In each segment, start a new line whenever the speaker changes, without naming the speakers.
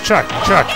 check, check.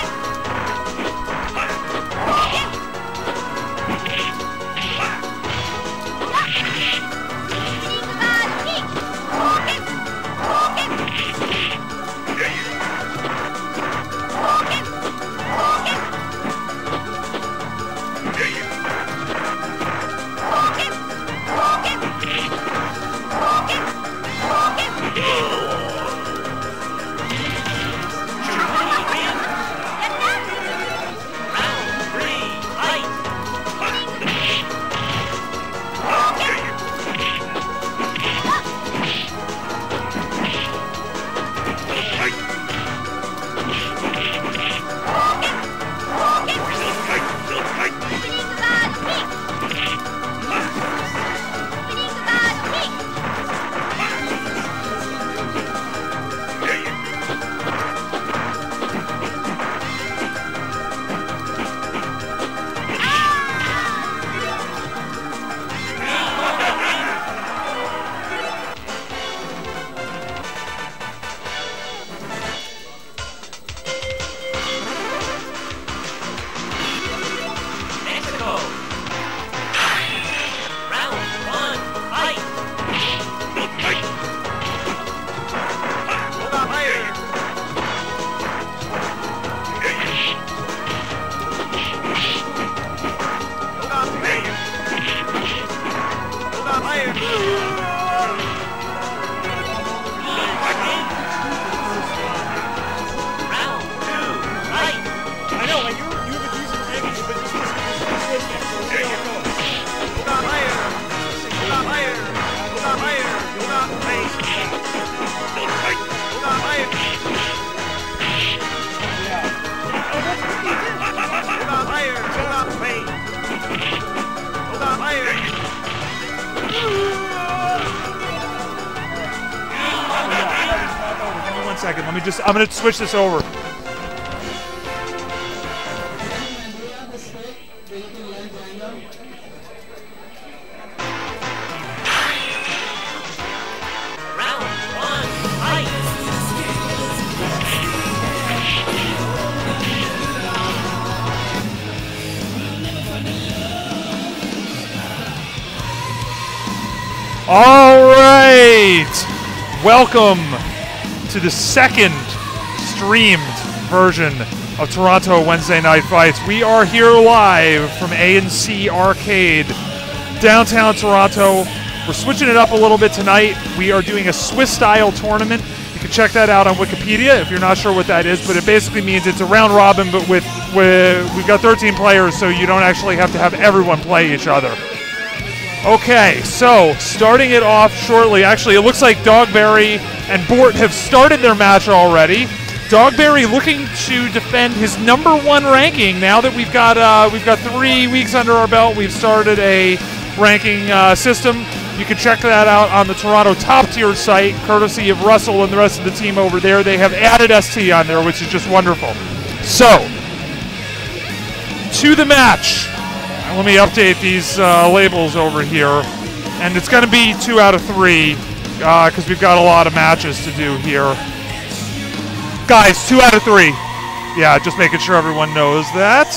Second. I'm gonna switch this over. All right, welcome to the second streamed version of Toronto Wednesday Night Fights. We are here live from A&C Arcade, downtown Toronto. We're switching it up a little bit tonight. We are doing a Swiss-style tournament. You can check that out on Wikipedia if you're not sure what that is, but it basically means it's a round robin, but we've got 13 players, so you don't actually have to have everyone play each other. Okay, so starting it off shortly. Actually, it looks like Dogberry and Bort have started their match already. Dogberry looking to defend his #1 ranking now that we've got 3 weeks under our belt. We've started a ranking system. You can check that out on the Toronto Top Tier site, courtesy of Russell and the rest of the team over there. They have added ST on there, which is just wonderful. So, to the match. Let me update these labels over here. And it's going to be 2 out of 3 because we've got a lot of matches to do here. Guys, 2 out of 3. Yeah, just making sure everyone knows that.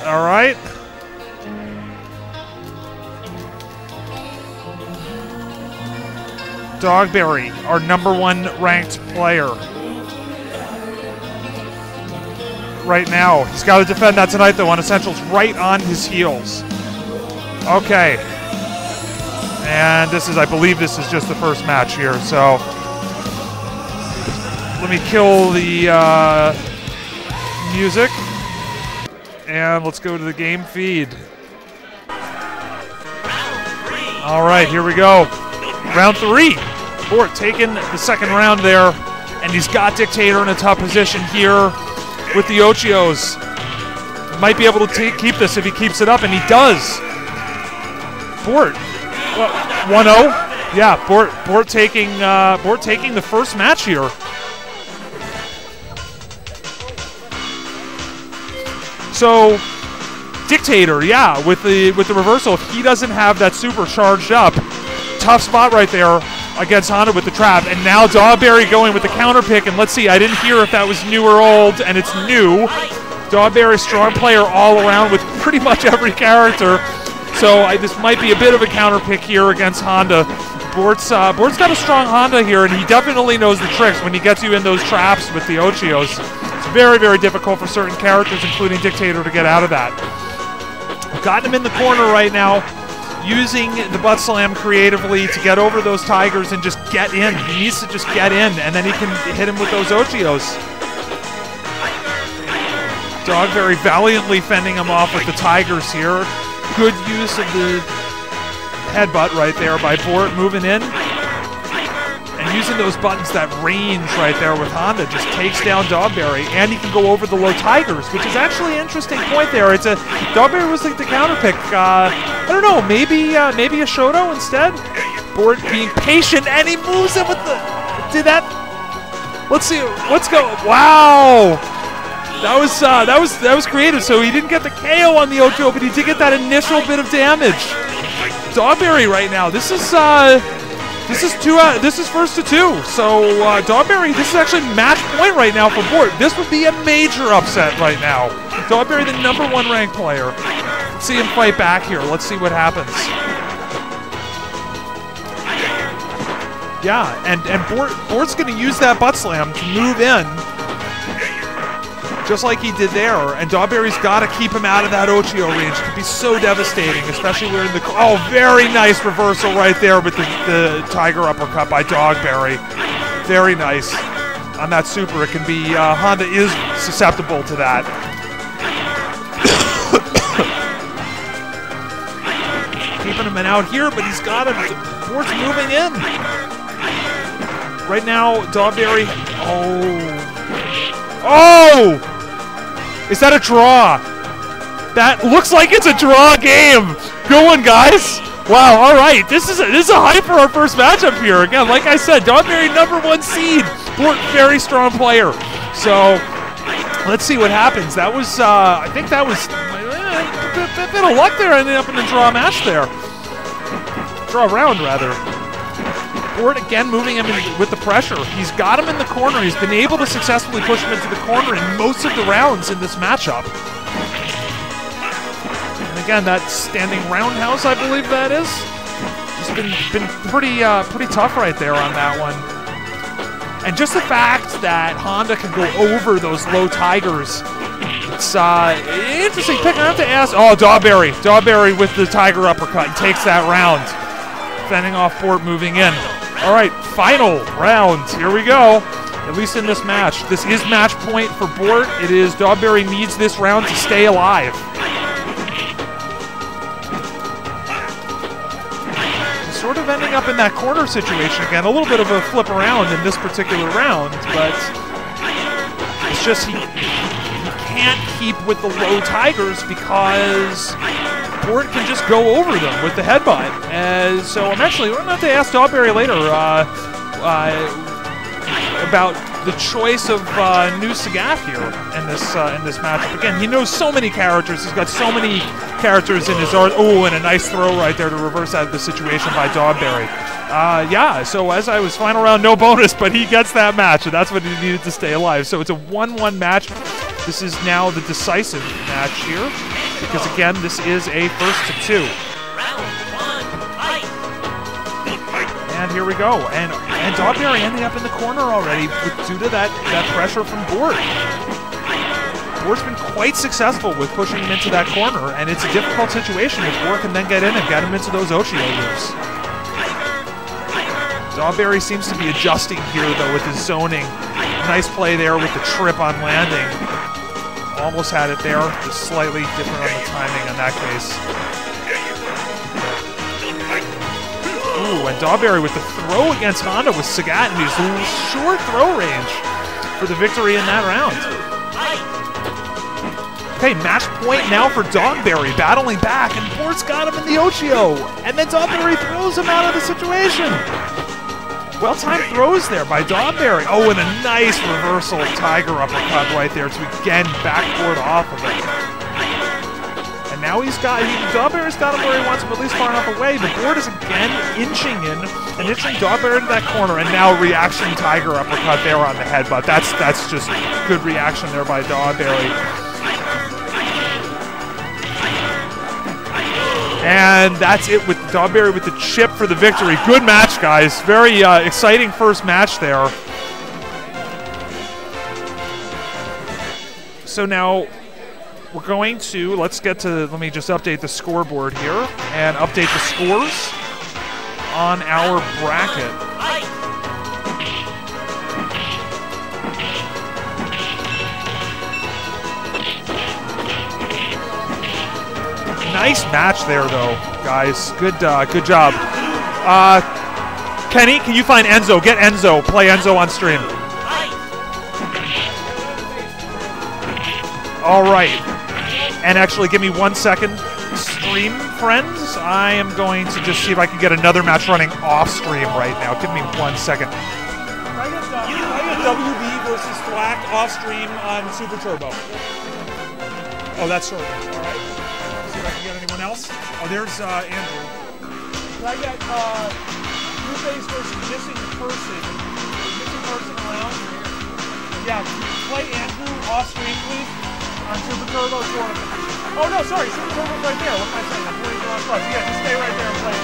All right. Dogberry, our #1 ranked player. Right now. He's got to defend that tonight, though, on Essentials, right on his heels. Okay. And I believe this is just the first match here, so let me kill the music, and let's go to the game feed. All right, here we go. Round 3. Bort taking the second round there, and he's got Dictator in a tough position here with the Ochios. Might be able to keep this if he keeps it up, and he does. Bort, 1-0. Yeah, Bort taking the first match here. So, Dictator, yeah, with the reversal, if he doesn't have that super charged up, tough spot right there. against Honda with the trap. And now Dogberry going with the counter pick. And let's see, I didn't hear if that was new or old, and it's new. Dogberry, strong player all around with pretty much every character. So this might be a bit of a counter pick here against Honda. Bort's got a strong Honda here, and he definitely knows the tricks when he gets you in those traps with the Ochios. It's very, very difficult for certain characters, including Dictator, to get out of that. Got him in the corner right now, using the butt slam creatively to get over those Tigers and just get in. He needs to just get in, and then he can hit him with those Ochios. Dogberry valiantly fending him off with the Tigers here. Good use of the headbutt right there by Bort, moving in. And using those buttons, that range right there with Honda just takes down Dogberry. And he can go over the low Tigers, which is actually an interesting point there. It's Dogberry was like the counter pick. I don't know, maybe a Shoto instead? Bort being patient, and he moves it with the... Did that... Let's see, let's go. Wow! That was creative. So he didn't get the KO on the Ocho, but he did get that initial bit of damage. Dogberry right now. This is first to two. So Dogberry, this is actually match point right now for Bort. This would be a major upset right now. Dogberry, the #1 ranked player. Let's see him fight back here. Let's see what happens. Yeah, and Bort's going to use that butt slam to move in. Just like he did there, and Dogberry's got to keep him out of that Ochio range. It could be so devastating, especially when in the... Oh, very nice reversal right there with the Tiger uppercut by Dogberry. Very nice. On that super, it can be... Honda is susceptible to that. Keeping him out here, but he's got him. Bort's moving in. Right now, Dogberry... Oh! Is that a draw? That looks like it's a draw game. Good one, guys. Wow, all right. This is a hype for our first matchup here. Again, like I said, Dogberry #1 seed. Bort, very strong player. So let's see what happens. That was, I think that was a bit of luck there, ending up in the draw match there. Draw round, rather. Bort again moving him in with the pressure. He's got him in the corner. He's been able to successfully push him into the corner in most of the rounds in this matchup. And again, that standing roundhouse, I believe that is. Just been pretty tough right there on that one. And just the fact that Honda can go over those low Tigers. It's interesting pick. I have to ask. Oh, Dogberry with the Tiger uppercut and takes that round. Fending off Bort, moving in. All right, final round. Here we go. At least in this match. This is match point for Bort. It is Dogberry needs this round to stay alive. Sort of ending up in that corner situation again. A little bit of a flip around in this particular round, but it's just he can't keep with the low Tigers because Bort can just go over them with the headbutt. So I'm going to have to ask Dogberry later about the choice of new Sagat here in this matchup. Again, he knows so many characters. He's got so many characters in his art. Oh, and a nice throw right there to reverse out of the situation by Dogberry. Yeah, so as I was final round, no bonus, but he gets that match, and that's what he needed to stay alive. So it's a 1-1 match. This is now the decisive match here, because again, this is a first to two. And here we go. And Dogberry ending up in the corner already due to that pressure from Bort. Bort's been quite successful with pushing him into that corner, and it's a difficult situation if Bort can then get in and get him into those Ochio loops. Dogberry seems to be adjusting here, though, with his zoning. Nice play there with the trip on landing. Almost had it there, just slightly different on the timing in that case. Ooh, and Dogberry with the throw against Honda with Sagat in his short throw range for the victory in that round. Okay, match point now for Dogberry, battling back, and Bort's got him in the Ochio, and then Dogberry throws him out of the situation. Well-timed throws there by Dogberry. Oh, and a nice reversal Tiger uppercut right there to again backboard off of it. And now Dogberry's Dogberry's got him where he wants him, at least far enough away, but Board is again inching in and inching Dogberry into that corner, and now reaction Tiger uppercut there on the headbutt. That's just good reaction there by Dogberry. And that's it with Dogberry with the chip for the victory. Good match, guys. Very exciting first match there. So now we're going to, let me just update the scoreboard here and update the scores on our bracket. Nice match there, though, guys. Good job. Kenny, can you find Enzo? Get Enzo. Play Enzo on stream. All right. And actually, give me 1 second. Stream friends, I am going to just see if I can get another match running off stream right now. Give me 1 second. I get WB versus Thwack off stream on Super Turbo. Oh, that's short. All right. See if I can get anyone else. Oh, there's Andrew. Can I get Blueface versus Missing Person? Missing Person around? Yeah, play Andrew off stream, please. On Super Turbo tournament. Oh no, sorry, Super Turbo's right there. What am I saying? I'm playing the wrong spot. Yeah, just stay right there and play.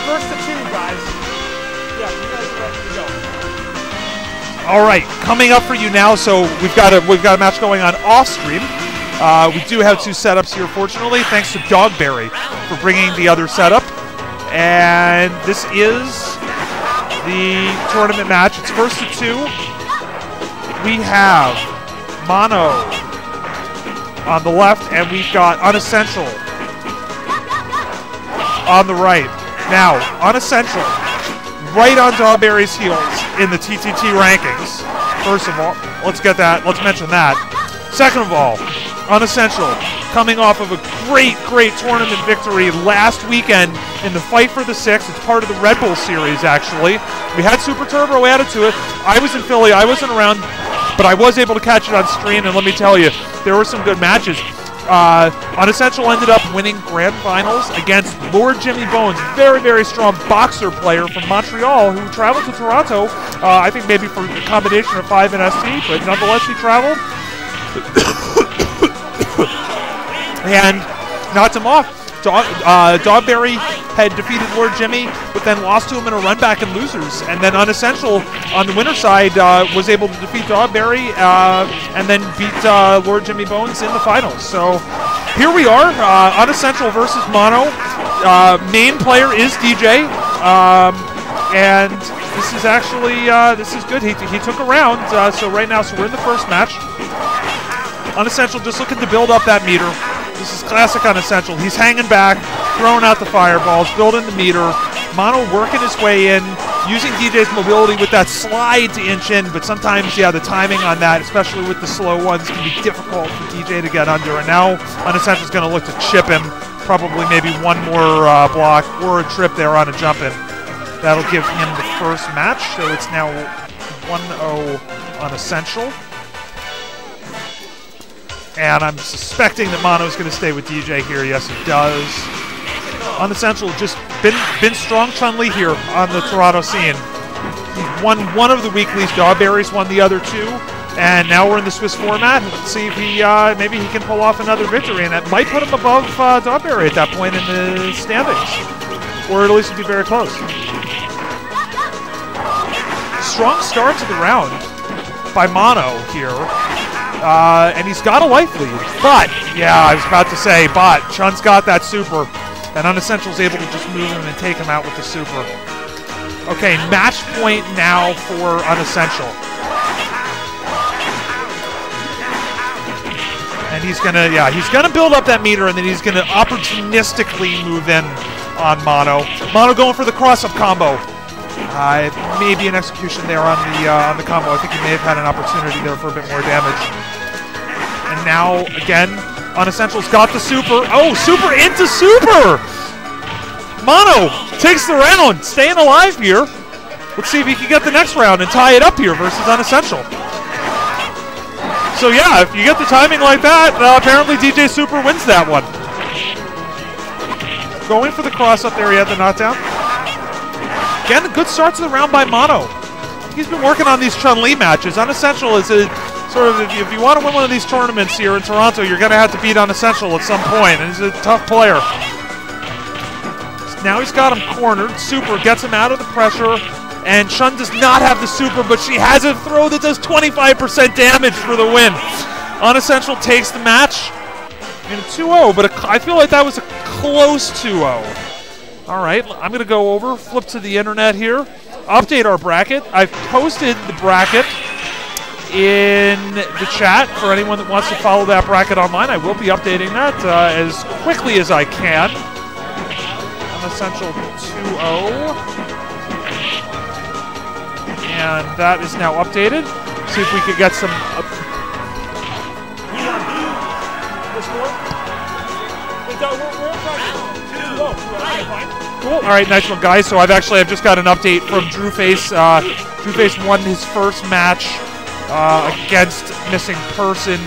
First to 2, guys. Yeah, you guys are ready to go. All right, coming up for you now. So we've got a match going on off stream. We do have 2 setups here, fortunately, thanks to Dogberry for bringing the other setup. And this is the tournament match. It's first to 2. We have Mono on the left, and we've got Unessential on the right. Now, Unessential, right on Dogberry's heels in the TTT rankings. First of all, let's mention that. Second of all, Unessential, coming off of a great tournament victory last weekend in the Fight for the Six. It's part of the Red Bull series, actually. We had Super Turbo added to it. I was in Philly. I wasn't around, but I was able to catch it on stream, and let me tell you, there were some good matches. Unessential ended up winning grand finals against Lord Jimmy Bones, very strong boxer player from Montreal who traveled to Toronto, I think maybe for a combination of 5 and ST, but nonetheless he traveled. And knocked him off. Dogberry had defeated Lord Jimmy, but then lost to him in a run back in losers. And then Unessential on the winner's side was able to defeat Dogberry and then beat Lord Jimmy Bones in the finals. So here we are, Unessential versus Mono. Main player is DJ, and this is actually this is good. He took a round. So right now, we're in the first match. Unessential just looking to build up that meter. This is classic Unessential. He's hanging back, throwing out the fireballs, building the meter. Mono working his way in, using DJ's mobility with that slide to inch in, but sometimes, yeah, the timing on that, especially with the slow ones, can be difficult for DJ to get under. And now Unessential's going to look to chip him, probably maybe one more block or a trip there on a jump in. That'll give him the first match, so it's now 1-0 Unessential. And I'm suspecting that Mono's going to stay with DJ here. Yes, he does. Unessential just been strong Chun-Li here on the Toronto scene. He won one of the weeklies. Dogberry's won the other 2. And now we're in the Swiss format. Let's see if he maybe he can pull off another victory. And that might put him above Dogberry at that point in the standings. Or at least it'd be very close. Strong start to the round by Mono here. And he's got a life lead, but, yeah, I was about to say, but Chun's got that super, and Unessential's able to just move him and take him out with the super. Okay, match point now for Unessential. And he's gonna build up that meter, and then he's gonna opportunistically move in on Mono. Mono going for the cross-up combo. Maybe an execution there on the combo. I think he may have had an opportunity there for a bit more damage. And now, again, Unessential's got the super. Oh, super into super! Mono takes the round, staying alive here. Let's see if he can get the next round and tie it up here versus Unessential. So yeah, if you get the timing like that, apparently DJ Super wins that one. going for the cross up there. He had the knockdown. Again, a good start to the round by Mono. He's been working on these Chun-Li matches. Unessential is a sort of, if you want to win one of these tournaments here in Toronto, you're going to have to beat Unessential at some point, and he's a tough player. Now he's got him cornered. Super gets him out of the pressure, and Chun does not have the super, but she has a throw that does 25% damage for the win. Unessential takes the match in a 2-0, but I feel like that was a close 2-0. All right, I'm going to go over, flip to the internet here, update our bracket. I've posted the bracket in the chat for anyone that wants to follow that bracket online. I will be updating that as quickly as I can. Unessential 2-0. And that is now updated. See if we could get some... Cool. All right, nice one, guys. So I've just got an update from Drewface. Drewface won his first match against Missing Person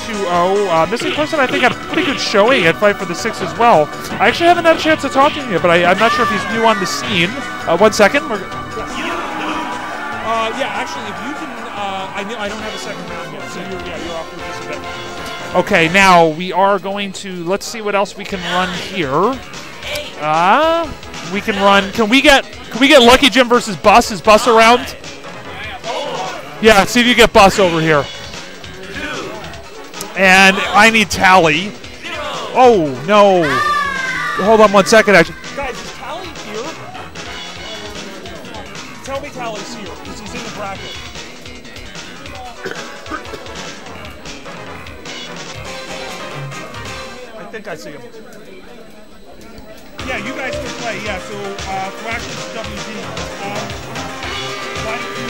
2-0. Missing Person, I think, had a pretty good showing at Fight for the Six as well. I actually haven't had a chance to talk to him yet, but I'm not sure if he's new on the scene. 1 second. Yeah, actually, if you can, I don't have a second round yet, so you're off for just a bit. Okay, now we are going to, let's see what else we can run here. We can run, can we get Lucky Jim versus Bus? Is Bus around? Yeah, see if you get Bus over here. And I need Tally. Oh, no. Hold on 1 second, actually. Guys, is Tally here? Tell me Tally's here, because he's in the bracket. I think I see him. Yeah, you guys can play. Yeah, so Thrash is WD. Why don't you...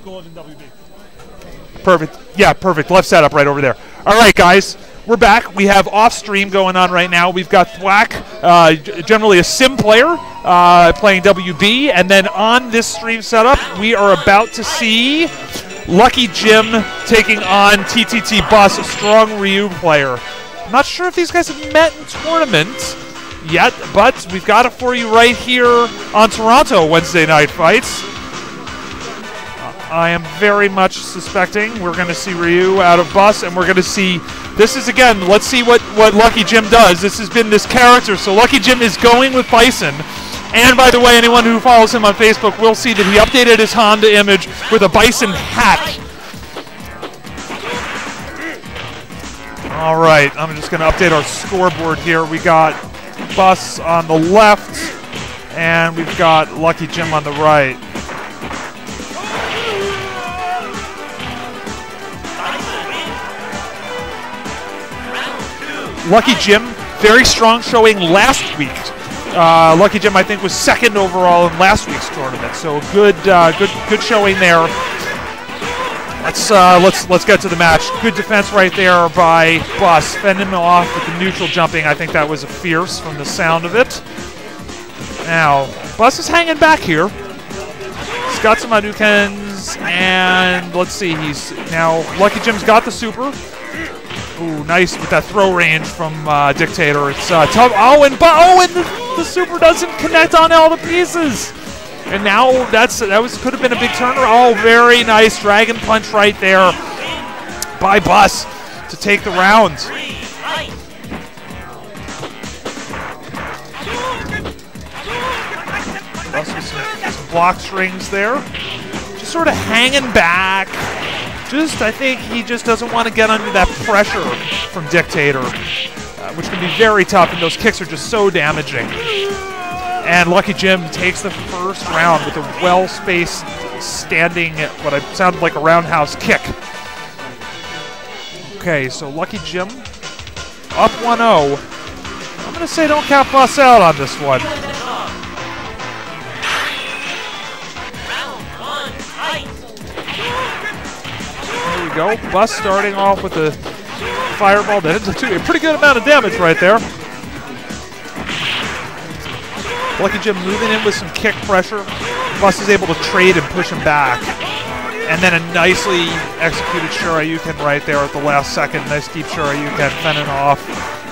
Gold and WB. Perfect. Yeah, perfect. Left setup right over there. All right, guys. We're back. We have off-stream going on right now. We've got Thwack, generally a sim player, playing WB. And then on this stream setup, we are about to see Lucky Jim taking on TTT Bus, a strong Ryu player. I'm not sure if these guys have met in tournaments yet, but we've got it for you right here on Toronto Wednesday Night Fights. I am very much suspecting we're going to see Ryu out of Bus, and we're going to see, this is again, let's see what Lucky Jim does. This has been this character, so Lucky Jim is going with Bison. And by the way, anyone who follows him on Facebook will see that he updated his Honda image with a Bison hat. All right, I'm just going to update our scoreboard here. We got Bus on the left, and we've got Lucky Jim on the right. Lucky Jim, very strong showing last week. Lucky Jim, I think, was second overall in last week's tournament, so good showing there. Let's get to the match. Good defense right there by Bus, fending him off with the neutral jumping. I think that was a fierce from the sound of it. Now Bus is hanging back here. He's got some Hadoukens, and let's see. Now Lucky Jim's got the super. Ooh, nice with that throw range from Dictator. It's tough. Oh, and the super doesn't connect on all the pieces. And now could have been a big turner. Oh, very nice Dragon Punch right there by Bus to take the round. Bus with some block strings there. Just sort of hanging back. I think he just doesn't want to get under that pressure from Dictator, which can be very tough, and those kicks are just so damaging. And Lucky Jim takes the first round with a well-spaced, standing, what sounded like a roundhouse kick. Okay, so Lucky Jim up 1-0. I'm going to say don't count Bus out on this one. we go. Bus starting off with a fireball that ends up doing a pretty good amount of damage right there. Lucky Jim moving in with some kick pressure. Bus is able to trade and push him back. And then a nicely executed Shoryuken right there at the last second. Nice deep Shoryuken fending off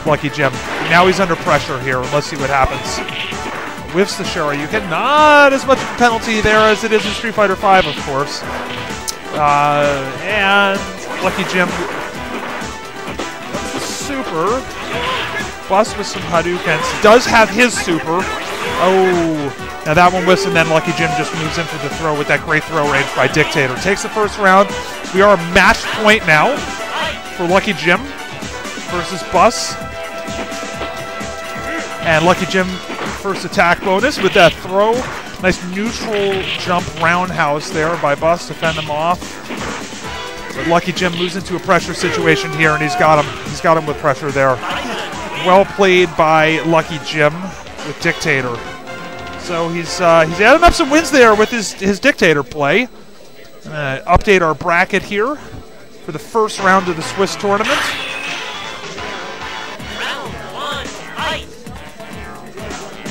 Lucky Jim. Now he's under pressure here. Let's see what happens. Whiffs the Shoryuken. Not as much of a penalty there as it is in Street Fighter V, of course. And Lucky Jim super. Bus with some Hadoukens. Does have his super. Oh, now that one whiffs, and then Lucky Jim just moves in for the throw with that great throw range by Dictator. Takes the first round. We are match point now for Lucky Jim versus Bus. And Lucky Jim first attack bonus with that throw. Nice neutral jump roundhouse there by Bus to fend him off. But Lucky Jim moves into a pressure situation here, and he's got him. He's got him with pressure there. Well played by Lucky Jim with Dictator. So he's adding up some wins there with his Dictator play. Update our bracket here for the first round of the Swiss tournament.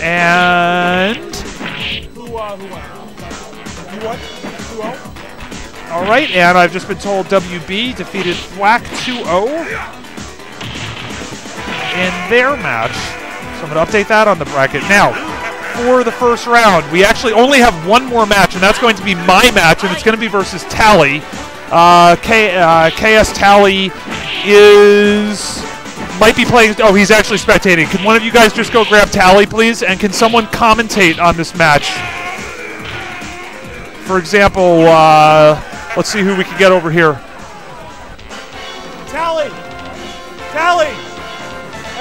And who won? All right, and I've just been told WB defeated Thwack 2-0 in their match. So I'm going to update that on the bracket. Now, for the first round, we actually only have one more match, and that's going to be my match, and it's going to be versus Tally. KS Tally might be playing. Oh, he's actually spectating. Can one of you guys just go grab Tally, please? And can someone commentate on this match? For example, let's see who we can get over here. Tally!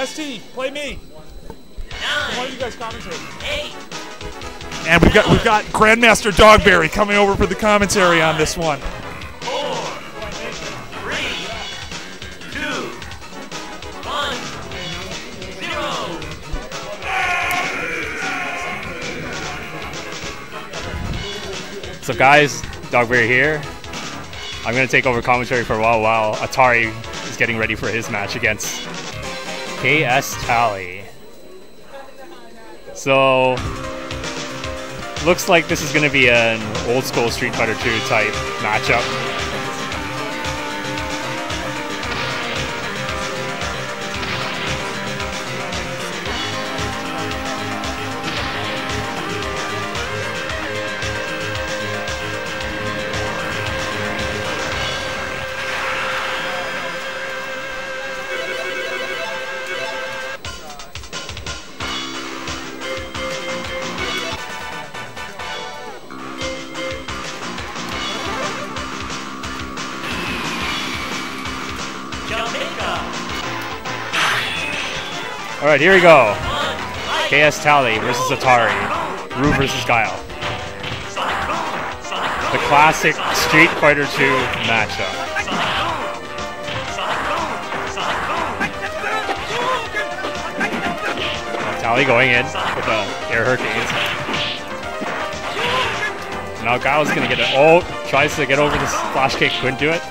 ST, play me. Why don't you guys commentate? 8. And we've got Grandmaster Dogberry coming over for the commentary on this one.
4, 3, 2, 1, 0. So guys, Dogberry here. I'm gonna take over commentary for a while Atari is getting ready for his match against KS Tally. So, looks like this is going to be an old school Street Fighter 2 type matchup. Alright, here we go. KS Tally versus Atari. Rue versus Guile. The classic Street Fighter 2 matchup. Tally going in with the air hurricanes. Now Guile's gonna get it. Oh, tries to get over this flash kick, couldn't do it.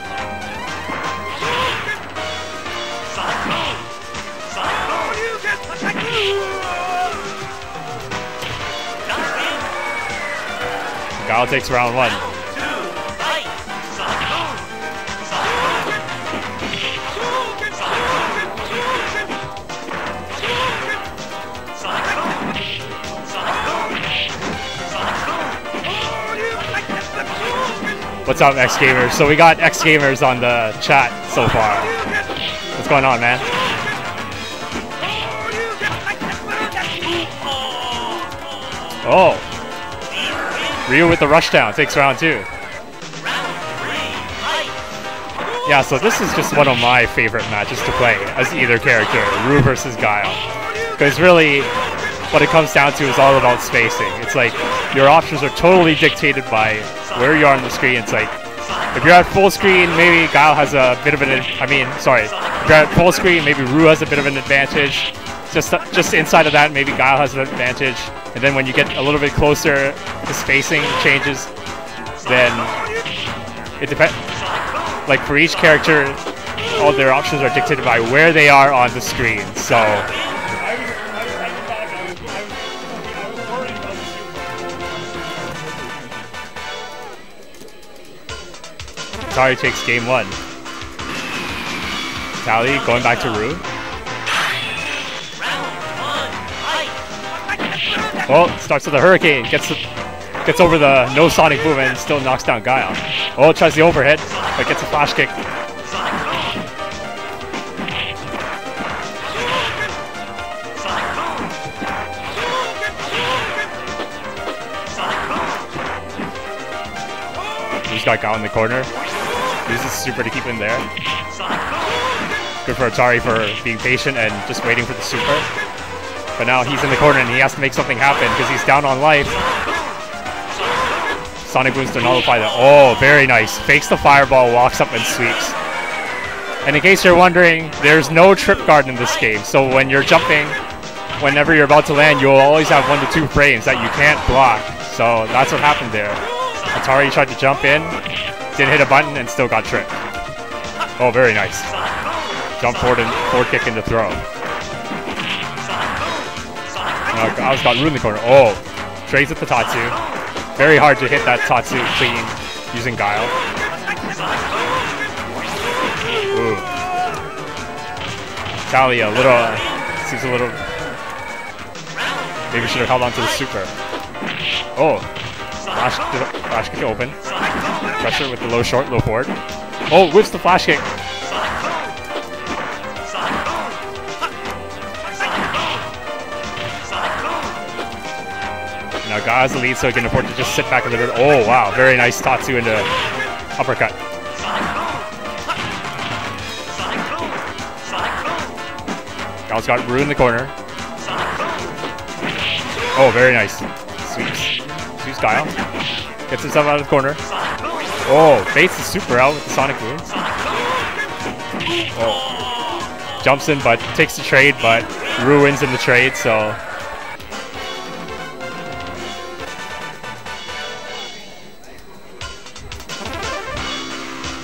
Guile takes round 1. What's up, X Gamers? So we got X Gamers on the chat so far. What's going on, man? Oh. Ryu with the rushdown takes round 2. Yeah, so this is just one of my favorite matches to play as either character, Ryu versus Guile. Because really, what it comes down to is all about spacing. It's like, your options are totally dictated by where you are on the screen. It's like, if you're at full screen, maybe Guile has a bit of an, if you're at full screen, maybe Ryu has a bit of an advantage. Just inside of that, maybe Guile has an advantage. And then when you get a little bit closer, the spacing changes. Then it depends. like for each character, all their options are dictated by where they are on the screen. So Atari takes game 1. Tally going back to Rue. Oh, starts with a hurricane, gets over the no sonic boom and still knocks down Guile. Oh, tries the overhead, but gets a flash kick. He's got Guile in the corner. Uses super to keep him there. Good for Atari for being patient and just waiting for the super. But now he's in the corner and he has to make something happen because he's down on life. Sonic booms to nullify that. Oh, very nice. Fakes the fireball, walks up and sweeps. And in case you're wondering, there's no trip guard in this game. So when you're jumping, whenever you're about to land, you'll always have 1 to 2 frames that you can't block. So that's what happened there. Atari tried to jump in, didn't hit a button, and still got tripped. Oh, very nice. Jump forward and forward kick into throw. Now Guile's got Rue in the corner. Oh, trades with the Tatsu. Very hard to hit that Tatsu clean using Guile. Ooh. Tally a little, seems a little, maybe should have held on to the super. Oh, flash kick open. Pressure with the low short, low forward. Oh, whips the flash kick. Now Guile's the lead, so he can afford to just sit back in the middle. Oh wow, very nice Tatsu into uppercut. Guile's got Rue in the corner. Oh, very nice. Sweeps Guile. Gets himself out of the corner. Oh, baits the super out with the sonic boom. Oh. Jumps in, but takes the trade, but Rue wins in the trade, so.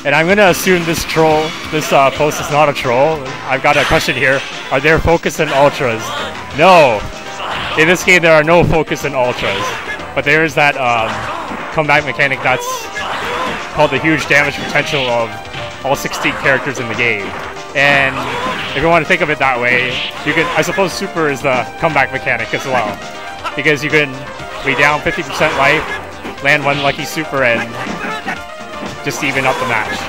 And I'm going to assume this post is not a troll. I've got a question here. Are there focus and ultras? No. In this game, there are no focus and ultras. But there is that comeback mechanic that's called the huge damage potential of all 16 characters in the game. And if you want to think of it that way, you can. I suppose super is the comeback mechanic as well. Because you can be down 50% life, land 1 lucky super, and just even up the match.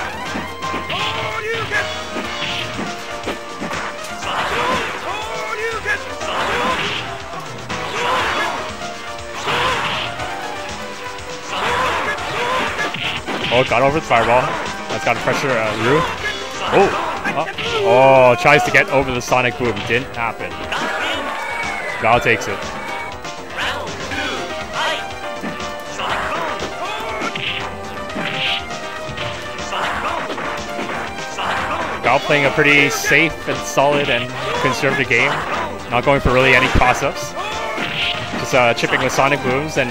Oh, got over the fireball. That's got to pressure Rue. Oh, tries to get over the sonic boom. Didn't happen. Guile takes it. Guile playing a pretty safe and solid and conservative game. Not going for really any cross-ups. Just chipping with sonic booms and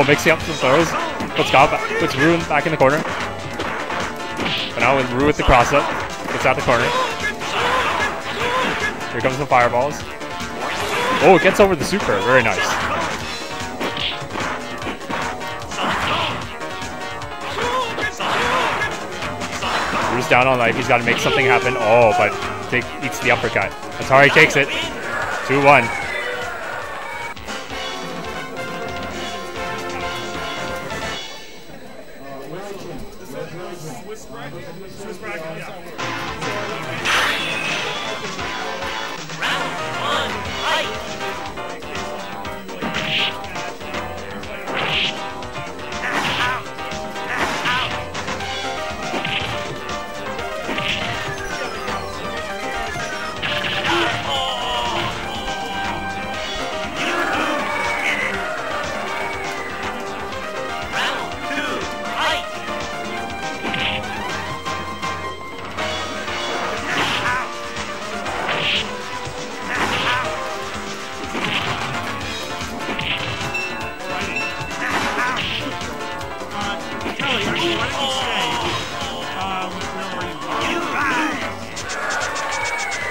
mixing up some throws. Puts Rue back in the corner. But now with Rue with the cross-up, gets out the corner. Here comes the fireballs. Oh, it gets over the super. Very nice. Rue's down on life. He's got to make something happen. Oh, but eats the uppercut. Atari takes it. 2-1.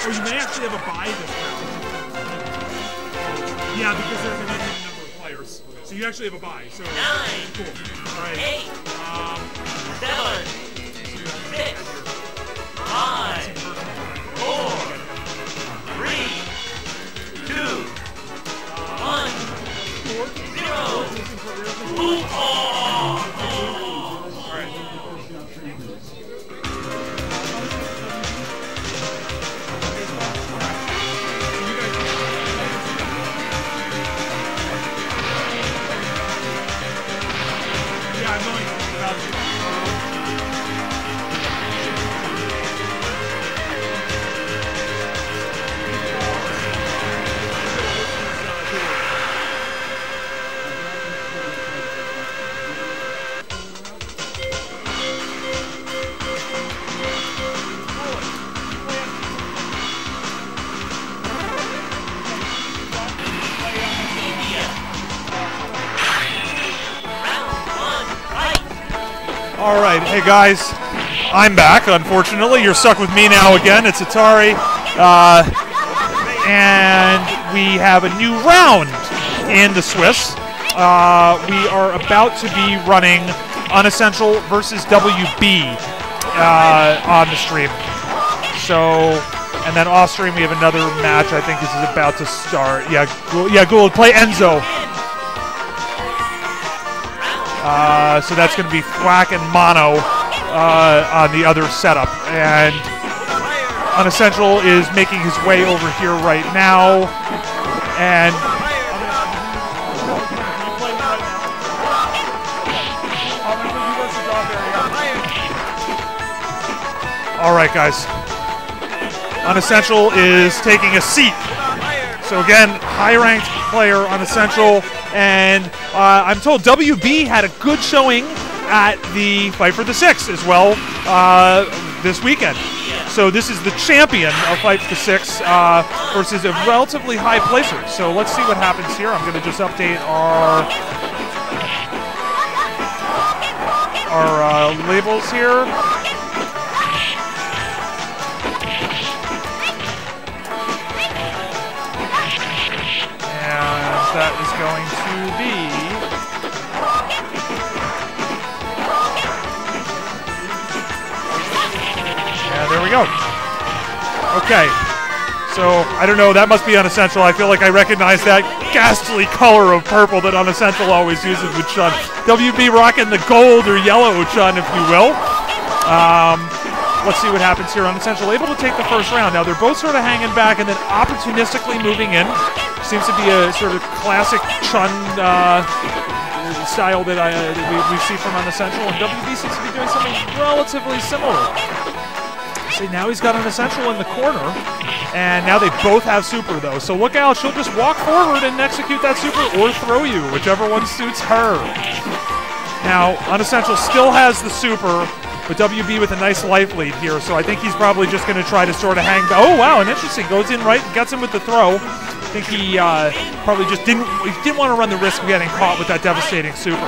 Oh, you may actually have a bye this round. Yeah, because there's a limited number of players. So you actually have a bye. So
9,
cool. All right.
8, 7, 6, 5, 4, 3, 2, 1, 0. Move on!
All right. Yeah, I'm going All right, hey guys, I'm back. Unfortunately, you're stuck with me now again. It's Atari, and we have a new round in the Swiss. We are about to be running Unessential versus WB on the stream. So, and then off stream we have another match. I think this is about to start. Yeah, Gould, play Enzo. So that's going to be Thwack and Mono on the other setup. And Unessential is making his way over here right now. And all right, guys. Unessential is taking a seat. So again, high-ranked player Unessential. And I'm told WB had a good showing at the Fight for the Six as well this weekend. So this is the champion of Fight for the Six versus a relatively high placer. So let's see what happens here. I'm going to just update our labels here. That is going to be there we go. Okay, so I don't know, that must be Unessential. I feel like I recognize that ghastly color of purple that Unessential always uses with Chun. WB rocking the gold or yellow Chun, if you will. Let's see what happens here. Unessential able to take the first round. Now they're both sort of hanging back and then opportunistically moving in. Seems to be a sort of classic Chun style that we see from Unessential, and WB seems to be doing something relatively similar. See, now he's got Unessential in the corner, and now they both have super though. So look out, she'll just walk forward and execute that super, or throw you, whichever one suits her. Now, Unessential still has the super, but WB with a nice life lead here, so I think he's probably just going to try to sort of hang. Oh wow, and interesting, goes in right, gets him with the throw. I think he probably just didn't want to run the risk of getting caught with that devastating super.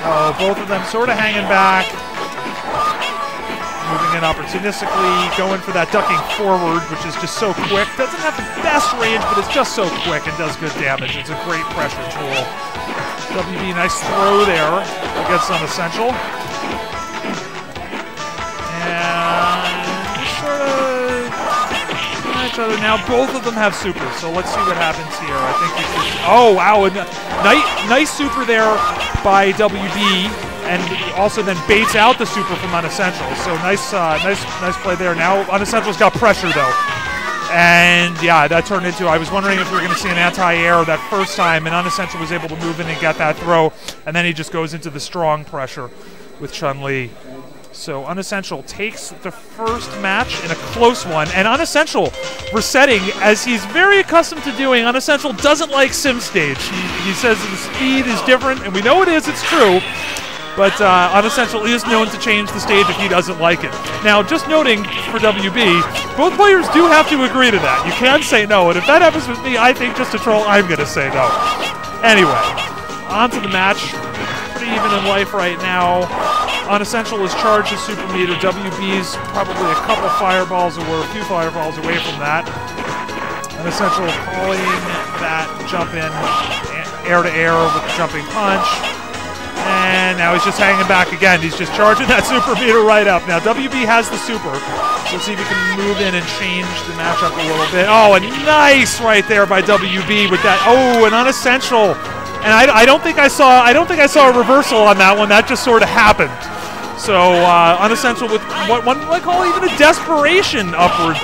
Oh, both of them sort of hanging back. Moving in opportunistically, going for that ducking forward, which is just so quick. Doesn't have the best range, but it's just so quick and does good damage. It's a great pressure tool. WB, nice throw there against Unessential. And sort of each other. Now both of them have supers, so let's see what happens here. I think we should. Oh wow, and nice super there by WB, and also then baits out the super from Unessential. So nice play there. Now Unessential's got pressure though, and yeah, that turned into. I was wondering if we were going to see an anti-air that first time, and Unessential was able to move in and get that throw, and then he just goes into the strong pressure with Chun-Li. So Unessential takes the first match in a close one, and Unessential resetting, as he's very accustomed to doing. Unessential doesn't like Sim Stage. He says the speed is different, and we know it is, it's true, but Unessential is known to change the stage if he doesn't like it. Now, just noting for WB, both players do have to agree to that. You can't say no, and if that happens with me, I think just to troll, I'm going to say no. Anyway, on to the match. Pretty even in life right now. Unessential is charged his super meter. WB's probably a couple fireballs or a few fireballs away from that. Unessential calling that jump in air to air with the jumping punch. And now he's just hanging back again. He's just charging that super meter right up. Now WB has the super. So let's see if he can move in and change the matchup a little bit. Oh, and nice right there by WB with that. Oh, an Unessential. And I don't think I saw a reversal on that one. That just sort of happened. So Unessential with what one might call even a desperation upward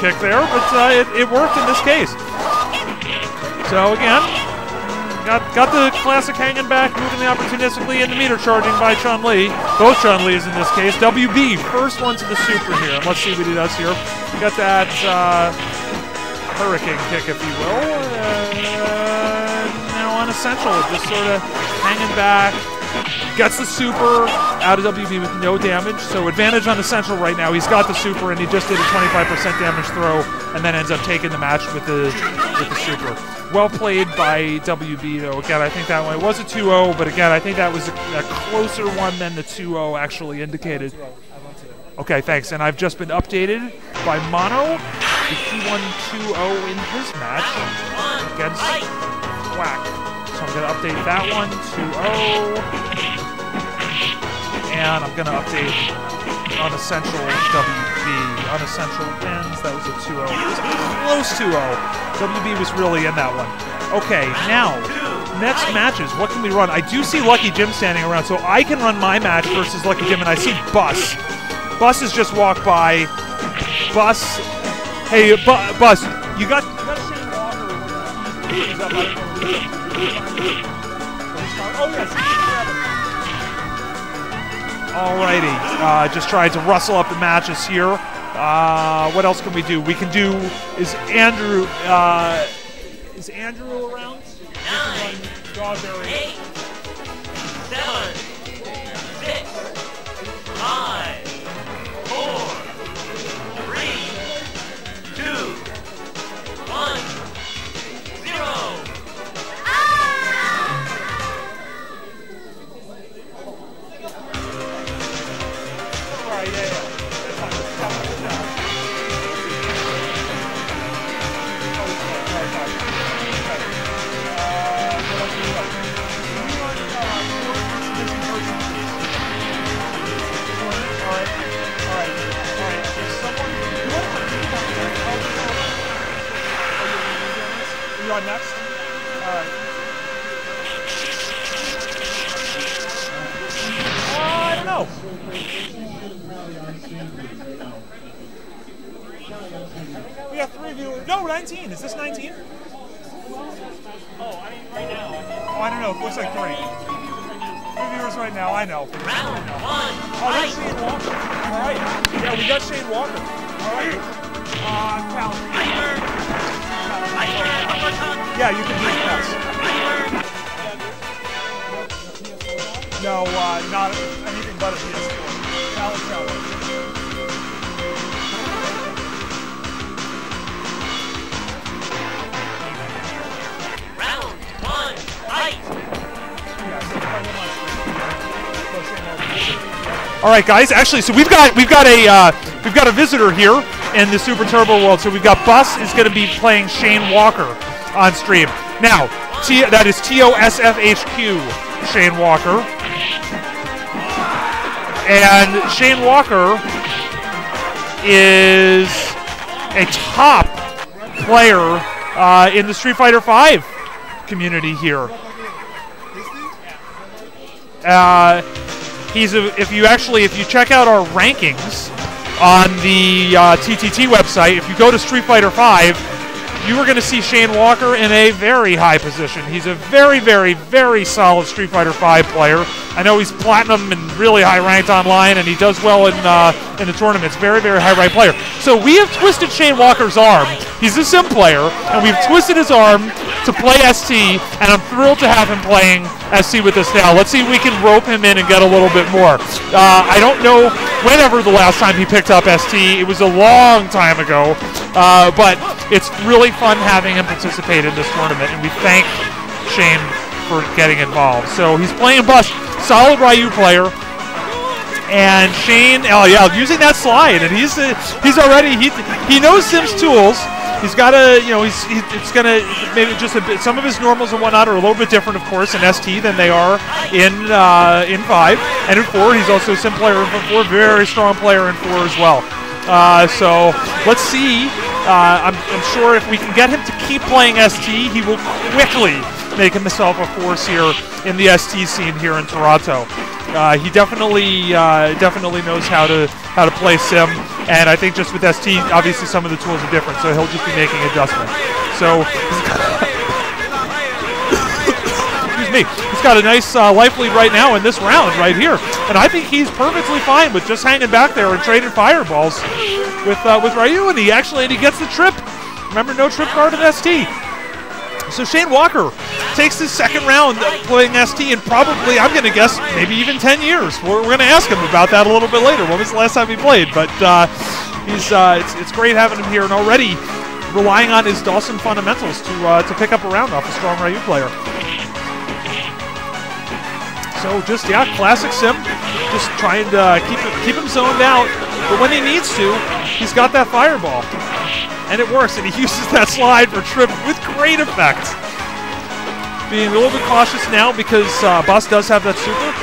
kick there, but it worked in this case. So again, got the classic hanging back, moving the opportunistically into meter charging by Chun-Li. Both Chun-Li's in this case. WB first one to the super here. And let's see what he does here. Got that hurricane kick, if you will. Unessential, just sort of hanging back, gets the super out of WB with no damage, so advantage on Essential right now. He's got the super, and he just did a 25% damage throw, and then ends up taking the match with the super. Well played by WB, though. Again, I think that one, it was a 2-0, but again, I think that was a closer one than the 2-0 actually indicated. Okay, thanks, and I've just been updated by Mono. He won 2-0 in his match against Whack. So I'm going to update that one, 2-0. And I'm going to update Unessential WB. Unessential wins. That was a 2-0. It was a close 2-0. WB was really in that one. Okay, now, next matches. What can we run? I do see Lucky Jim standing around, so I can run my match versus Lucky Jim, and I see Bus. Bus has just walked by. Bus. Hey, Bus, you got Shane Walker. Oh, yes. Alrighty. Just trying to rustle up the matches here. What else can we do? We can do. Is Andrew around?
9, 8, 7, 6, 5, 4, 3, 2, 1, 0.
You on next? Alright. I don't know. We got 3 viewers. No, 19. Is this 19?
Oh, I mean, right now.
Oh, I don't know. It looks like 3. 3 viewers right now. I know.
Round 1.
Oh, that's Shane Walker. Alright. Yeah, we got Shane Walker. Alright. Cal. Yeah, you can do this. No, not anything but a PS4. Cal.
Round 1. Fight.
All right, guys. Actually, so we've got a visitor here in the Super Turbo World. So we've got Bus is going to be playing Shane Walker on stream. Now, that is TOSFHQ Shane Walker. And Shane Walker is a top player in the Street Fighter V community here. If you check out our rankings on the TTT website, if you go to Street Fighter V, you are going to see Shane Walker in a very high position. He's a very, very, very solid Street Fighter V player. I know he's platinum and really high ranked online, and he does well in the tournaments. Very, very high ranked player. So we have twisted Shane Walker's arm. He's a sim player, and we've twisted his arm to play ST, and I'm thrilled to have him playing ST with us now. Let's see if we can rope him in and get a little bit more. I don't know whenever the last time he picked up ST. It was a long time ago, but it's really fun having him participate in this tournament, and we thank Shane for getting involved. So he's playing Bus, solid Ryu player. And Shane, oh yeah, using that slide, and he's already he knows Sim's tools. He's got to, it's gonna maybe just a bit. Some of his normals and whatnot are a little bit different, of course, in ST than they are in 5 and in 4. He's also a sim player in 4, very strong player in 4 as well. So let's see. I'm sure if we can get him to keep playing ST, he will quickly make himself a force here in the ST scene here in Toronto. He definitely knows how to play sim, and I think just with ST, obviously some of the tools are different, so he'll just be making adjustments. So, excuse me, he's got a nice life lead right now in this round right here, and I think he's perfectly fine with just hanging back there and trading fireballs with Ryu, and he gets the trip. Remember, no trip card in ST. So Shane Walker takes his second round playing ST in probably, I'm going to guess, maybe even 10 years. We're going to ask him about that a little bit later. When was the last time he played? But it's great having him here and already relying on his Dawson fundamentals to pick up a round off a strong Ryu player. So just, classic sim. Just trying to keep him zoned out. But when he needs to, he's got that fireball. And it works, and he uses that slide for trip with great effect. Being a little bit cautious now because Bus does have that super.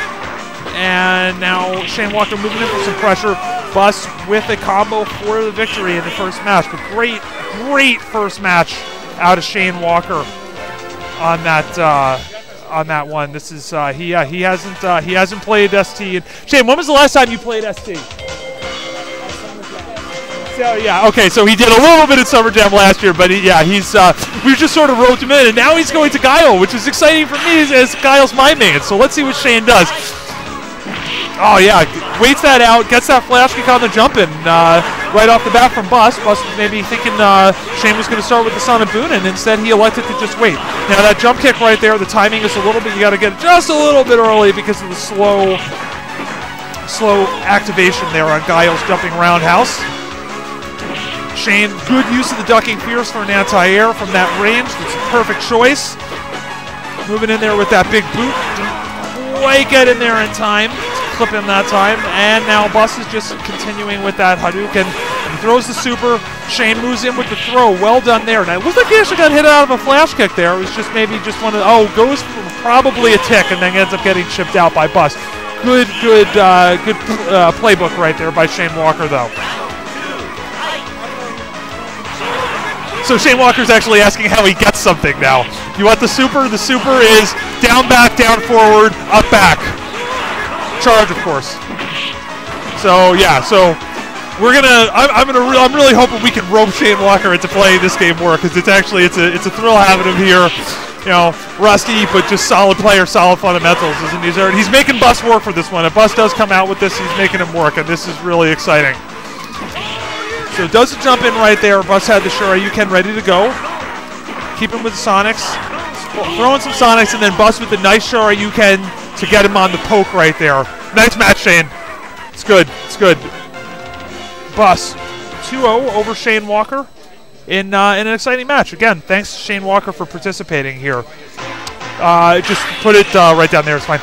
And now Shane Walker moving in for some pressure. Bus with a combo for the victory in the first match. But great first match out of Shane Walker on that one. This is he hasn't played ST. Shane, when was the last time you played ST? So yeah, okay, so he did a little bit at Summer Jam last year, but we just sort of roped him in, and now he's going to Guile, which is exciting for me as Guile's my main. So let's see what Shane does. Oh yeah, waits that out, gets that flash kick on the jump in right off the bat from Bus. Bus maybe thinking Shane was going to start with the Sonic Boon, and instead he elected to just wait. Now that jump kick right there, the timing is a little bit, you got to get it just a little bit early because of the slow activation there on Guile's jumping roundhouse. Shane, good use of the ducking fierce for an anti-air from that range. That's a perfect choice. Moving in there with that big boot. Didn't quite get in there in time. Clip him that time. And now Bus is just continuing with that Hadouken. He throws the super. Shane moves in with the throw. Well done there. Now, it looks like he actually got hit out of a flash kick there. It was just maybe just one of the, goes for probably a tick and then ends up getting chipped out by Bus. Good playbook right there by Shane Walker, though. So Shane Walker's actually asking how he gets something now. You want the super? The super is down, back, down, forward, up, back. Charge, of course. So yeah, so we're gonna. I'm really hoping we can rope Shane Walker into playing this game more because it's a thrill having him here. Rusty, but just solid player, solid fundamentals. He's making Bus work for this one. If Bus does come out with this, he's making him work, and this is really exciting. So does a jump in right there. Bus had the Shoryuken ready to go. Keep him with the Sonics. Throwing some Sonics, and then Bus with the nice Shoryuken to get him on the poke right there. Nice match, Shane. It's good. It's good. Bus 2-0 over Shane Walker in an exciting match. Again, thanks Shane Walker for participating here. Just put it right down there. It's fine.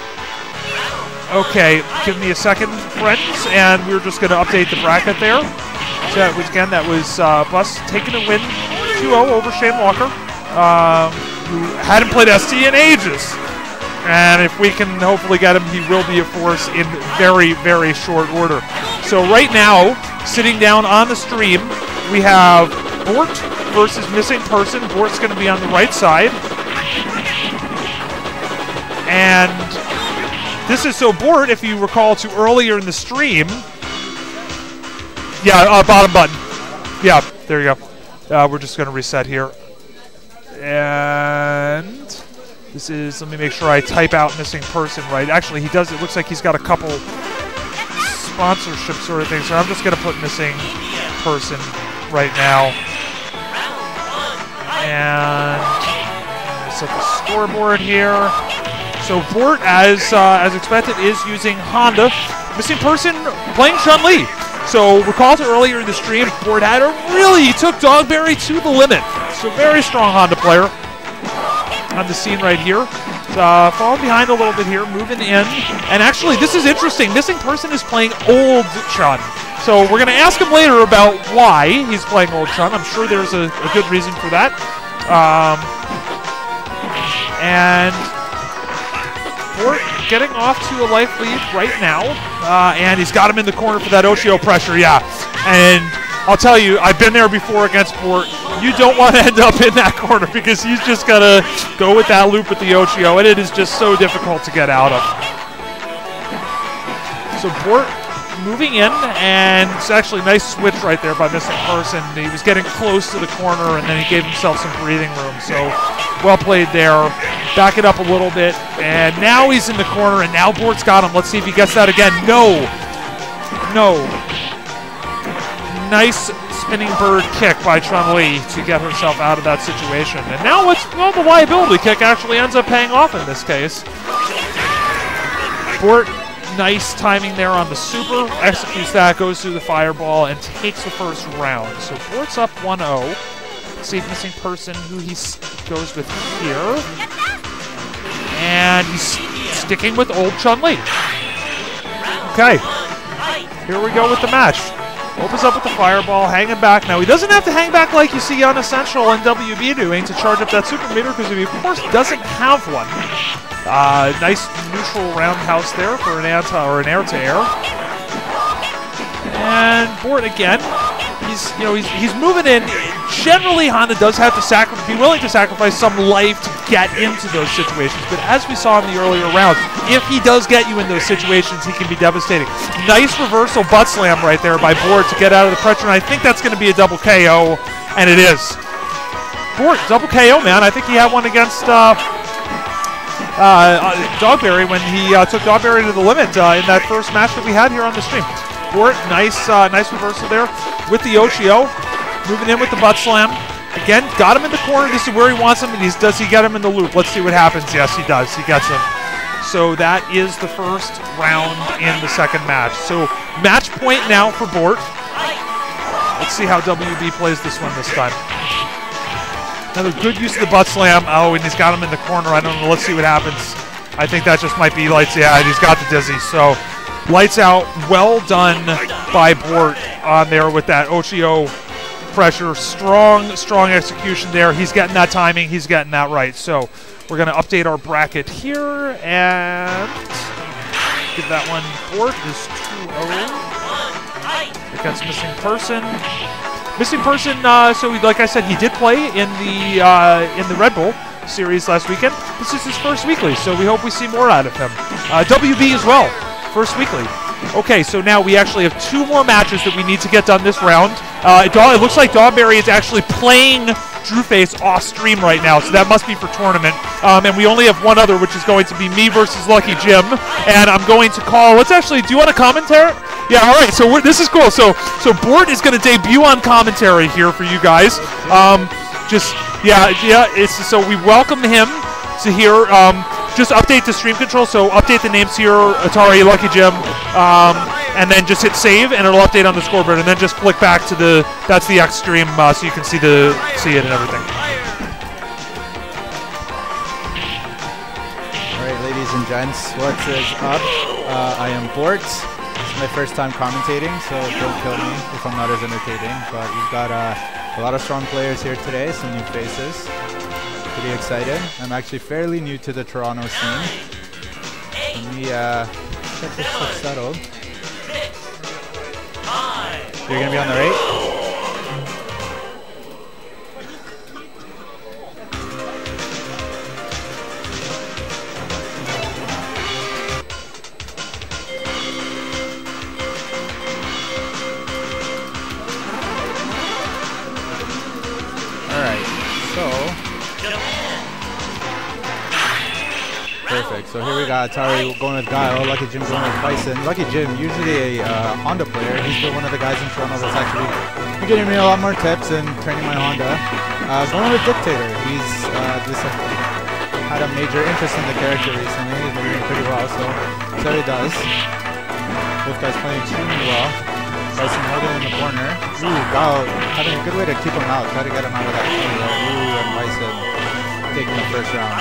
Okay, give me a second, friends, and we're just going to update the bracket there. So that was Bus taking a win 2-0 over Shane Walker, who hadn't played ST in ages. And if we can hopefully get him, he will be a force in very, very short order. So right now, sitting down on the stream, we have Bort versus Missing Person. Bort's going to be on the right side. And this is so Bort, if you recall to earlier in the stream. Yeah, bottom button. Yeah, there you go. We're just going to reset here. And this is, let me make sure I type out Missing Person right. Actually, he does, it looks like he's got a couple sponsorship sort of things. So I'm just going to put Missing Person right now. And set the scoreboard here. So Bort, as expected, is using Honda. Missing Person playing Chun-Li. So recall to earlier in the stream, Bort had he took Dogberry to the limit. So very strong Honda player on the scene right here. falling behind a little bit here, moving in. And actually, this is interesting. Missing Person is playing Old Chun. So we're going to ask him later about why he's playing Old Chun. I'm sure there's a good reason for that. And Bort getting off to a life lead right now. And he's got him in the corner for that Oshio pressure, yeah. And I'll tell you, I've been there before against Bort. You don't want to end up in that corner because he's just going to go with that loop with the Oshio, and it is just so difficult to get out of. So Bort moving in, and it's actually a nice switch right there by Missing Person. He was getting close to the corner, and then he gave himself some breathing room. So well played there. Back it up a little bit, and now he's in the corner, and now Bort's got him. Let's see if he gets that again. No. No. Nice spinning bird kick by Chun-Li to get herself out of that situation. And now the liability kick actually ends up paying off in this case. Bort, nice timing there on the super, executes that, goes through the fireball, and takes the first round. So Bort's up 1-0. See if Missing Person, who he goes with here. And he's sticking with Old Chun-Li. Okay, here we go with the match. Opens up with the fireball, hanging back. Now, he doesn't have to hang back like you see Unessential and WB doing to charge up that super meter, because he, of course, doesn't have one. Nice neutral roundhouse there for an air-to-air. And Bort again. He's moving in. Generally, Honda does have to be willing to sacrifice some life to get into those situations. But as we saw in the earlier round, if he does get you in those situations, he can be devastating. Nice reversal butt slam right there by Bort to get out of the pressure. And I think that's going to be a double KO, and it is. Bort, double KO, man. I think he had one against Dogberry when he took Dogberry to the limit in that first match that we had here on the stream. Bort, nice reversal there with the Oshio. Moving in with the butt slam. Again, got him in the corner. This is where he wants him. And does he get him in the loop? Let's see what happens. Yes, he does. He gets him. So that is the first round in the second match. So match point now for Bort. Let's see how WB plays this one this time. Another good use of the butt slam. Oh, and he's got him in the corner. I don't know. Let's see what happens. I think that just might be lights. Yeah, he's got the dizzy. So lights out. Well done by Bort on there with that Oshio pressure. Strong execution there. He's getting that timing. He's getting that right. So we're going to update our bracket here and give that one. Bort is 2-0 against Missing Person. Missing Person, so like I said, he did play in the Red Bull series last weekend. This is his first weekly, so we hope we see more out of him. WB as well, first weekly. Okay, so now we actually have 2 more matches that we need to get done this round. It looks like Dogberry is actually playing Drewface off stream right now, so that must be for tournament. And we only have one other, which is going to be me versus Lucky Jim. And I'm going to call. Do you want to commentary? Yeah, all right. So this is cool. So Bort is going to debut on commentary here for you guys. So we welcome him to here. Just update the stream control, so update the names here, Atari, Lucky Jim, and then just hit save, and it'll update on the scoreboard, and then just flick back to that's the X stream, so you can see it and everything.
All right, ladies and gents, what is up? I am Bort. It's my first time commentating, so don't kill me if I'm not as entertaining, but we've got a lot of strong players here today, some new faces. Pretty excited. I'm actually fairly new to the Toronto scene. Let me get this stuff settled. You're gonna be on the right? Perfect. So here we got Atari going with Guile, Lucky Jim going with Bison. Lucky Jim, usually a Honda player. He's been one of the guys in Toronto that's actually been giving me a lot more tips and training my Honda. Going with Dictator. He's just had a major interest in the character recently. He's been doing pretty well, so that's what he does. Both guys playing extremely well. Bison holding in the corner. Ooh, Guile having a good way to keep him out. Try to get him out of that corner. Ooh, and Bison taking the first round.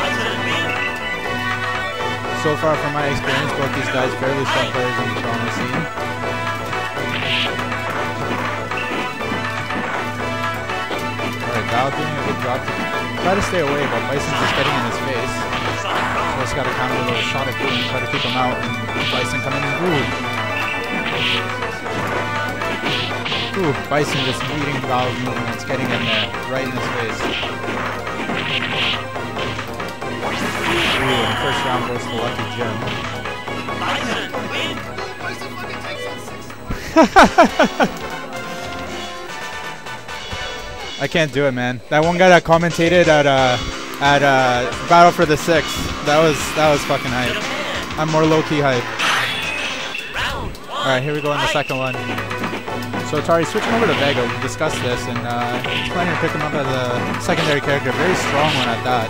So far, from my experience, both these guys fairly strong players in the Toronto scene. Alright, Dial doing a good job to try to stay away, but Bison's just getting in his face. So just got to counter a little shot at Boom, try to keep him out, and Bison coming in. Ooh, Bison just leading Dial's movements, getting in there, right in his face. Ooh, and first round goes to Lucky Jim.
Bison wins.
I can't do it, man. That one guy that commentated at Battle for the Six, that was fucking hype. I'm more low-key hype.
Round 1.
All right, here we go in the second one. So Atari switching over to Vega. We discussed this, and he's planning to pick him up as a secondary character. Very strong one at that.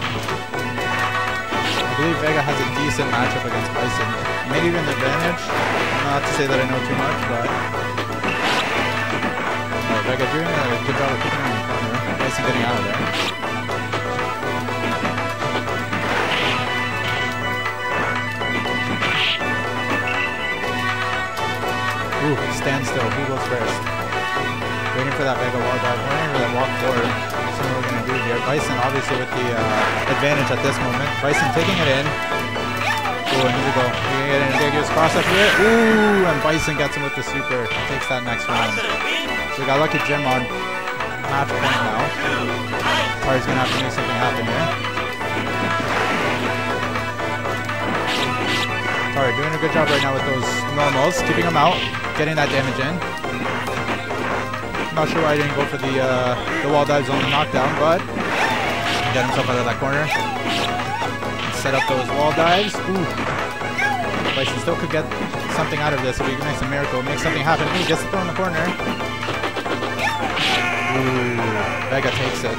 I believe Vega has a decent matchup against Bison. Maybe even an advantage. Not to say that I know too much, but Vega doing a good job of keeping him in the corner. Bison getting out of there. Ooh, stand still. Who goes first? Waiting for that Vega wall dive. Waiting for that walk forward. See what we're going to do here. Bison obviously with the advantage at this moment. Bison taking it in. Ooh, and here we go. We're going to get an ambiguous cross up here. Ooh, and Bison gets him with the super. Takes that next round. So we got Lucky Jim on match point now. Atari's going to have to make something happen here. Atari doing a good job right now with those normals. Keeping him out. Getting that damage in. Not sure why I didn't go for the wall dives on the knockdown, but get himself out of that corner. Set up those wall dives. Ooh. Bison still could get something out of this if he makes a miracle. Make something happen. Ooh, gets the throw in the corner. Ooh. Vega takes it.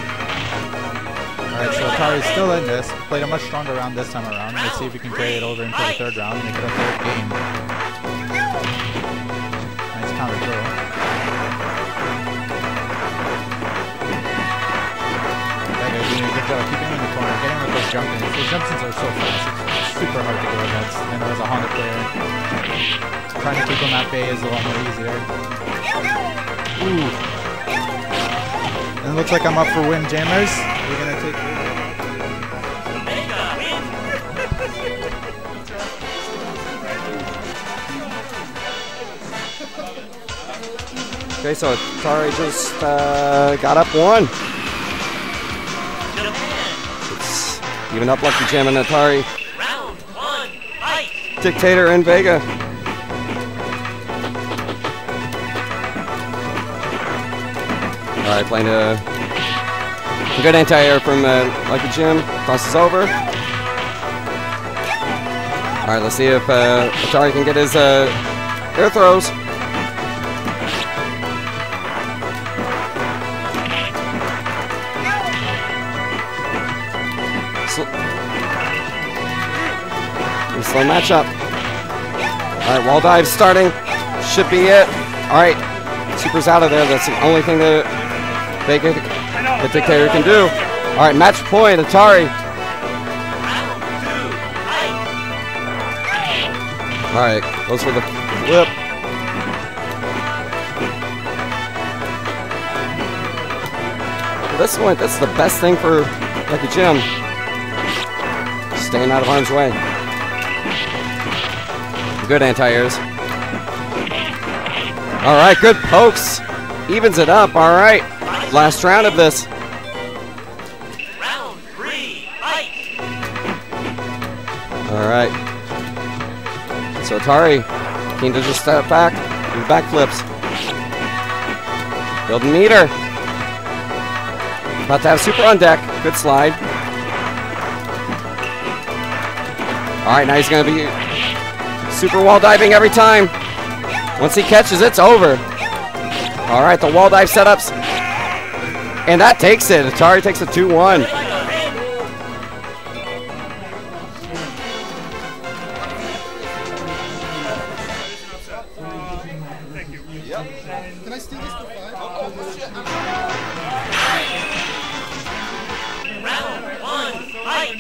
Alright, so Atari's still in this. Played a much stronger round this time around. Let's see if we can carry it over into the third round and make it a third game. Nice counter throw. Vega doing a good job keeping him in the corner, getting with those jump-ins. Those jump-ins are so fast, it's super hard to go against. I know as a Honda player, trying to keep him at bay is a lot more easier. Ooh. And it looks like I'm up for Windjammers. We're gonna take
Okay, so Atari just got up 1. It's even up Lucky Jim and Atari.
Round 1. Fight.
Dictator and Vega. All right, playing a good anti-air from Lucky Jim. Crosses over. All right, let's see if Atari can get his air throws. Slow matchup. All right, wall dive starting. Should be it. All right, Super's out of there. That's the only thing that the Dictator can do. All right, match point, Atari. All right, goes for the flip. At this point, that's the best thing for Lucky Jim. Staying out of harm's way. Good anti-airs. All right, good pokes. Evens it up. All right, last round of this.
Round 3. Fight.
All right. So Atari keen to just step back, do backflips. Building meter. About to have super on deck. Good slide. All right, now he's going to be super wall diving every time. Once he catches, it's over. All right, the wall dive setups. And that takes it. Atari takes a 2-1.
Can I steal this for 5?
Round 1. Fight.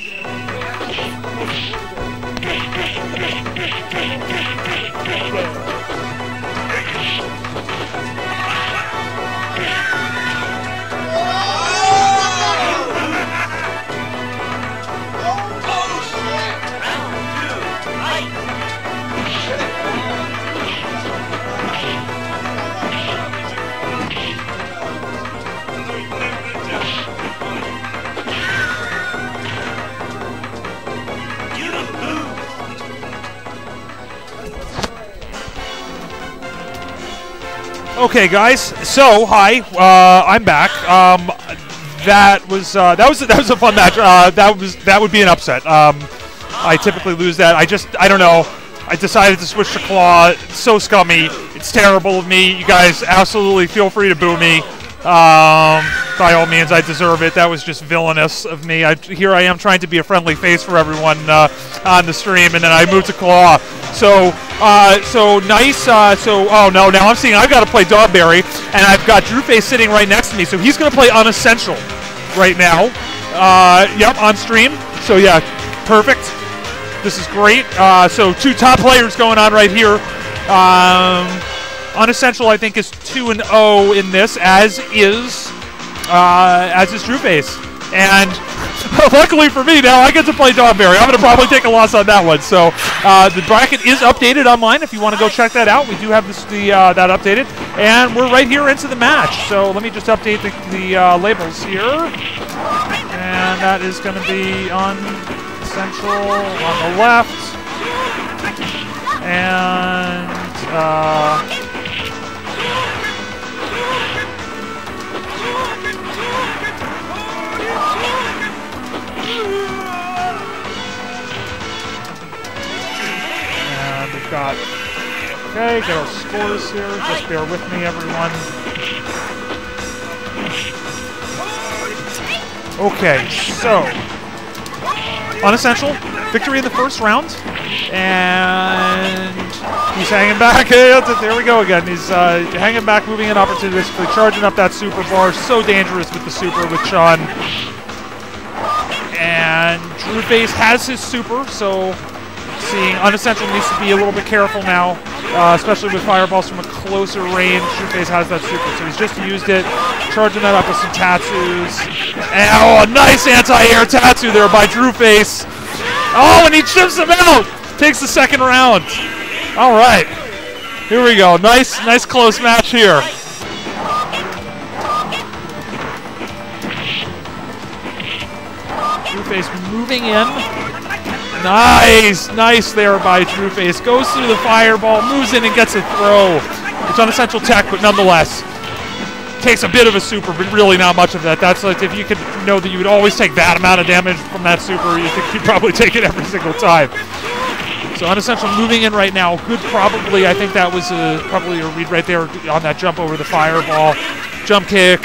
Okay, guys. So, hi. I'm back. That was a fun match. That would be an upset. I typically lose that. I don't know. I decided to switch to Claw. It's so scummy. It's terrible of me. You guys absolutely feel free to boo me. By all means, I deserve it. That was just villainous of me. Here I am trying to be a friendly face for everyone on the stream, and then I moved to Claw. So nice. Oh no, now I'm seeing I've got to play Dogberry, and I've got Drewface sitting right next to me, so he's going to play Unessential right now. Yep, on stream. So yeah, perfect. This is great. So 2 top players going on right here. Unessential, I think, is 2-0 in this, as is Drewface. And luckily for me, now I get to play Dogberry. I'm going to probably take a loss on that one. So the bracket is updated online if you want to go check that out. We do have that updated. And we're right here into the match. So let me just update the labels here. And that is going to be Unessential on the left. And we've got, okay, get our scores here. Just bear with me, everyone. Okay, so Unessential, victory in the first round, and he's hanging back. There we go again. He's hanging back, moving in opportunistically, charging up that super bar. So dangerous with the super with Sean. And Drewface has his super, so seeing Unessential needs to be a little bit careful now, especially with fireballs from a closer range. Drewface has that super, so he's just used it, charging that up with some tattoos. And, oh, a nice anti-air tattoo there by Drewface. Oh, and he chips him out. Takes the second round. All right, here we go. Nice close match here. Drewface moving in. Nice there by Drewface. Goes through the fireball, moves in and gets a throw. It's Unessential tech, but nonetheless, takes a bit of a super, but really not much of that. That's like, if you could know that you would always take that amount of damage from that super, you think you'd probably take it every single time. So Unessential moving in right now. Good, probably. I think that was probably a read right there on that jump over the fireball. Jump kick,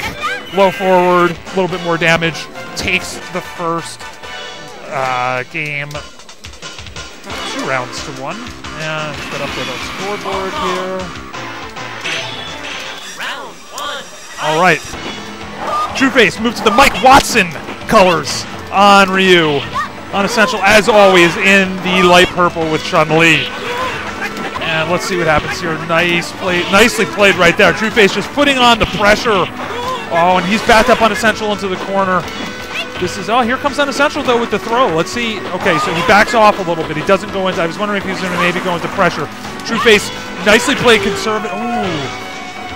low forward, a little bit more damage. Takes the first game 2 rounds to 1. And let's get update our scoreboard here.
Round 1.
All right. Drewface moved to the Mike Watson colors on Ryu. Unessential, as always, in the light purple with Chun-Li. And let's see what happens here. Nicely played right there. Drewface just putting on the pressure. Oh, and he's backed up Unessential into the corner. This is, oh, here comes Unessential, though, with the throw. Let's see. Okay, so he backs off a little bit. He doesn't go into, I was wondering if he was going to maybe go into pressure. Drewface nicely played conservative. Ooh.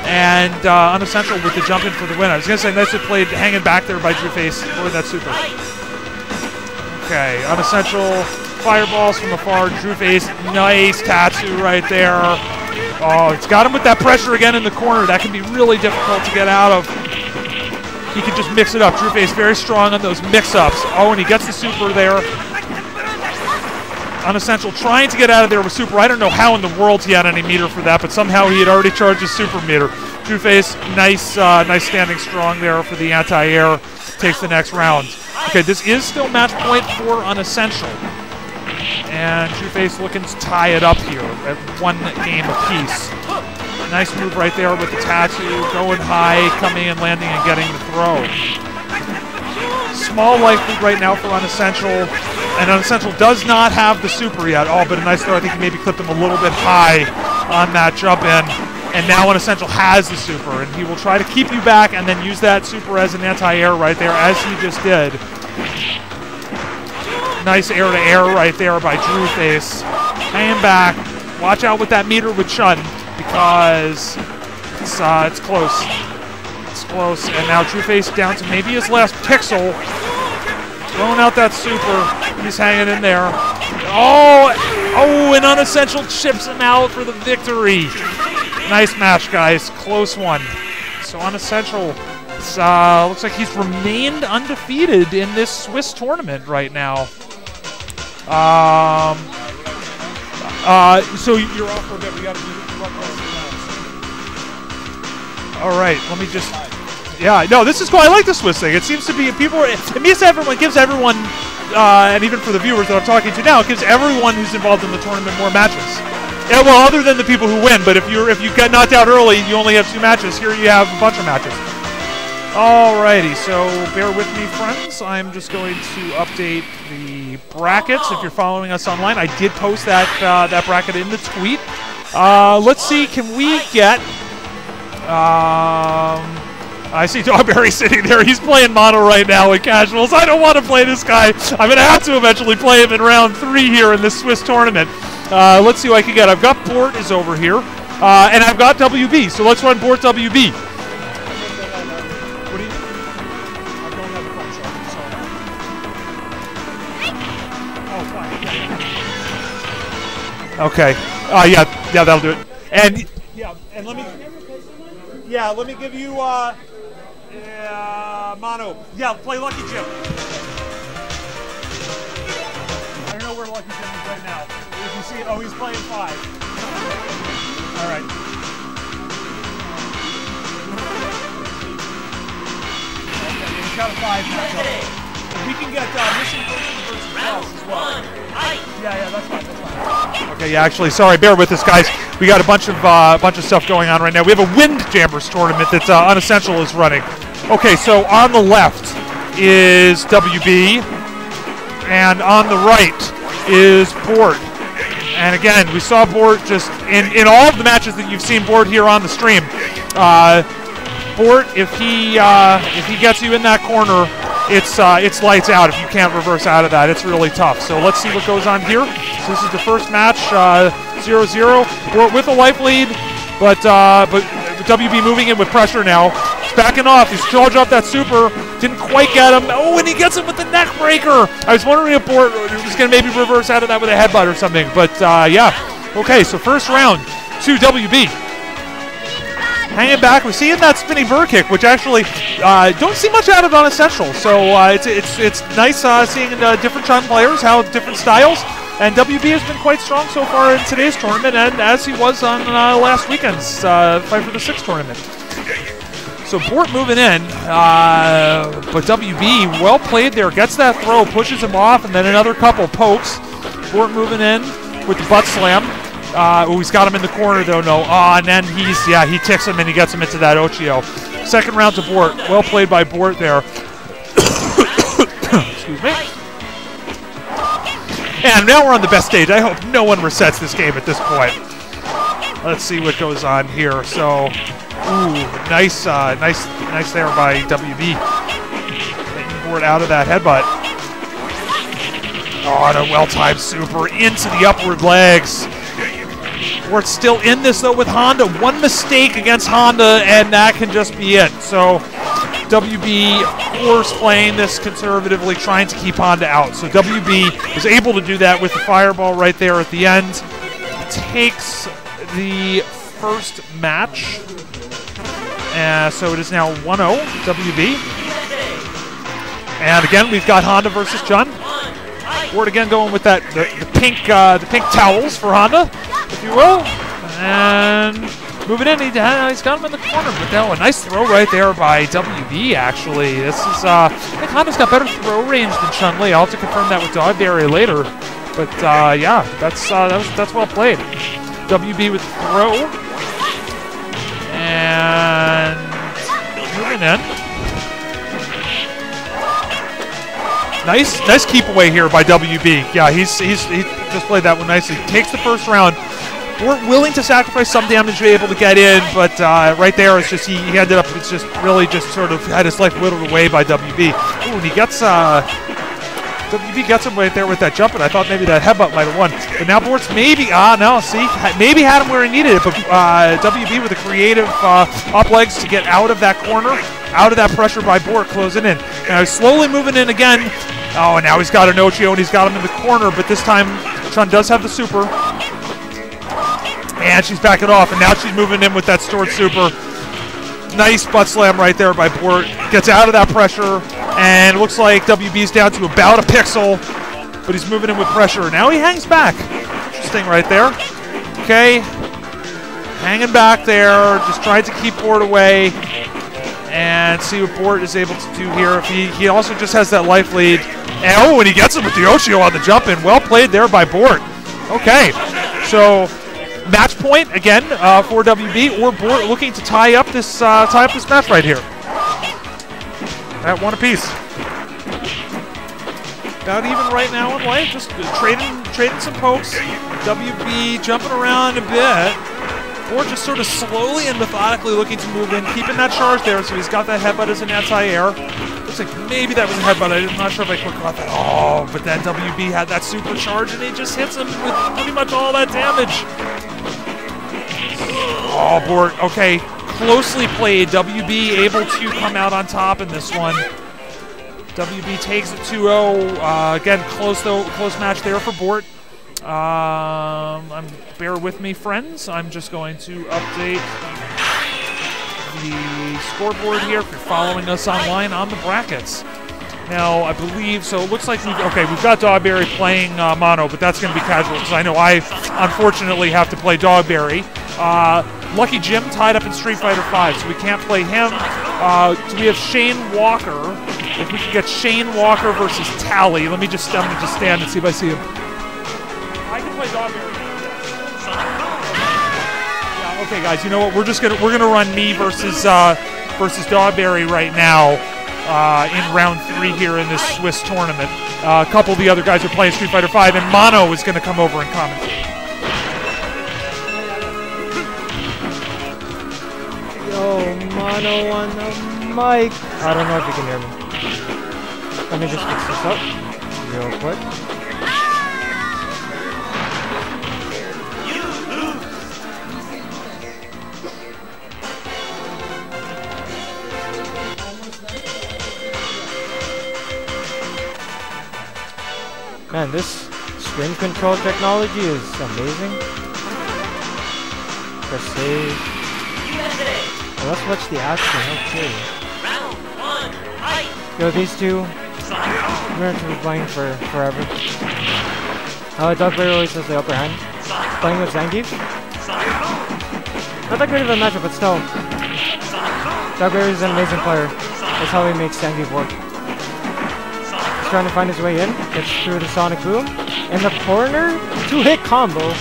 And Unessential with the jump in for the win. I was going to say nicely played hanging back there by Drewface for that super. Okay, Unessential, fireballs from afar. Drewface, nice tattoo right there. Oh, it's got him with that pressure again in the corner. That can be really difficult to get out of. He can just mix it up. Drewface very strong on those mix-ups. Oh, and he gets the super there. Unessential trying to get out of there with super. I don't know how in the world he had any meter for that, but somehow he had already charged his super meter. Drewface, nice standing strong there for the anti-air. Takes the next round. Okay, this is still match point for Unessential. And Drewface looking to tie it up here at 1 game apiece. Nice move right there with the tattoo, going high, coming and landing and getting the throw. Small life lead right now for Unessential, and Unessential does not have the super yet. Oh, but a nice throw. I think he maybe clipped him a little bit high on that jump in, and now Unessential has the super, and he will try to keep you back and then use that super as an anti-air right there, as he just did. Nice air-to-air right there by Drewface. Hanging back. Watch out with that meter with Chun, because it's close. It's close, and now Drewface down to maybe his last pixel. Throwing out that super. He's hanging in there. Oh, and Unessential chips him out for the victory. Nice match, guys. Close one. So Unessential, looks like he's remained undefeated in this Swiss tournament right now. So you're off for a bit. We got to do one more rounds. All right, let me just. Yeah, no, this is cool. I like the Swiss thing. It seems to be people. It means everyone gives everyone, and even for the viewers that I'm talking to now, it gives everyone who's involved in the tournament more matches. Yeah, well, other than the people who win, but if you get knocked out early, you only have 2 matches. Here you have a bunch of matches. Alrighty, so bear with me, friends. I'm just going to update the brackets. If you're following us online, I did post that that bracket in the tweet. Let's see, can we get? I see Dogberry sitting there. He's playing mono right now in casuals. I don't want to play this guy. I'm going to have to eventually play him in round 3 here in this Swiss tournament. Let's see what I can get. I've got Bort is over here, and I've got WB. So let's run Bort WB. What do you? I don't have the phone charger. Sorry. Oh, fine. Okay. Yeah, that'll do it. And yeah, and let me give you mono. Yeah, play Lucky Jim. I don't know where Lucky Jim is right now. If you see, oh, he's playing 5. All right. Okay, he's got a 5 matchup. We can get missing person versus Ross as well. Yeah, that's fine. Okay, yeah, actually, sorry, bear with us, guys. We got a bunch of stuff going on right now. We have a Windjammers tournament that Unessential is running. Okay, so on the left is WB, and on the right is Bort. And again, we saw Bort just in all of the matches that you've seen Bort here on the stream. Bort, if he gets you in that corner, it's lights out. If you can't reverse out of that, it's really tough. So let's see what goes on here. So this is the first match, 0-0. Bort with a life lead, but WB moving in with pressure now. He's backing off. He's charged off that super. Didn't quite get him. Oh, and he gets him with the neck breaker. I was wondering if Bort was going to maybe reverse out of that with a headbutt or something. But yeah. Okay, so first round to WB. Hanging back, we're seeing that spinning bird kick, which actually don't see much out of Unessential. So it's nice seeing different Chun players, how different styles. And WB has been quite strong so far in today's tournament, and as he was on last weekend's Fight for the 6 tournament. So Bort moving in, but WB, well played there, gets that throw, pushes him off, and then another couple pokes. Bort moving in with the butt slam. He's got him in the corner though, no. And then he ticks him and he gets him into that Ochio. Second round to Bort, well played by Bort there. Excuse me. And now we're on the best stage. I hope no one resets this game at this point. Let's see what goes on here. So, nice there by WB. Getting Bort out of that headbutt. Oh, and a well-timed super into the upward legs. Bort's still in this though with Honda. One mistake against Honda, and that can just be it. So, WB, of course, playing this conservatively, trying to keep Honda out. So WB was able to do that with the fireball right there at the end. Takes the first match. So it is now 1-0, WB. And again, we've got Honda versus Chun. Bort again going with that the pink towels for Honda, if you will. And moving in, he's got him in the corner, but no, a nice throw right there by WB, actually. This is, I think Honda's got better throw range than Chun-Li. I'll have to confirm that with Dogberry later. But, yeah, that's well played. WB with the throw. And moving in. Nice keep away here by WB. Yeah, he just played that one nicely. Takes the first round. We're willing to sacrifice some damage to be able to get in, but right there, it's just he ended up. It's just really just sort of had his life whittled away by WB. Ooh, and he gets WB gets him right there with that jump, and I thought maybe that headbutt might have won. But now Bort's maybe maybe had him where he needed it, but WB with a creative up legs to get out of that corner, out of that pressure by Bort, closing in. Now he's slowly moving in again. Oh, and now he's got an Ochio, and he's got him in the corner, but this time Chun does have the super. And she's backing off, and now she's moving in with that stored super. Nice butt slam right there by Bort. Gets out of that pressure, and it looks like WB's down to about a pixel, but he's moving in with pressure. Now he hangs back. Interesting right there. Okay. Hanging back there, just trying to keep Bort away and see what Bort is able to do here. If he also just has that life lead. And he gets him with the Oshio on the jump in. Well played there by Bort. Okay, so match point again for WB, or Bort looking to tie up this match right here. At one apiece. Not even right now in life, just trading some pokes. WB jumping around a bit. Bort just sort of slowly and methodically looking to move in, keeping that charge there, so he's got that headbutt as an anti-air. Looks like maybe that was a headbutt. I'm not sure if I quick caught that. Oh, but then WB had that super charge, and he just hits him with pretty much all that damage. Oh, Bort, okay. Closely played. WB able to come out on top in this one. WB takes it 2-0. Again, close match there for Bort. Bear with me, friends. I'm just going to update the scoreboard here if you're following us online on the brackets. Now, I believe, so it looks like we've got Dogberry playing mono, but that's going to be casual because I know I unfortunately have to play Dogberry. Lucky Jim tied up in Street Fighter V, so we can't play him. So we have Shane Walker. If we can get Shane Walker versus Tally, I'm gonna just stand and see if I see him. I can play Dogberry. Yeah, okay, guys. You know what? We're gonna run me versus Dogberry right now in round 3 here in this Swiss tournament. A couple of the other guys are playing Street Fighter V, and Mono is gonna come over and commentate.
Yo, Mono on the mic. I don't know if you can hear me. Let me just fix this up real quick. Man, this screen control technology is amazing. Press save. Well, let's watch the action, okay.
Round 1, fight!
Yo, these two, we're going to be playing for forever. Dogberry always has the upper hand. Playing with Zangief. Not that great of a matchup, but still. Dogberry is an amazing player. That's how he makes Zangief work. He's trying to find his way in. Gets through the Sonic Boom. In the corner, 2-hit combo.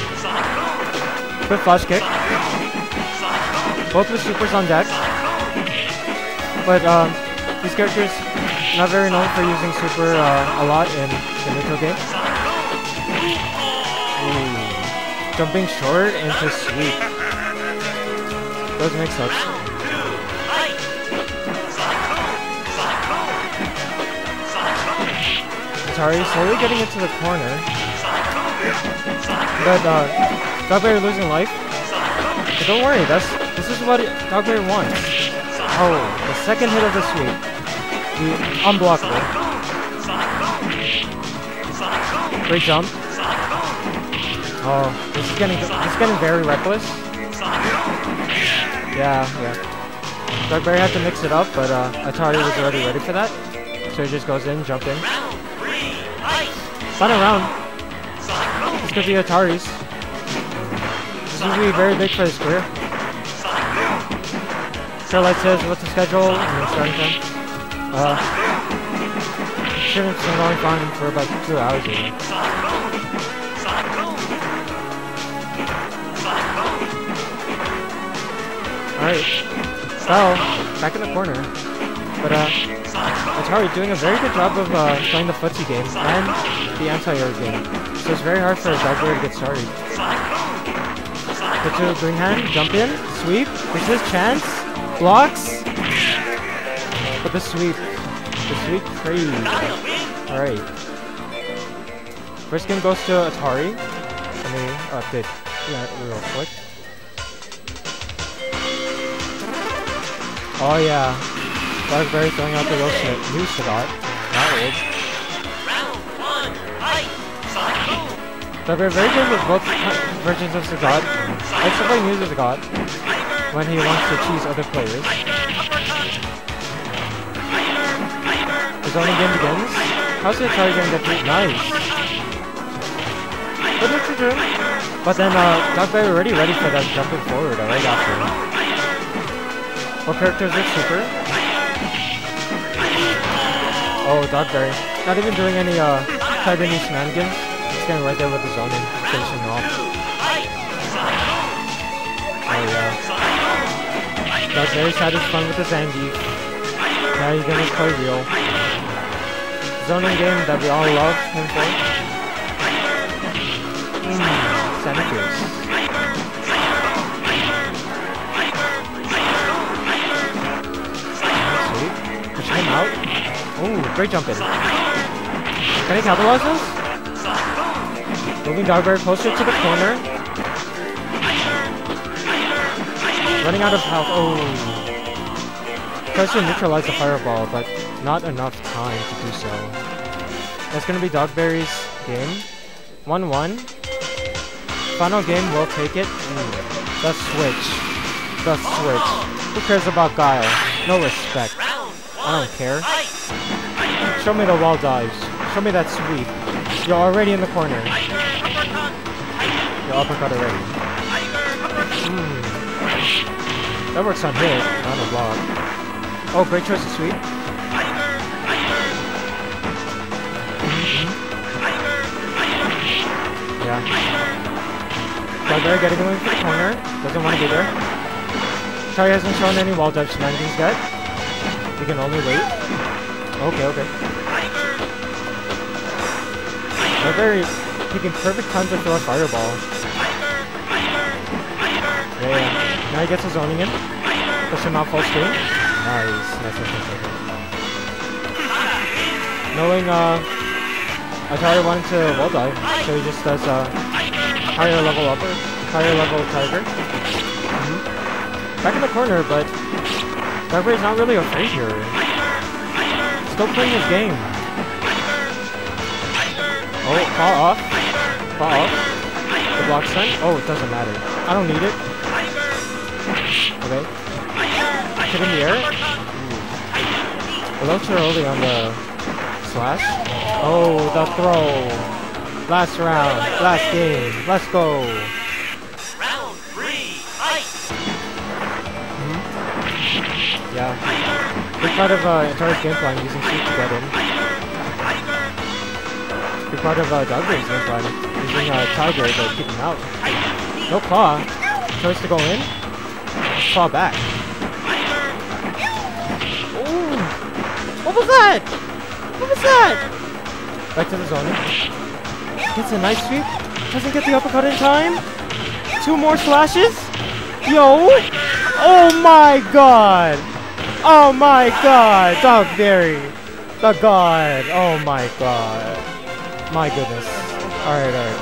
Quick flash kick. Both with supers on deck. But these characters not very known for using super a lot in the neutral game. Ooh. Jumping short into sweep. Those make sense. Atari slowly getting into the corner. But Dogberry losing life. But don't worry, this is what Dogberry wants. Oh, the second hit of the sweep. The unblockable. Great jump. Oh, this is getting very reckless. Yeah. Dogberry had to mix it up, but Atari was already ready for that. So he just goes in, jump in. Final round. This could be Atari's. This will be very big for his career. Starlight says, what's the schedule? And then starting time. Should have been going fine for about 2 hours even. Alright. Bell, back in the corner. But Atari doing a very good job of playing the footsie game and the anti-air game. So it's very hard for Dogberry to get started. Get to a green hand, jump in, sweep, this is chance, blocks. But the sweep crazy. Alright. First game goes to Atari. Let me update that real quick. Oh yeah. Dogberry throwing out the new Sagat. Not old. Dogberry very good with both versions of Sagat. That's what he uses God when he wants to cheese other players. The zoning game begins. How's the Atari going to get through? Nice. Good neutral turn. But then Dogberry already ready for that jumping forward right after. What characters are super? Oh, Dogberry. Not even doing any Taiwanese shenanigans. Just getting right there with the zoning, finishing off. Oh yeah. Dogberry's had his fun with the Zangief. Now he's gonna play real. Zoning game that we all love him for. Santa Cruz. Sweet. Pushing him out. Oh, great jump in. Can he capitalize this? Moving Dogberry closer to the corner. Running out of health. Oh. Tries to neutralize the fireball, but not enough time to do so. That's going to be Dogberry's game. 1-1. Final game will take it. The switch. The switch. Who cares about Guile? No respect. I don't care. Show me the wall dives. Show me that sweep. You're already in the corner. You're uppercut already. That works on hit, not on block. Oh, great choice to sweep. Yeah. Dogberry getting away for the corner. Doesn't want to be there. Atari hasn't shown any wall dive shenanigans yet. We can only wait. Okay, okay. Dogberry taking perfect time to throw a fireball. Yeah. Now he gets his zoning in. Push him out full screen. Nice. Nice. Knowing Atari wanted to wall dive, so he just does higher level upper, higher level tiger. Back in the corner, but Dogberry's not really afraid here. Still playing his game. Oh, fall off. Fall off. The block stun. Oh, it doesn't matter. I don't need it. Okay. Hit in the air. A little too early on the slash. Oh, the throw. Last round. Last game. Let's go.
Round 3, fight!
Yeah. Big part of Atari's game plan using sweep to get in. Big part of Dogberry's game plan using Tiger to keep him out. No claw. Choice to go in. Claw back. Ooh. What was that? What was that? Back to the zone. Gets a nice sweep. Doesn't get the uppercut in time. 2 more slashes. Yo. Oh my god. Oh my god. Dogberry. The god. Oh my god. My goodness. Alright, alright.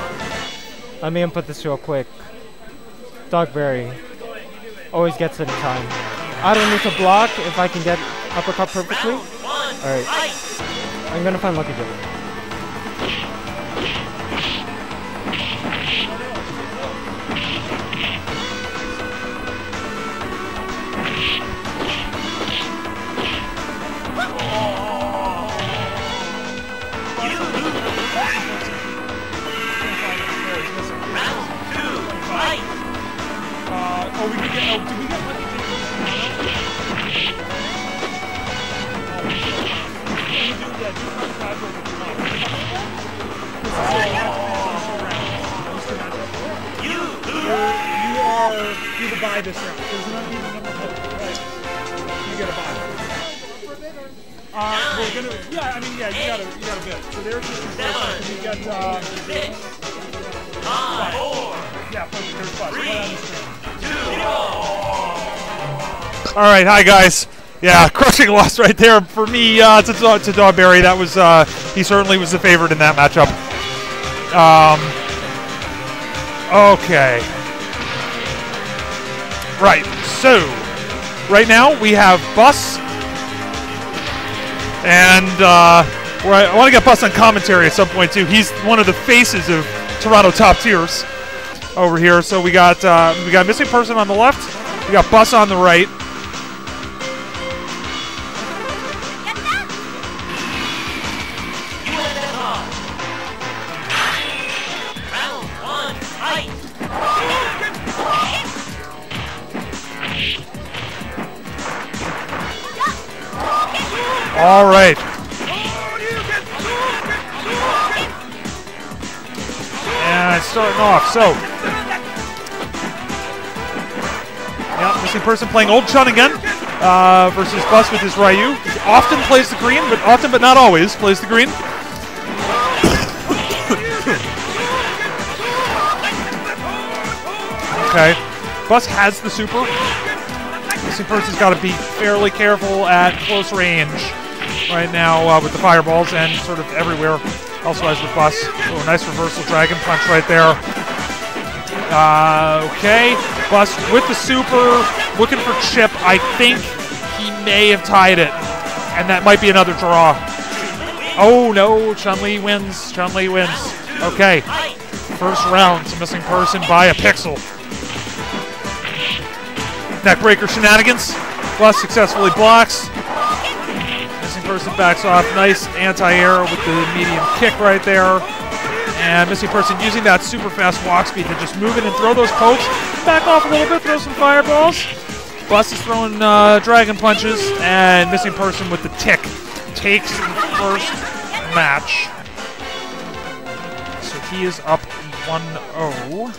Let me input this real quick. Dogberry always gets it in time. I don't need to block if I can get uppercut perfectly. Alright. I'm gonna find Lucky Joe.
Oh, we can get. Oh, did we get Lucky Joe? You can buy this round. There's not even number 4. Right? You get a buy. We're gonna. Yeah, I mean, yeah, you got a bid. So there's the situation. You get.
5, 4,
Yeah, perfect. There's 5. All right, hi guys. Yeah, crushing loss right there for me to Dogberry. That was he certainly was the favorite in that matchup. Okay. Right. So, right now we have Bus, and I want to get Bus on commentary at some point too. He's one of the faces of Toronto Top Tiers. over here. So we got Missing Person on the left. We got Bus on the right.
Round 1, fight!
All right. And starting off, so. Yeah, Missing Person playing Old Chun again versus Bus with his Ryu. He often plays the green, but not always plays the green. Okay, Bus has the super. Missing Person's got to be fairly careful at close range right now with the fireballs and sort of everywhere elsewise with Bus. Oh, nice reversal dragon punch right there. Okay, Bus with the super, looking for chip. I think he may have tied it, and that might be another draw. Oh no, Chun-Li wins. Chun-Li wins. Okay, first round to Missing Person by a pixel. Neckbreaker shenanigans. Bus successfully blocks. Missing Person backs off. Nice anti-air with the medium kick right there. And Missing Person using that super fast walk speed to just move in and throw those pokes. Back off a little bit, throw some fireballs. Bus is throwing dragon punches. And Missing Person with the tick takes the first match. So he is up 1-0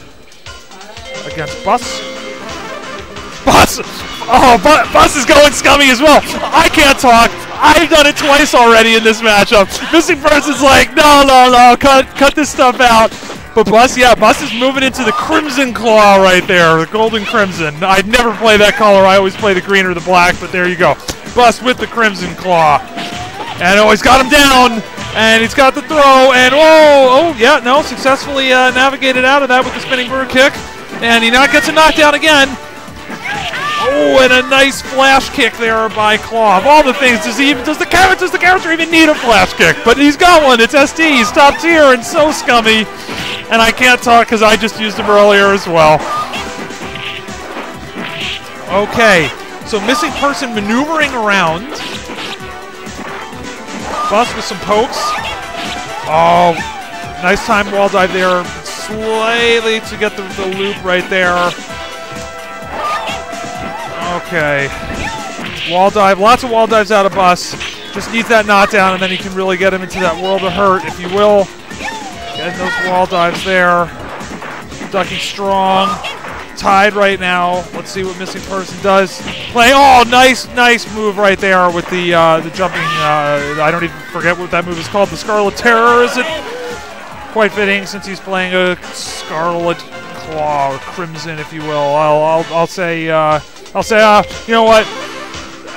against Bus. Bus! Oh, Bus is going scummy as well. I can't talk. I've done it twice already in this matchup. Missing Person's like, no, cut this stuff out. But Bus is moving into the Crimson Claw right there, the Golden Crimson. I'd never play that color. I always play the green or the black, but there you go. Bus with the Crimson Claw. And he's got him down, and he's got the throw, and successfully navigated out of that with the spinning bird kick. And he now gets a knockdown again. Oh, and a nice flash kick there by Claw. Of all the things, does the character even need a flash kick? But he's got one. It's ST. He's top tier and so scummy. And I can't talk because I just used him earlier as well. Okay, so Missing Person maneuvering around. Bus with some pokes. Oh, nice time wall dive there. Slightly to get the loop right there. Okay. Wall dive. Lots of wall dives out of Bus. Just needs that knockdown, and then he can really get him into that world of hurt, if you will. Getting those wall dives there. Ducking strong. Tied right now. Let's see what Missing Person does. Play. Oh, nice move right there with the jumping. I don't even forget what that move is called. The Scarlet Terror, is it? Quite fitting since he's playing a Scarlet Claw or Crimson, if you will. I'll say, you know what?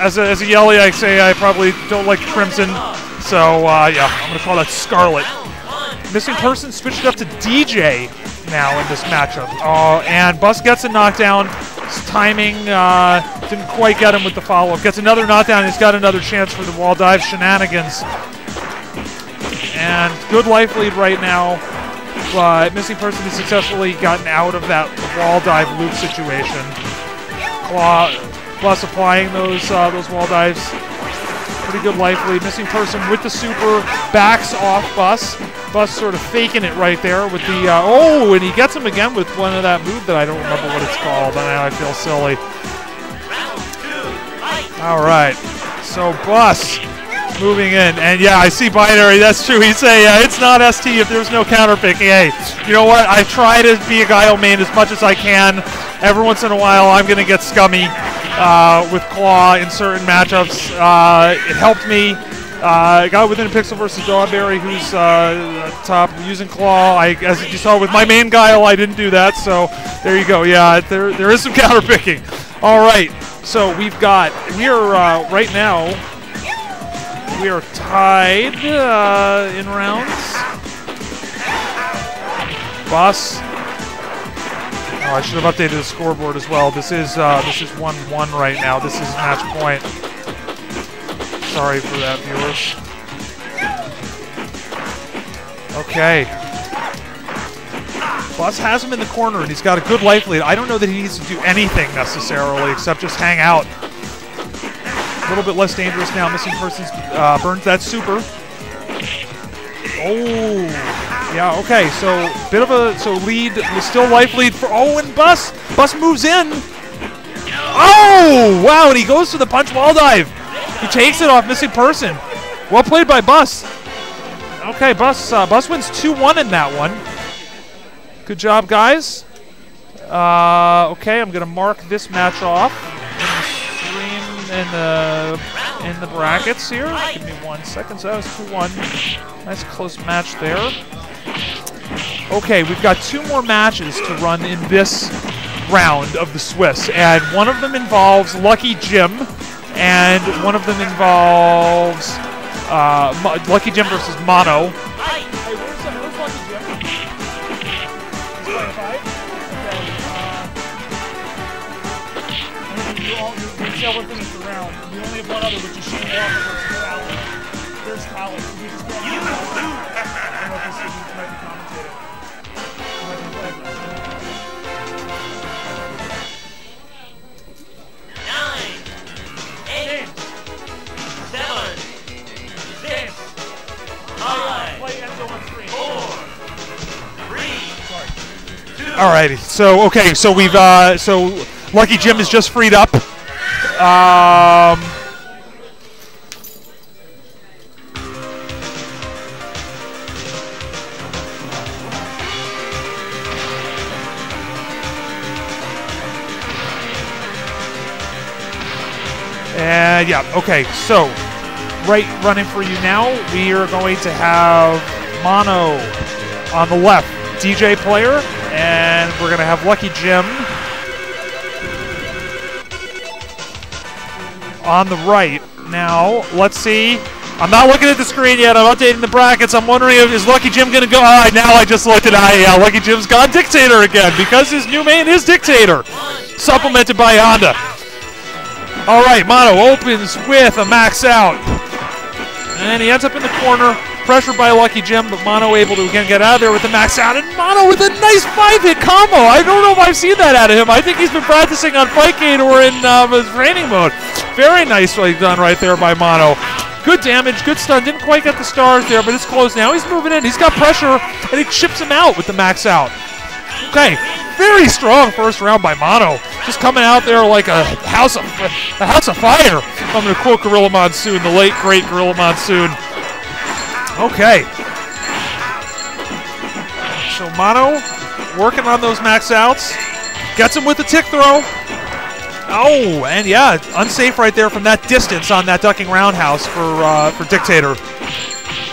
As a Yelly, I say I probably don't like Crimson. So, I'm going to call that Scarlet. Missing Person switched up to DJ now in this matchup. And Bus gets a knockdown. His timing didn't quite get him with the follow-up. Gets another knockdown. He's got another chance for the wall dive shenanigans. And good life lead right now. But Missing Person has successfully gotten out of that wall dive loop situation. Bus applying those wall dives. Pretty good life lead. Missing Person with the super backs off Bus. Bus sort of faking it right there with the and he gets him again with one of that move that I don't remember what it's called, and I feel silly. All right, so Bus moving in, and yeah, I see Binary. That's true. He'd say, it's not ST if there's no counter picking. Hey, you know what? I try to be a Guile main as much as I can. Every once in a while, I'm gonna get scummy with Claw in certain matchups. It helped me. Got within a pixel versus Dawberry, who's top using Claw. As you saw with my main Guile, I didn't do that, so there you go. Yeah, there is some counter picking. All right, so we are right now, we are tied in rounds. Bus. Oh, I should have updated the scoreboard as well. This is 1-1 right now. This is match point. Sorry for that, viewers. Bus has him in the corner, and he's got a good life lead. I don't know that he needs to do anything necessarily except just hang out. A little bit less dangerous now. Missing Persons burns that super. Oh, yeah, okay, so bit of a, lead, still life lead for, and Bus moves in. Oh, wow, and he goes to the punch wall dive. He takes it off Missing Person. Well played by Bus. Okay, Bus wins 2-1 in that one. Good job, guys. Okay, I'm gonna mark this match off in the brackets here. Give me 1 second. So that was 2-1. Nice close match there. Okay, we've got 2 more matches to run in this round of the Swiss, and one of them involves Lucky Jim, and one of them involves Lucky Jim versus Mono. Hey, where's Lucky Jim? He's playing a fight? Okay. You all finish the round. We only have one other, which is Shane Walker versus Talon. There's Talon. We just go. I don't know if this might be commentated. Alrighty, so okay, so we've so Lucky Jim is just freed up. And yeah, okay, so running for you now, we are going to have Mono on the left, DJ player, and we're going to have Lucky Jim on the right. Now, let's see. I'm not looking at the screen yet. I'm updating the brackets. I'm wondering if is Lucky Jim going to go. All right, now I just looked at yeah, Lucky Jim's gone Dictator again because his new main is Dictator, supplemented by Honda. All right, Mono opens with a max out. And he ends up in the corner, pressured by Lucky Jim, but Mono able to again get out of there with the max out. And Mono with a nice 5-hit combo. I don't know if I've seen that out of him. I think he's been practicing on Fightgate or in his training mode. Very nicely done right there by Mono. Good damage, good stun. Didn't quite get the stars there, but it's close now. He's moving in. He's got pressure, and he chips him out with the max out. Okay, very strong first round by Mono. Just coming out there like a house of fire. I'm going to quote Gorilla Monsoon, the late, great Gorilla Monsoon. Okay. So Mono working on those max outs. Gets him with the tick throw. Oh, and yeah, unsafe right there from that distance on that ducking roundhouse for Dictator.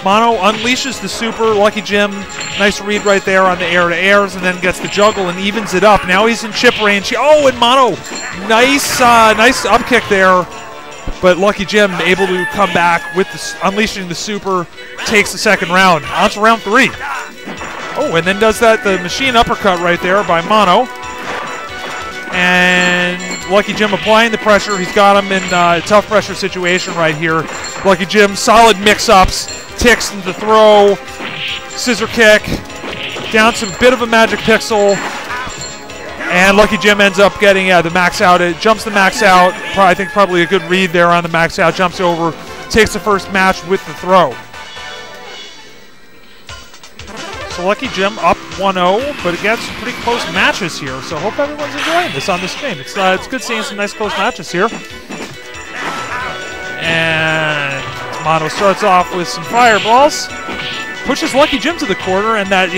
Mono unleashes the super. Lucky Jim, nice read right there on the air-to-airs, and then gets the juggle and evens it up. Now he's in chip range. Oh, and Mono, nice up kick there. But Lucky Jim able to come back with unleashing the super, takes the second round. On to round 3. Oh, and then does the machine uppercut right there by Mono. And Lucky Jim applying the pressure. He's got him in a tough pressure situation right here. Lucky Jim, solid mix-ups. Ticks into the throw. Scissor kick. Down to a bit of a magic pixel. And Lucky Jim ends up getting the max out. It jumps the max out. I think probably a good read there on the max out. Jumps over. Takes the first match with the throw. So Lucky Jim up 1-0, but it gets pretty close matches here. So hope everyone's enjoying this on the stream. It's good seeing some nice close matches here. And Mono starts off with some fireballs. Pushes Lucky Jim to the corner, and that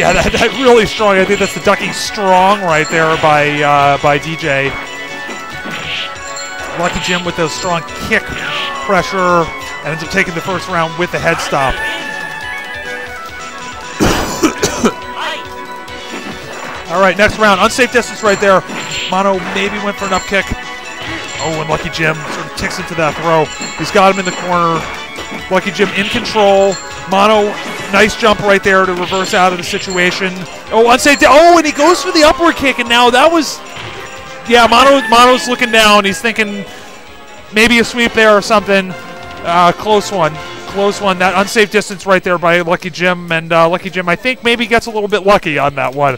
really strong. I think that's the ducking strong right there by DJ. Lucky Jim with those strong kick pressure, and ends up taking the first round with the head stop. All right, next round, unsafe distance right there. Mono maybe went for an up kick. Oh, and Lucky Jim sort of ticks into that throw. He's got him in the corner. Lucky Jim in control. Mono, nice jump right there to reverse out of the situation. Oh, unsafe. Oh, and he goes for the upward kick, and now that was... Yeah, Mono's looking down. He's thinking maybe a sweep there or something. Close one. Close one. That unsafe distance right there by Lucky Jim. And Lucky Jim, I think, maybe gets a little bit lucky on that one.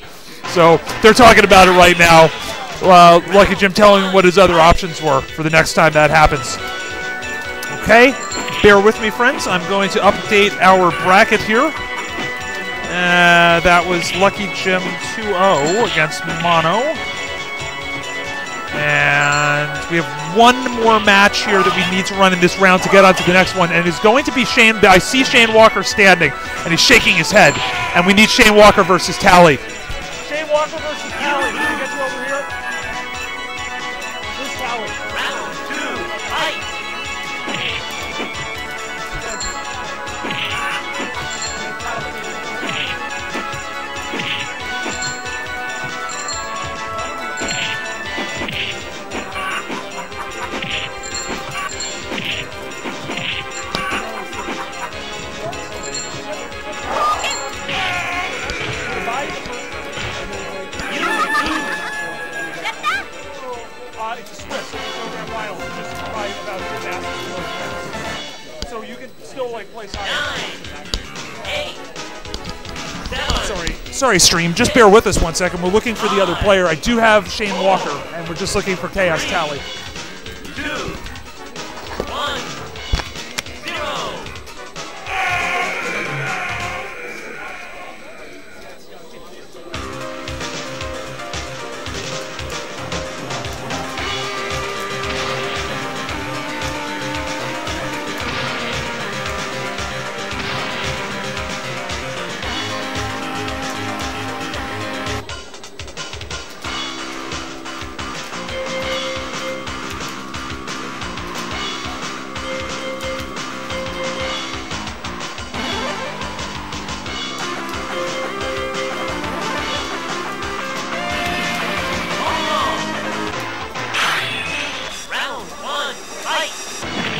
So they're talking about it right now. Lucky Jim telling him what his other options were for the next time that happens. Okay, bear with me, friends. I'm going to update our bracket here. That was Lucky Jim 2-0 against Mono. And we have one more match here that we need to run in this round to get on to the next one, and it's going to be Shane. I see Shane Walker standing, and he's shaking his head, and we need Shane Walker versus Tally. Shane Walker versus Tally. Can we get you over here? Where's Tally?
Round 2, fight!
It's a Swiss, so there's no grand final. It's just fight about gymnastics. So you can still play soccer.
9, 8, 7.
Sorry, stream. Just bear with us 1 second. We're looking for the other player. I do have Shane Walker, and we're just looking for Chaos Tally.
2, 1, 0. Round 1, fight! Round 2,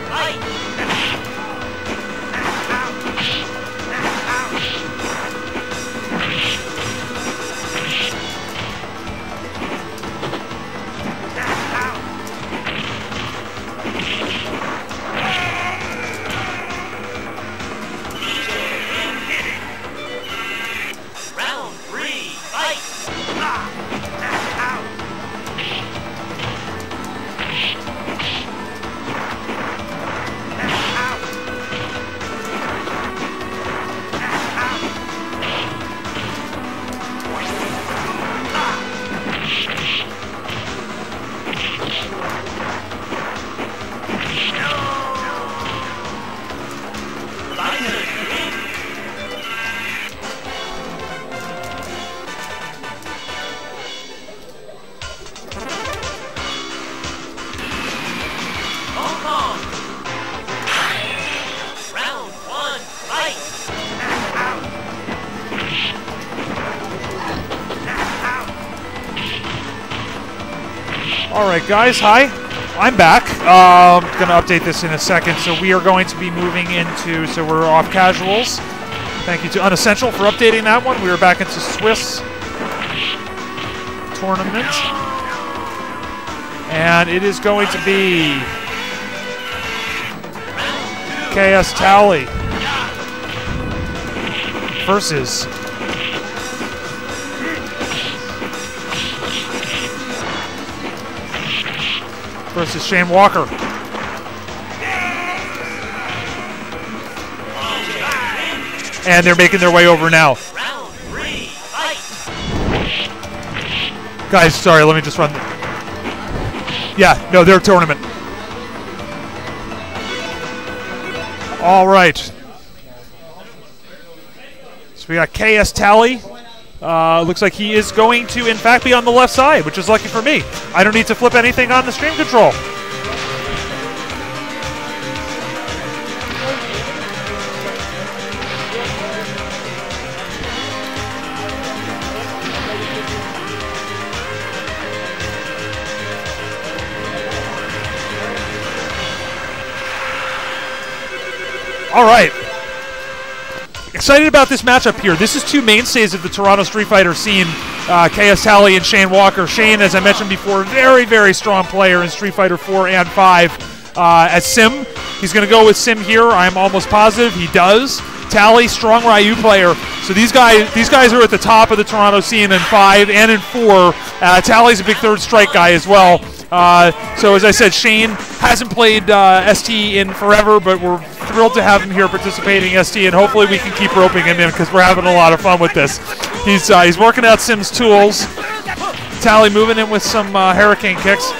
fight! Round 3, fight! Hong Kong! Round 1, fight!
All right, guys. Hi. I'm back. Going to update this in a second. So we are going to be moving into, so we're off casuals. Thank you to Unessential for updating that one. We are back into Swiss tournament. And it is going to be KS Tally versus Shane Walker. And they're making their way over now.
Round 3, fight!
Guys, sorry, let me just run. Yeah, no, they're a tournament. All right. So we got KS Tally. Looks like he is going to, in fact, be on the left side, which is lucky for me. I don't need to flip anything on the stream control. All right. Excited about this matchup here. This is two mainstays of the Toronto Street Fighter scene, KS Tally and Shane Walker. Shane, as I mentioned before, very, very strong player in Street Fighter 4 and 5. As Sim, he's going to go with Sim here. I'm almost positive he does. Tally, strong Ryu player. So these guys are at the top of the Toronto scene in 5 and in 4. Tally's a big third strike guy as well. So as I said, Shane hasn't played ST in forever, but we're thrilled to have him here participating in ST, and hopefully we can keep roping him in because we're having a lot of fun with this. He's working out Sim's tools. Tally moving in with some hurricane kicks.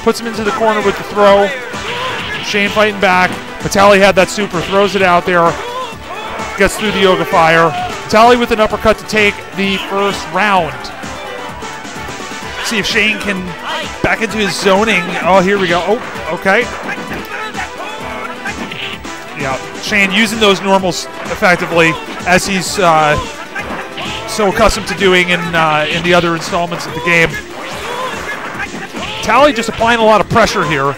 Puts him into the corner with the throw. Shane fighting back. But Tally had that super, throws it out there. Gets through the Yoga Fire. Tally with an uppercut to take the first round. See if Shane can back into his zoning. Oh, here we go. Oh, okay. Yeah, Shane using those normals effectively as he's so accustomed to doing in the other installments of the game. Tally just applying a lot of pressure here,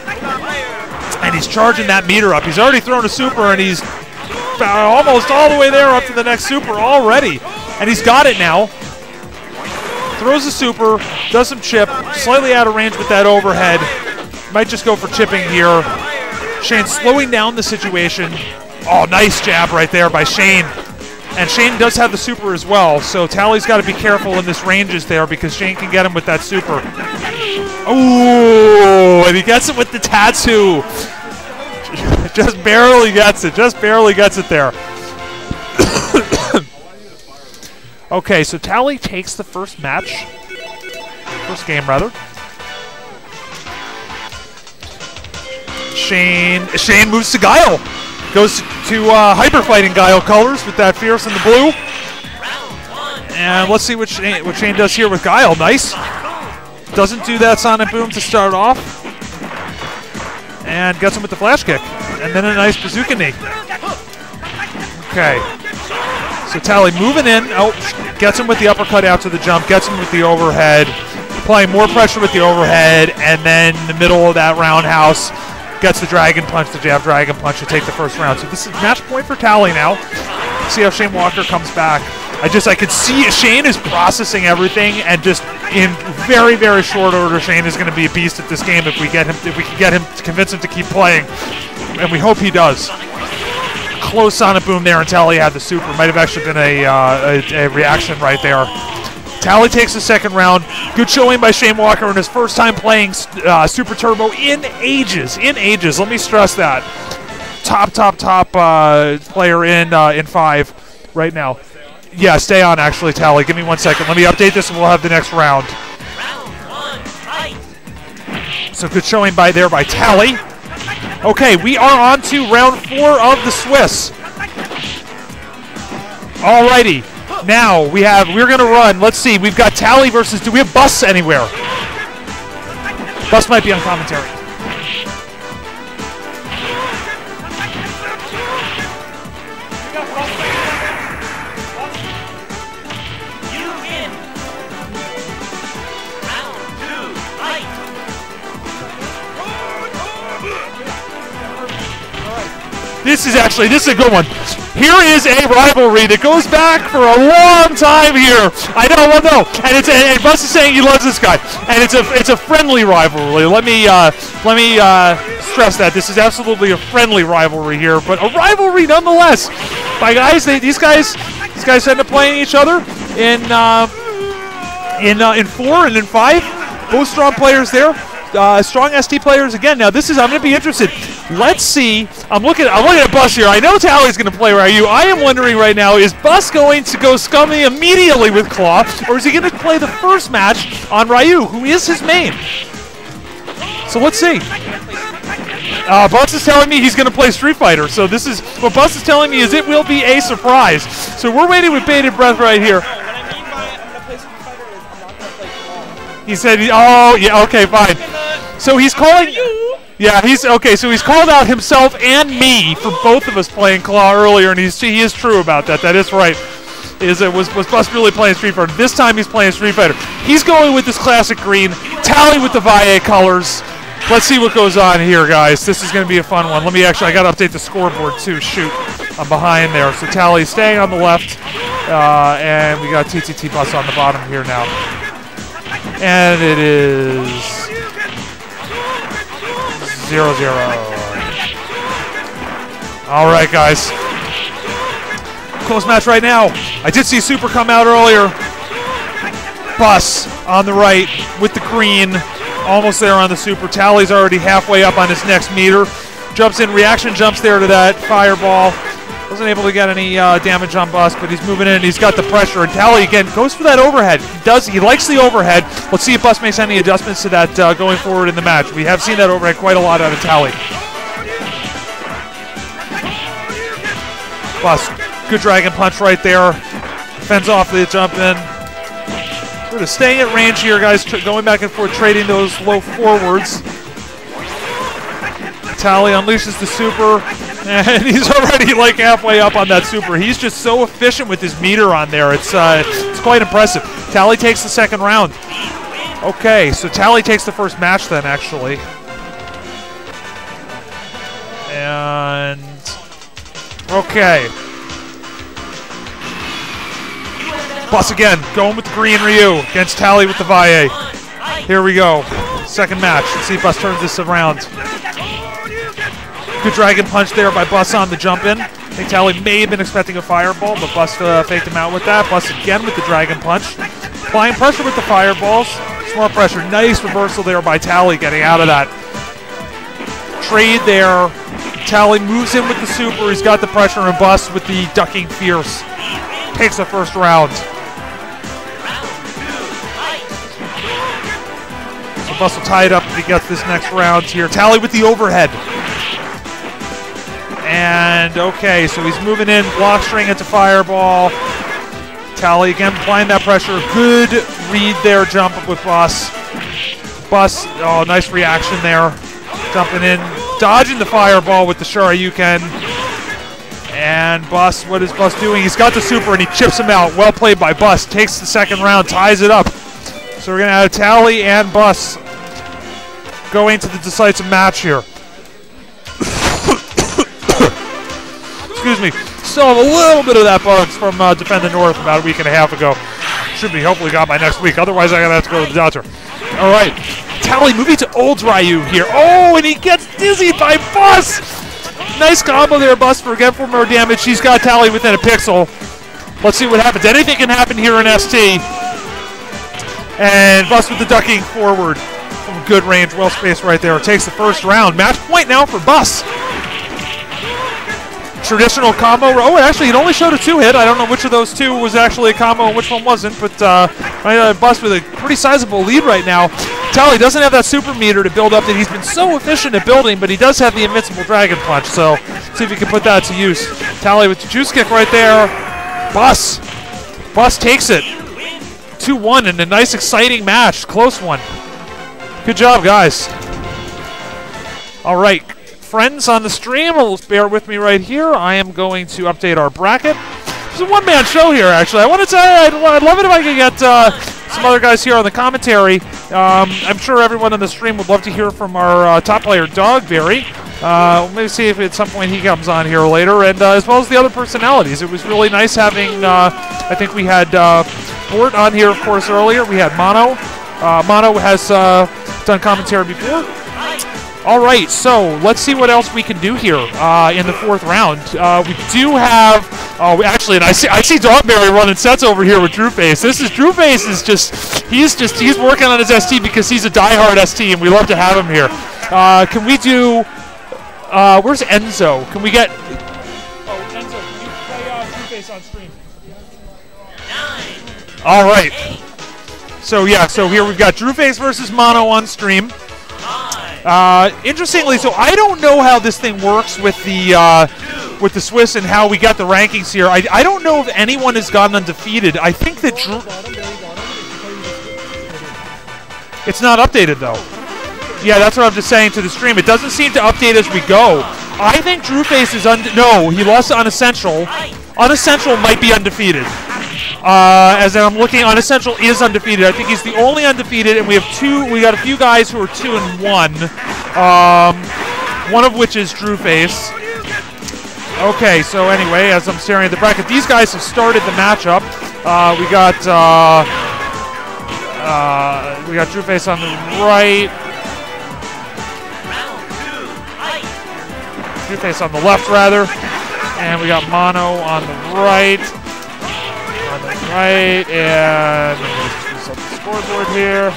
and he's charging that meter up. He's already thrown a super, and he's almost all the way there up to the next super already, and he's got it now. Throws a super, does some chip, slightly out of range with that overhead. Might just go for chipping here. Shane slowing down the situation. Oh, nice jab right there by Shane. And Shane does have the super as well, so Tally's got to be careful in this ranges there because Shane can get him with that super. Ooh, and he gets it with the tattoo. Just barely gets it, there. Okay, so Tally takes the first match. First game, rather. Shane moves to Guile. Goes to hyper fighting Guile colors with that fierce in the blue. And let's see what Shane does here with Guile. Nice. Doesn't do that Sonic Boom to start off. And gets him with the flash kick. And then a nice bazooka knee. Okay. So Tally moving in. Oh, gets him with the uppercut out to the jump. Gets him with the overhead. Applying more pressure with the overhead. And then in the middle of that roundhouse, gets the dragon punch, the jab dragon punch to take the first round. So this is match point for Tally now. See how Shane Walker comes back. I could see Shane is processing everything, and just in very, very short order, Shane is going to be a beast at this game if we can get him to convince him to keep playing, and we hope he does. Close Sonic Boom there, and Tally had the super. Might have actually been a reaction right there. Tally takes the second round. Good showing by Shane Walker in his first time playing Super Turbo in ages. Let me stress that. Top player in 5 right now. Yeah, stay on actually, Tally. Give me 1 second. Let me update this and we'll have the next round.
Round 1, fight.
So good showing by Tally. Okay, we are on to round 4 of the Swiss. Alrighty. Now we're gonna run. Let's see. We've got Tally versus. Do we have Bus anywhere? Bus might be on commentary.
You win. Round 2, fight.
This is a good one. Here is a rivalry that goes back for a long time here. I know. And Bus is saying he loves this guy, and it's a friendly rivalry. Let me stress that this is absolutely a friendly rivalry here, but a rivalry nonetheless. By guys, these guys end up playing each other in 4 and in 5. Both strong players there. Strong ST players again. Now I'm going to be interested. Let's see. I'm looking at Bus here. I know Tally's going to play Ryu. I am wondering right now, is Bus going to go scummy immediately with Claw, or is he going to play the first match on Ryu, who is his main? So let's see. Bus is telling me he's going to play Street Fighter. So this is what Bus is telling me is it will be a surprise. So we're waiting with bated breath right here. He said, oh, yeah, okay, fine. So he's calling, yeah, so he's called out himself and me for both of us playing Claw earlier, and he is true about that. That is right. Was Bus really playing Street Fighter? This time he's playing Street Fighter. He's going with this classic green, Tally with the Valle colors. Let's see what goes on here, guys. This is going to be a fun one. Let me actually, I got to update the scoreboard too. Shoot, I'm behind there. So Tally staying on the left, and we got TTT Bus on the bottom here now. And it is 0-0. All right, guys. Close match right now. I did see Super come out earlier. Bus on the right with the green. Almost there on the Super. Tally's already halfway up on his next meter. Jumps in, reaction jumps there to that fireball. Wasn't able to get any damage on Bus, but he's moving in. He's got the pressure. And Tally, again, goes for that overhead. He likes the overhead. Let's see if Bus makes any adjustments to that going forward in the match. We have seen that overhead quite a lot out of Tally. Bus, good dragon punch right there. Fends off the jump in. Sort of staying at range here, guys, going back and forth, trading those low forwards. Tally unleashes the Super, and he's already like halfway up on that Super. He's just so efficient with his meter on there. It's quite impressive. Tally takes the second round. Okay, so Tally takes the first match then, actually. And okay. Bus again, going with the green Ryu against Tally with the Valle. Here we go. Second match. Let's see if Bus turns this around. Good dragon punch there by Bus on the jump in. I think Tally may have been expecting a fireball, but Bus faked him out with that. Bus again with the dragon punch. Applying pressure with the fireballs. Smart pressure. Nice reversal there by Tally getting out of that. Trade there. Tally moves in with the Super. He's got the pressure, and Bus with the ducking fierce. Takes the first round. So Bus will tie it up if he gets this next round here. Tally with the overhead. And okay, so he's moving in, block string into fireball. Tally again applying that pressure. Good read there, jump up with Bus. Bus, oh, nice reaction there. Jumping in, dodging the fireball with the Shoryuken. And Bus, what is Bus doing? He's got the Super and he chips him out. Well played by Bus. Takes the second round, ties it up. So we're going to have Tally and Bus going to the decisive match here. Excuse me. Still have a little bit of that bugs from Defend the North about a week and a half ago. Should be hopefully got by next week. Otherwise, I'm going to have to go to the doctor. All right. Tally moving to Old Ryu here. Oh, and he gets dizzy by Bus. Nice combo there, Bus, for again for more damage. She's got Tally within a pixel. Let's see what happens. Anything can happen here in ST. And Bus with the ducking forward. From good range, well spaced right there. Takes the first round. Match point now for Bus. Traditional combo. Oh, actually, it only showed a 2-hit. I don't know which of those two was actually a combo and which one wasn't, but Bus with a pretty sizable lead right now. Tally doesn't have that Super meter to build up that he's been so efficient at building, but he does have the invincible dragon punch, so see if he can put that to use. Tally with the juice kick right there. Bus takes it. 2-1 in a nice, exciting match. Close one. Good job, guys. All right. Friends on the stream, bear with me right here. I am going to update our bracket. It's a one-man show here, actually. I want to tell you, I'd love it if I could get some other guys here on the commentary. I'm sure everyone on the stream would love to hear from our top player, Dogberry. Maybe see if at some point he comes on here later, and as well as the other personalities. It was really nice having, I think we had Bort on here, of course, earlier. We had Mono. Mono has done commentary before. All right, so let's see what else we can do here in the fourth round. We do have, actually, and I see Dogberry running sets over here with Drewface. Drewface is he's working on his ST because he's a diehard ST, and we love to have him here. Can we do? Where's Enzo? Can we get? Oh, Enzo, can you play Drewface on stream? 9. All right. So yeah, so here we've got Drewface versus Mono on stream. Interestingly, so I don't know how this thing works with the Swiss and how we got the rankings here. I don't know if anyone has gotten undefeated. I think that it's not updated though. Yeah, that's what I'm just saying to the stream. It doesn't seem to update as we go. I think Drewface is no, he lost to Unessential. Unessential might be undefeated. As I'm looking, Unessential is undefeated. I think he's the only undefeated, and we got a few guys who are 2-1. one of which is Drew Face. Okay, so anyway, as I'm staring at the bracket, these guys have started the matchup. We got Drew Face on the right. Drew Face on the left, rather. And we got Mono on the right. And let's set the scoreboard here.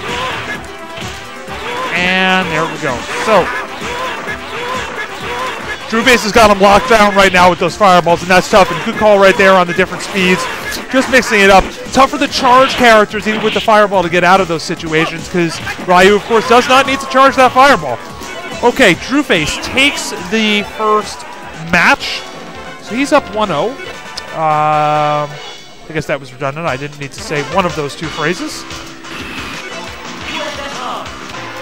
And there we go. So, Drew Face has got him locked down right now with those fireballs, and that's tough. And good call right there on the different speeds. Just mixing it up. Tough for the charge characters, even with the fireball, to get out of those situations, because Ryu, of course, does not need to charge that fireball. Okay, Drew Face takes the first match. So he's up 1-0. I guess that was redundant. I didn't need to say one of those two phrases.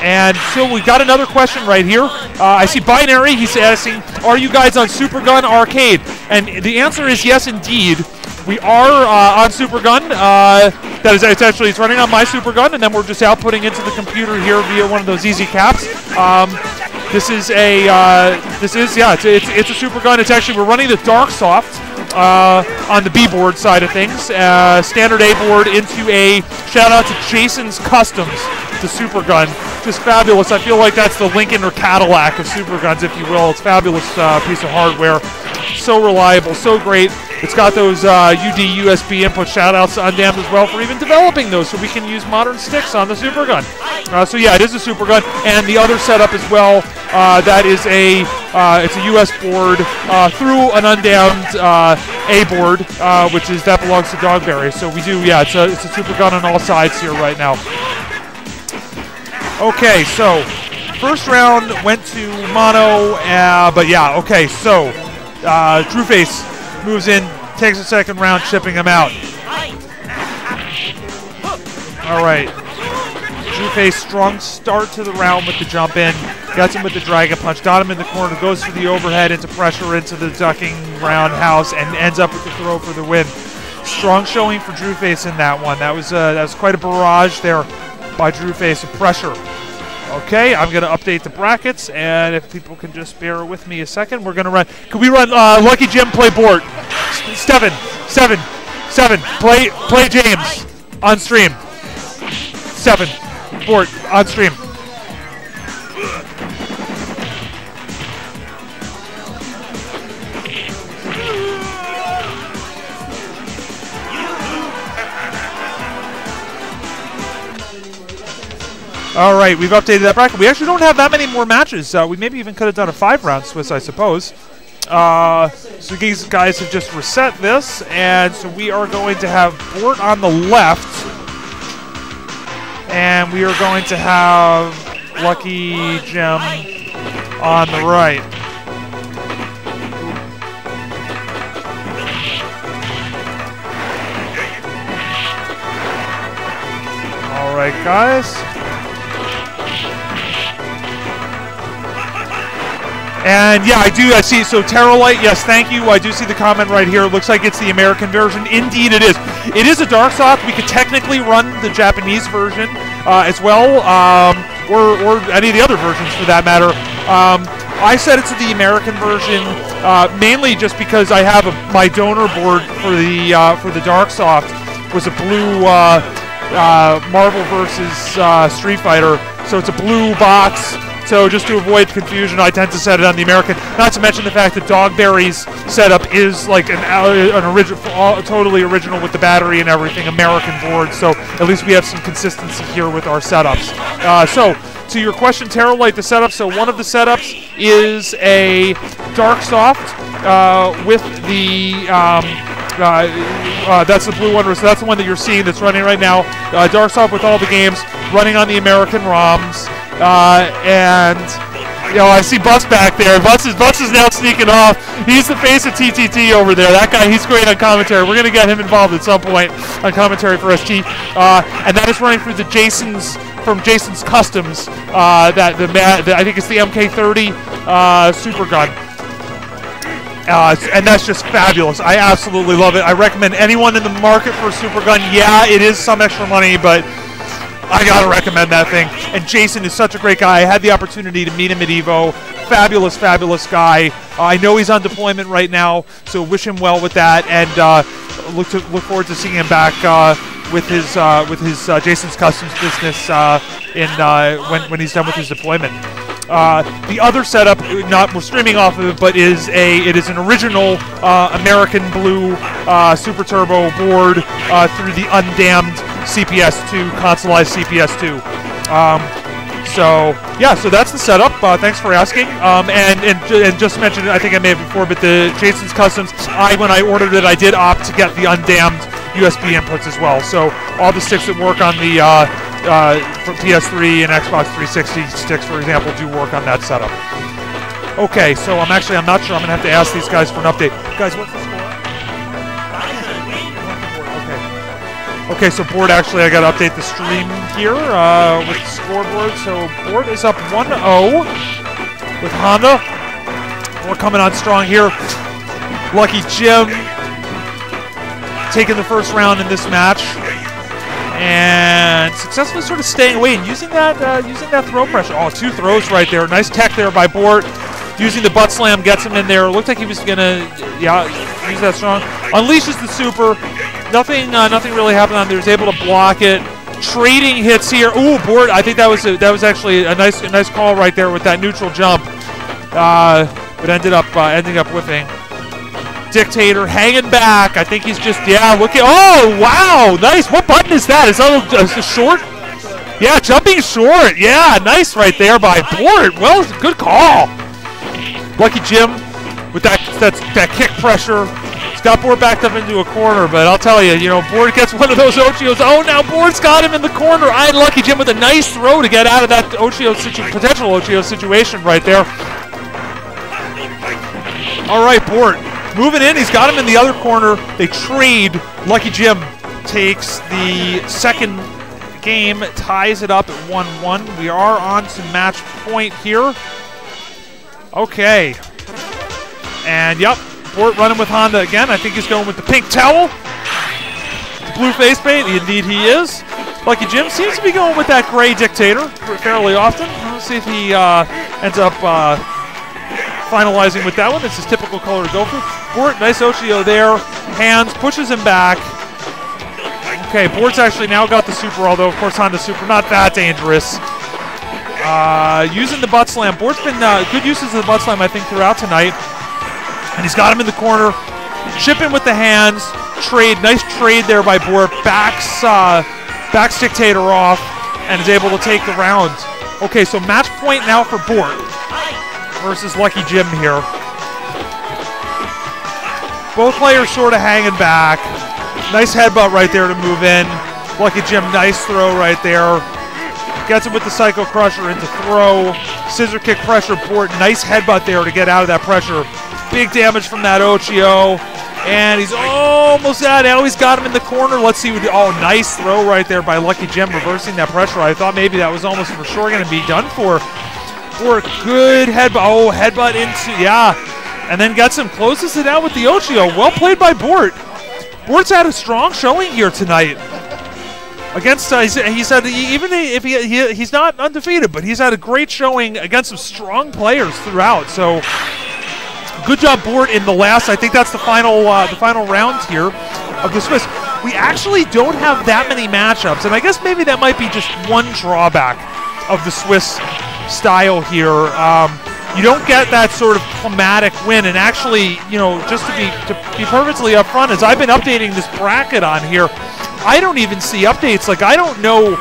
And so we got another question right here. I see Binary. He's asking, are you guys on Super Gun Arcade? And the answer is yes, indeed. We are on Super Gun. That is essentially, it's running on my Super Gun, and then we're just outputting into the computer here via one of those easy caps. This is a, it's a Super Gun. It's actually, we're running the Darksoft on the B board side of things. Standard A board into a shout out to Jason's Customs, the Super Gun. Just fabulous. I feel like that's the Lincoln or Cadillac of Super Guns, if you will. It's a fabulous piece of hardware. So reliable, so great. It's got those UD USB input. Shout outs to Undammed as well for even developing those so we can use modern sticks on the Super Gun. So yeah, it is a Super Gun. And the other setup as well, that is it's a US board through an Undammed A board, that belongs to Dogberry. So we do, yeah, it's a Super Gun on all sides here right now. Okay, so first round went to Mono, but yeah, okay, so Drew Face moves in, takes a second round, shipping him out. All right, Drew Face, strong start to the round with the jump in, gets him with the Dragon Punch, got him in the corner, goes for the overhead into pressure into the ducking roundhouse, and ends up with the throw for the win. Strong showing for Drew Face in that one. That was quite a barrage there by Drew Face of pressure. Okay, I'm going to update the brackets, and if people can just bear with me a second, we're going to run. Can we run Lucky Jim play Bort? Seven. Play James on stream. 7. Bort on stream. All right, we've updated that bracket. We actually don't have that many more matches. We maybe even could have done a 5-round Swiss, I suppose. So these guys have just reset this, and so we are going to have Bort on the left, and we are going to have Lucky Jim on the right. All right, guys. And yeah, I see, so Terrorlight, yes, thank you. I do see the comment right here. It looks like it's the American version. Indeed it is. It is a Darksoft. We could technically run the Japanese version as well, or any of the other versions for that matter. I set it to the American version mainly just because I have my donor board for the Darksoft was a blue Marvel versus Street Fighter, so it's a blue box. So just to avoid confusion, I tend to set it on the American. Not to mention the fact that Dogberry's setup is like an original, totally original with the battery and everything, American board. So at least we have some consistency here with our setups. So to your question, Terrorlight, the setup. So one of the setups is a Darksoft with the. That's the blue one. So that's the one that you're seeing that's running right now. Darksoft with all the games running on the American ROMs. And you know, I see Bus back there. Bus is now sneaking off. He's the face of TTT over there. That guy, he's great on commentary. We're gonna get him involved at some point on commentary for ST. And that is running through the Jason's Customs. I think it's the MK30 Super Gun. And that's just fabulous. I absolutely love it. I recommend anyone in the market for a Super Gun. Yeah, it is some extra money, but I gotta recommend that thing. And Jason is such a great guy. I had the opportunity to meet him at EVO. Fabulous, fabulous guy. I know he's on deployment right now, so wish him well with that, and look forward to seeing him back with his Jason's Customs business when he's done with his deployment. The other setup, we're streaming off of it, but it is an original American Blue Super Turbo board through the undammed CPS2, consoleized CPS2. So that's the setup. Thanks for asking. And just mentioned it, I think I may have before, but the Jason's Customs, when I ordered it, I did opt to get the undammed USB inputs as well. So all the sticks that work on the from PS3 and Xbox 360 sticks, for example, do work on that setup. Okay, so I'm not sure. I'm gonna have to ask these guys for an update. Guys, what's the score? Okay, so board, actually, I got to update the stream here with the scoreboard. So board is up 1-0 with Honda. We're coming on strong here. Lucky Jim taking the first round in this match and successfully sort of staying away and using that throw pressure. Oh, 2 throws right there. Nice tech there by Bort. Using the butt slam, gets him in there. Looked like he was gonna, use that strong. Unleashes the super. Nothing really happened on there. He was able to block it. Trading hits here. Ooh, Bort. I think that was actually a nice call right there with that neutral jump. But ending up whiffing. Dictator hanging back. I think he's just look at. Oh wow, nice. What button is that? Is that a short? Yeah, jumping short. Yeah, nice right there by Bort. Well, good call. Lucky Jim with that kick pressure. He's got Bort backed up into a corner, but I'll tell you, Bort gets one of those Ochios. Oh, now Bort's got him in the corner. I had Lucky Jim with a nice throw to get out of that potential Ochio situation right there. All right, Bort moving in. He's got him in the other corner. They trade. Lucky Jim takes the second game, ties it up at 1-1. We are on to match point here. Okay. And, yep, Bort running with Honda again. I think he's going with the pink towel. The blue face paint. Indeed he is. Lucky Jim seems to be going with that gray Dictator fairly often. Let's see if he ends up finalizing with that one. It's his typical color to go for. Bort, nice Ochio there. Hands, pushes him back. Okay, Bort's actually now got the super, although, of course, Honda super not that dangerous. Using the butt slam. Bort's been good uses of the butt slam, I think, throughout tonight. And he's got him in the corner. Chipping with the hands. Trade. Nice trade there by Bort. Backs Dictator off and is able to take the round. Okay, so match point now for Bort versus Lucky Jim here. Both players sort of hanging back. Nice headbutt right there to move in. Lucky Jim, nice throw right there. Gets him with the Psycho Crusher into throw. Scissor kick pressure, Bort. Nice headbutt there to get out of that pressure. Big damage from that Ochio. And he's almost out. Now he's got him in the corner. Let's see. Oh, nice throw right there by Lucky Jim, reversing that pressure. I thought maybe that was almost for sure going to be done for. Bort, good headbutt. Oh, headbutt into, and then gets him, closes it out with the Ochio. Well played by Bort. Bort's had a strong showing here tonight. Against, he's had, even if he's not undefeated, but he's had a great showing against some strong players throughout. So, good job, Bort, in the last. I think that's the final round here of the Swiss. We actually don't have that many matchups, and I guess maybe that might be just one drawback of the Swiss style here. You don't get that sort of climatic win, and actually, just to be perfectly upfront, as I've been updating this bracket on here, I don't even see updates. Like, I don't know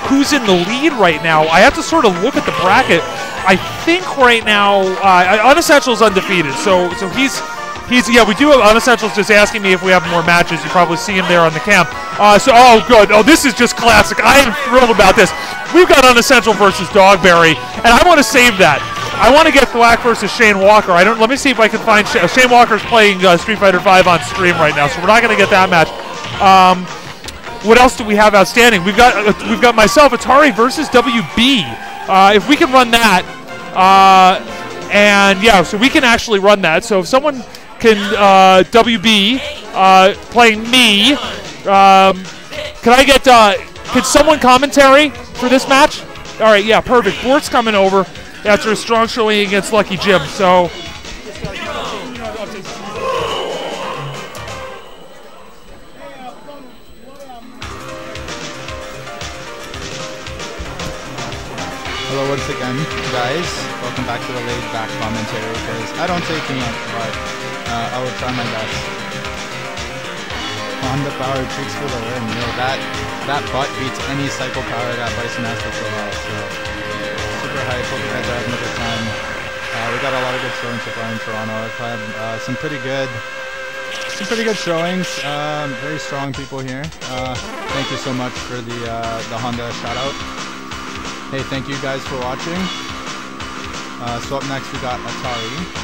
who's in the lead right now. I have to sort of look at the bracket. I think right now, Unessential's undefeated, so he's we do have Unessential's just asking me if we have more matches. You probably see him there on the cam. Oh, good. Oh, this is just classic. I am thrilled about this. We've got Unessential versus Dogberry, and I want to save that. I want to get Thwack versus Shane Walker. Let me see if I can find Shane Walker's playing Street Fighter V on stream right now, so we're not going to get that match. What else do we have outstanding? We've got myself, Atari versus WB. If we can run that, so we can actually run that. So if someone can WB playing me, can I get Could someone commentary for this match? All right, yeah, perfect. Bort's coming over after a strong showing against Lucky Jim. So.
Hello once again, guys. Welcome back to the laid back commentary, because I don't say too much, but I will try my best. Honda Power tricks for the win. You know, that butt beats any cycle power that Bison has to throw out. So super hype. Hope you guys are having a good time. We got a lot of good showings so far in Toronto. I've had some pretty good showings. Very strong people here. Thank you so much for the Honda shout out. Hey, thank you guys for watching. So up next we got Atari.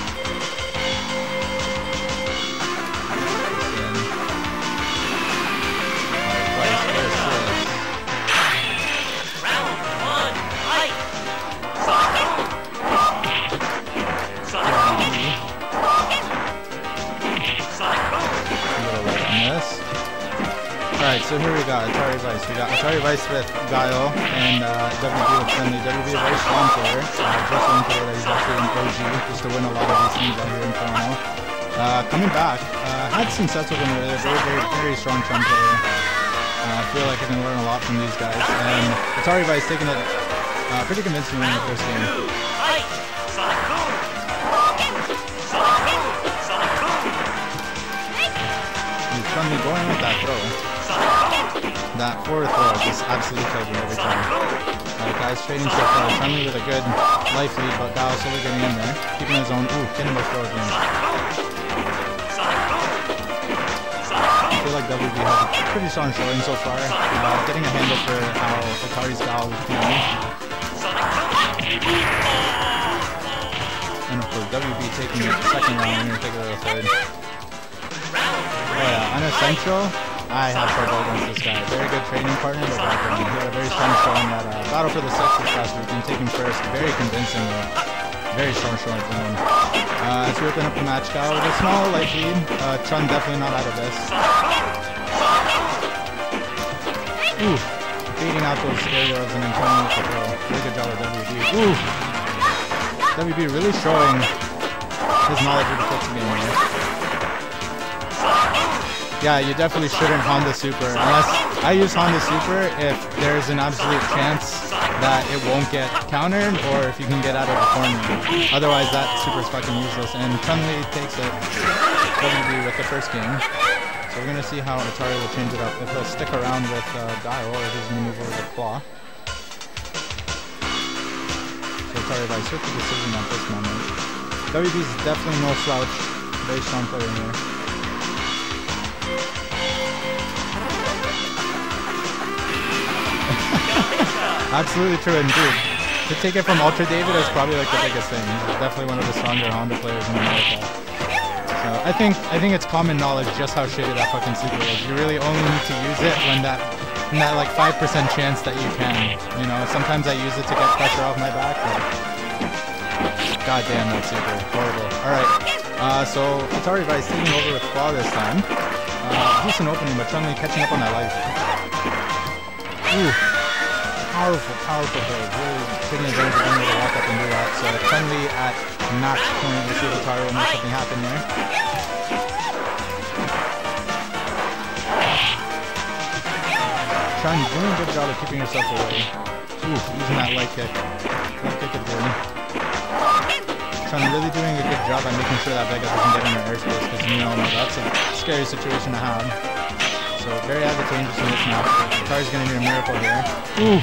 Alright, so here we got Atari Vice. We got Atari Vice with Guile and WB with Friendly. WB a very strong player. Just learned today that he's actually an OG, just to win a lot of these teams out here in Toronto. Coming back, had some sets with him earlier. Very strong Chun player. I feel like I can learn a lot from these guys. And Atari Vice taking it pretty convincingly in the first game. Friendly going with that throw. That forward throw just absolutely killed me every time. Guys trading so far. Friendly with a good life lead, but Guile slowly getting in there. Keeping his own. Ooh, getting those throws in. I feel like WB has a pretty strong showing so far. Getting a handle for how Atari's Guile is playing. And of course, WB taking the second round. We're going to take it to the third. Oh yeah, Unessential. I have trouble against this guy. Very good training partner, but background. He had a very strong showing at Battle for the Six this past week and taking first very convincingly. Very strong showing for him. As we open up the match, Guile with a small light lead. Chun definitely not out of this. Ooh, beating out those aerials and then coming with the throw. Very good job with WB. Ooh, WB really showing his knowledge of the fixing game here. Yeah, you definitely shouldn't Honda Super, unless I use Honda Super if there's an absolute chance that it won't get countered, or if you can get out of the corner. Otherwise, that Super's fucking useless, and Chun-Li takes it WB with the first game. So we're going to see how Atari will change it up, if he'll stick around with Guile, or if he's going to move over to Claw. So Atari Vice with the decision at this moment. WB's definitely no slouch, very strong player here. Absolutely true, and dude, to take it from Ultra David is probably like the biggest thing. He's definitely one of the stronger Honda players in America. So I think it's common knowledge just how shitty that fucking super is. You really only need to use it when that like 5% chance that you can. You know, sometimes I use it to get pressure off my back, but god damn that super, horrible. Alright, so Atari Vice taking over with Claw this time. Decent opening, but Chun-Li catching up on that life. Ooh. Powerful play. Really taking advantage of being able to walk up and do that. So Chun-Li at max point. We'll see if Atari will make something happen there. Chun doing a good job of keeping herself away. Ooh, using that light kick. Light kick is good. Chun really doing a good job at making sure that Vega doesn't get in her airspace, because you know that's a scary situation to have. So very advantageous in this match. Atari's gonna need a miracle here. Ooh!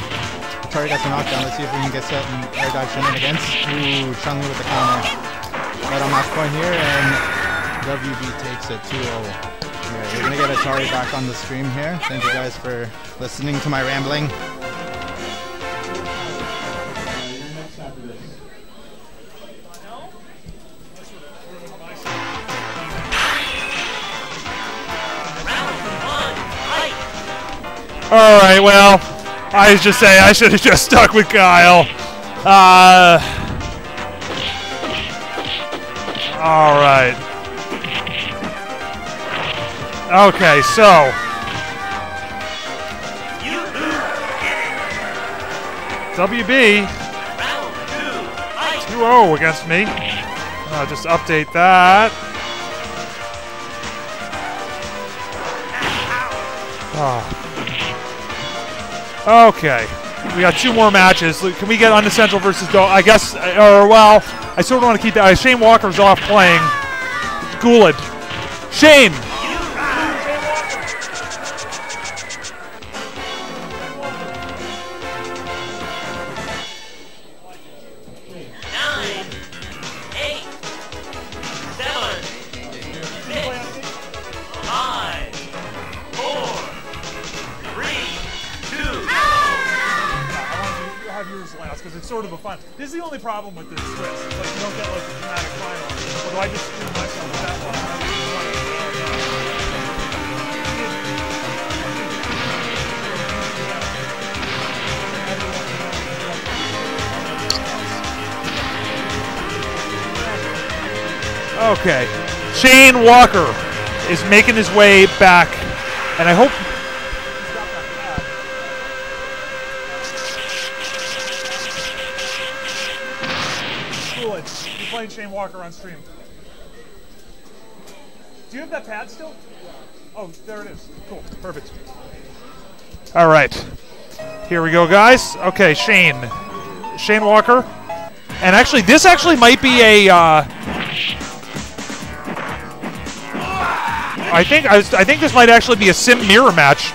Atari got the knockdown. Let's see if we can get set and air dive shenanigans. Ooh, Chun-Li with the counter. Right on match point here, and WB takes it 2-0. Alright, we're gonna get Atari back on the stream here. Thank you guys for listening to my rambling.
Alright, well, I was just saying I should have just stuck with Guile. Alright. Okay, so. WB
Round 2, fight!
2-0 against me. I'll just update that. Oh. Okay. We got 2 more matches. Can we get Unessential versus Doe? I guess, or well, I sort of want to keep that. Shane Walker's off playing. Goulid. Shane! Because it's sort of a fun. This is the only problem with this twist. It's like you don't get like the dramatic final. Although I just screwed myself with that one. Okay. Shane Walker is making his way back, and I hope. You're playing Shane Walker on stream. Do you have that pad still? Oh, there it is. Cool. Perfect. All right. Here we go, guys. Okay, Shane Walker. And actually, this actually might be a... I think this might actually be a sim mirror match.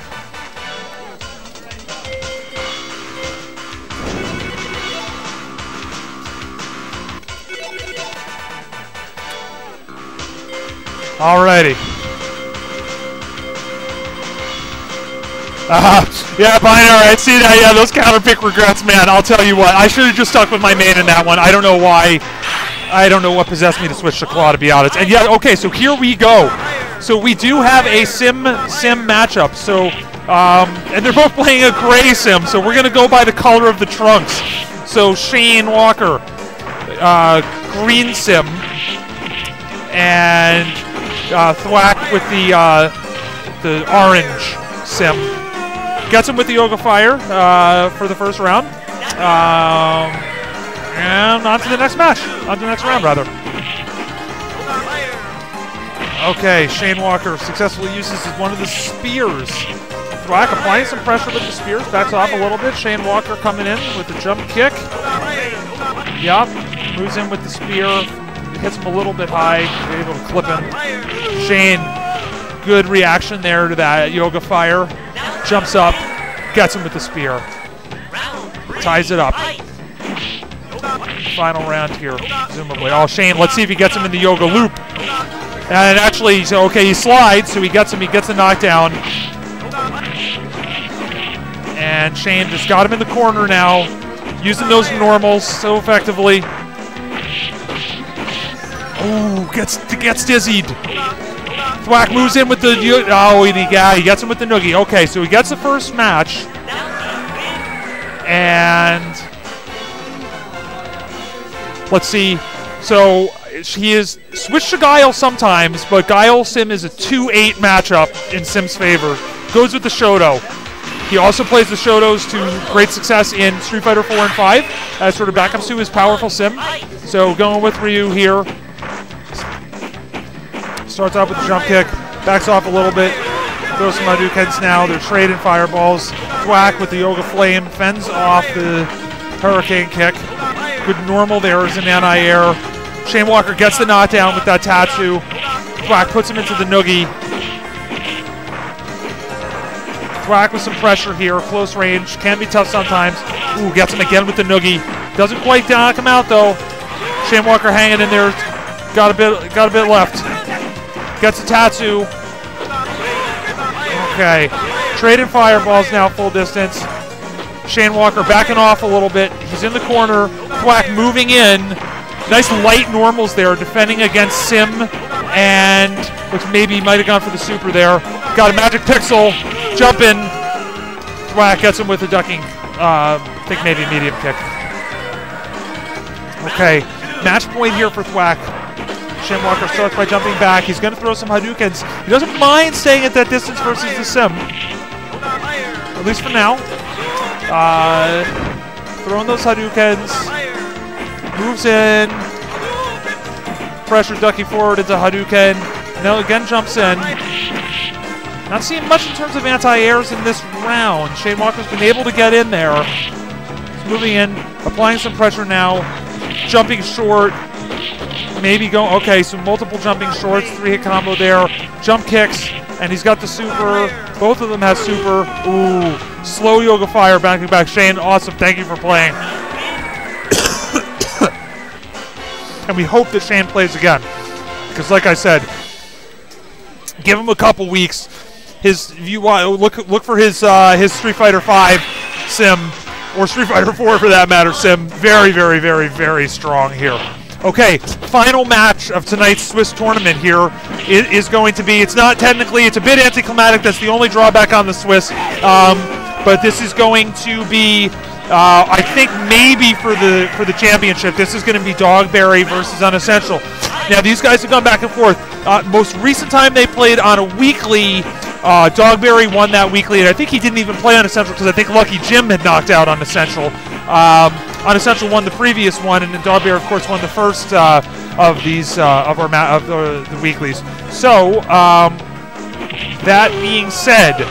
Alrighty. Yeah, Binary, I see that. Yeah, those counter pick regrets, man. I'll tell you what. I should have just stuck with my main in that one. I don't know why. I don't know what possessed me to switch to Claw, to be honest. And yeah, okay, so here we go. So we do have a sim matchup. So, and they're both playing a gray sim. So we're gonna go by the color of the trunks. So Shane Walker, green sim, and Thwack with the orange sim. Gets him with the Yoga Fire for the first round. And on to the next match. On to the next round, rather. Okay, Shane Walker successfully uses one of the spears. Thwack applying some pressure with the spears. Backs off a little bit. Shane Walker coming in with the jump kick. Yup. Moves in with the spear. Hits him a little bit high. Able to clip him. Shane, good reaction there to that Yoga Fire. Jumps up. Gets him with the spear. Ties it up. Final round here, presumably. Oh, Shane, let's see if he gets him in the Yoga Loop. And actually, so okay, he slides, so he gets him. He gets a knockdown. And Shane just got him in the corner now, using those normals so effectively. Ooh, gets dizzied. Thwack moves in with the he gets him with the noogie. Okay, so he gets the first match. And let's see. So he is switched to Guile sometimes, but Guile Sim is a 2-8 matchup in Sim's favor. Goes with the Shoto. He also plays the Shotos to great success in Street Fighter 4 and 5 as sort of backups to his powerful Sim. So going with Ryu here. Starts off with the jump kick, backs off a little bit, throws some Hadoukens now. They're trading fireballs. Thwack with the Yoga Flame fends off the Hurricane kick. Good normal there as an anti-air. Shane Walker gets the knockdown with that Tatsu. Thwack puts him into the noogie. Thwack with some pressure here, close range, can be tough sometimes. Ooh, gets him again with the noogie. Doesn't quite knock him out though. Shane Walker hanging in there, got a bit left. Gets a Tatsu. Okay, trading fireballs now full distance. Shane Walker backing off a little bit. He's in the corner. Thwack moving in. Nice light normals there, defending against Sim, and looks maybe might have gone for the super there. Got a magic pixel, jump in. Thwack gets him with a ducking. I think maybe medium kick. Okay, match point here for Thwack. Shane Walker starts by jumping back. He's going to throw some Hadoukens. He doesn't mind staying at that distance versus the Sim, at least for now. throwing those Hadoukens. Moves in. Pressure ducking forward into Hadouken. Now again jumps in. Not seeing much in terms of anti-airs in this round. Shane Walker's been able to get in there. He's moving in, applying some pressure now. Jumping short. Maybe going, okay, so multiple jumping shorts, 3-hit combo there. Jump kicks, and he's got the super. Both of them have super. Ooh, slow yoga fire backing back. Shane, awesome, thank you for playing. And we hope that Shane plays again. Because like I said, give him a couple weeks. Look for his Street Fighter V sim, or Street Fighter 4 for that matter, sim. Very, very, very, very strong here. Okay, final match of tonight's Swiss tournament here is going to be, it's not technically, it's a bit anticlimactic, that's the only drawback on the Swiss, but this is going to be, I think maybe for the championship, this is going to be Dogberry versus Unessential. Now these guys have gone back and forth. Most recent time they played on a weekly, Dogberry won that weekly, and I think he didn't even play Unessential because I think Lucky Jim had knocked out Unessential. Unessential won the previous one, and then Dogberry, of course, won the first of these of the weeklies. So that being said,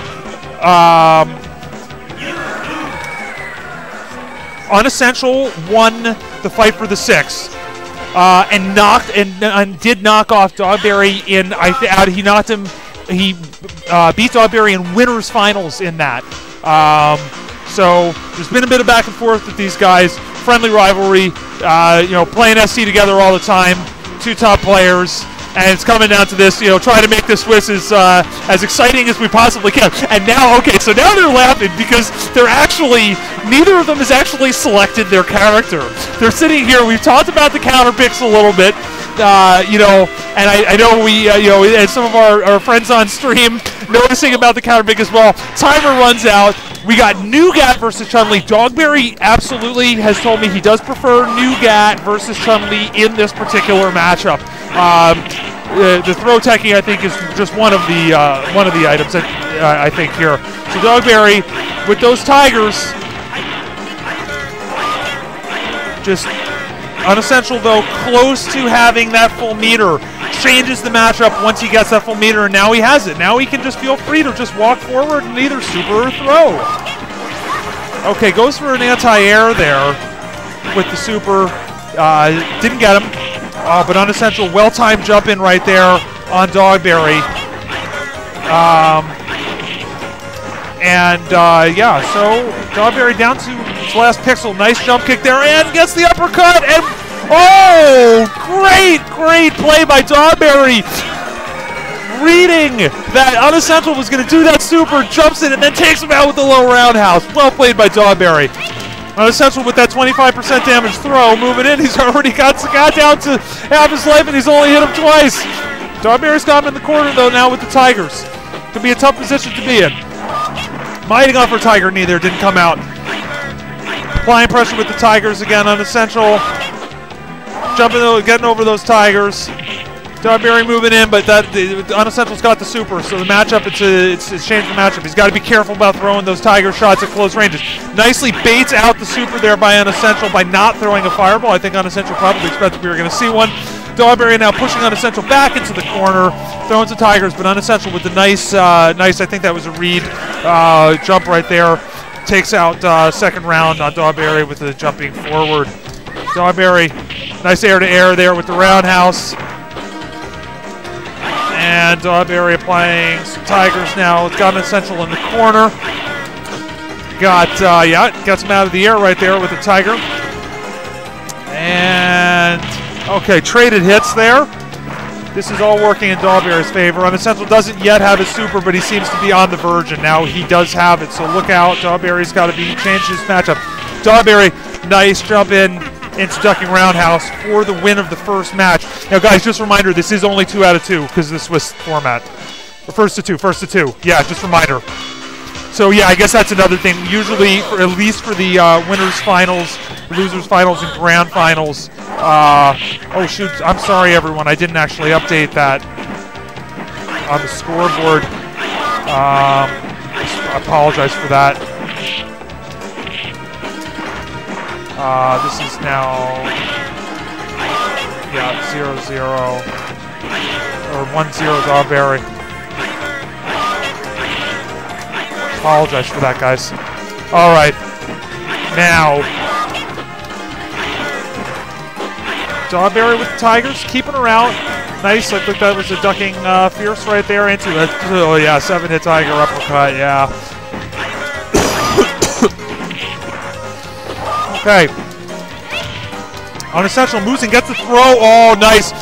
Unessential won the fight for the 6. And did knock off Dogberry in. He knocked him. He beat Dogberry in winners finals in that. So there's been a bit of back and forth with these guys. Friendly rivalry. Playing SC together all the time. 2 top players. And it's coming down to this, trying to make the Swiss as exciting as we possibly can. And now, okay, so now they're laughing because neither of them has actually selected their character. They're sitting here, we've talked about the counter picks a little bit, and I know we, and some of our friends on stream noticing about the counter pick as well. Timer runs out. We got Nougat versus Chun-Li. Dogberry absolutely has told me he does prefer Nougat versus Chun-Li in this particular matchup. The throw teching, I think, is just one of the items that I think here. So Dogberry with those tigers, just Unessential though, close to having that full meter. Changes the matchup once he gets that full meter, and now he has it. Now he can just feel free to just walk forward and either super or throw. Okay, goes for an anti-air there with the super. Didn't get him. But Unessential, well-timed jump in right there on Dogberry. So Dogberry down to its last pixel. Nice jump kick there and gets the uppercut. And great play by Dogberry. Reading that Unessential was going to do that super, jumps in and then takes him out with the low roundhouse. Well played by Dogberry. Unessential with that 25% damage throw, moving in. He's already got down to half his life, and he's only hit him twice. Dogberry's got him in the corner, though, now with the Tigers. Could be a tough position to be in. Mighty going for Tiger knee there, didn't come out. Applying pressure with the Tigers again, Unessential. Getting over those Tigers. Dogberry moving in, but Unessential's got the super, so the matchup, it's changed the matchup. He's got to be careful about throwing those Tiger shots at close ranges. Nicely baits out the super there by Unessential by not throwing a fireball. I think Unessential probably expected we were going to see one. Dogberry now pushing Unessential back into the corner, throwing some Tigers, but Unessential with the nice, I think that was a read jump right there. Takes out second round on Dogberry with the jumping forward. Dogberry, nice air-to-air there with the roundhouse. And Dogberry applying some Tigers now. It's got Unessential in the corner. Got some out of the air right there with the Tiger. And, okay, traded hits there. This is all working in Dogberry's favor. Unessential doesn't yet have his super, but he seems to be on the verge, and now he does have it. So look out. Dogberry's got to change his matchup. Dogberry, nice jump in. Into ducking roundhouse for the win of the first match. Now, guys, just a reminder, this is only 2 out of 2 because of the Swiss format. Or first to two. Yeah, just a reminder. So, yeah, I guess that's another thing. Usually, at least for the winners finals, losers finals, and grand finals. Oh, shoot. I'm sorry, everyone. I didn't actually update that on the scoreboard. I apologize for that. This is now, yeah, 0-0 or 1-0 Dogberry. Apologize for that, guys. All right, now Dogberry with the Tigers, keeping her out. Nice. I think that was a ducking Fierce right there into it. Oh yeah, 7-hit Tiger uppercut. Yeah. Okay. Unessential moves and gets the throw. Oh, nice.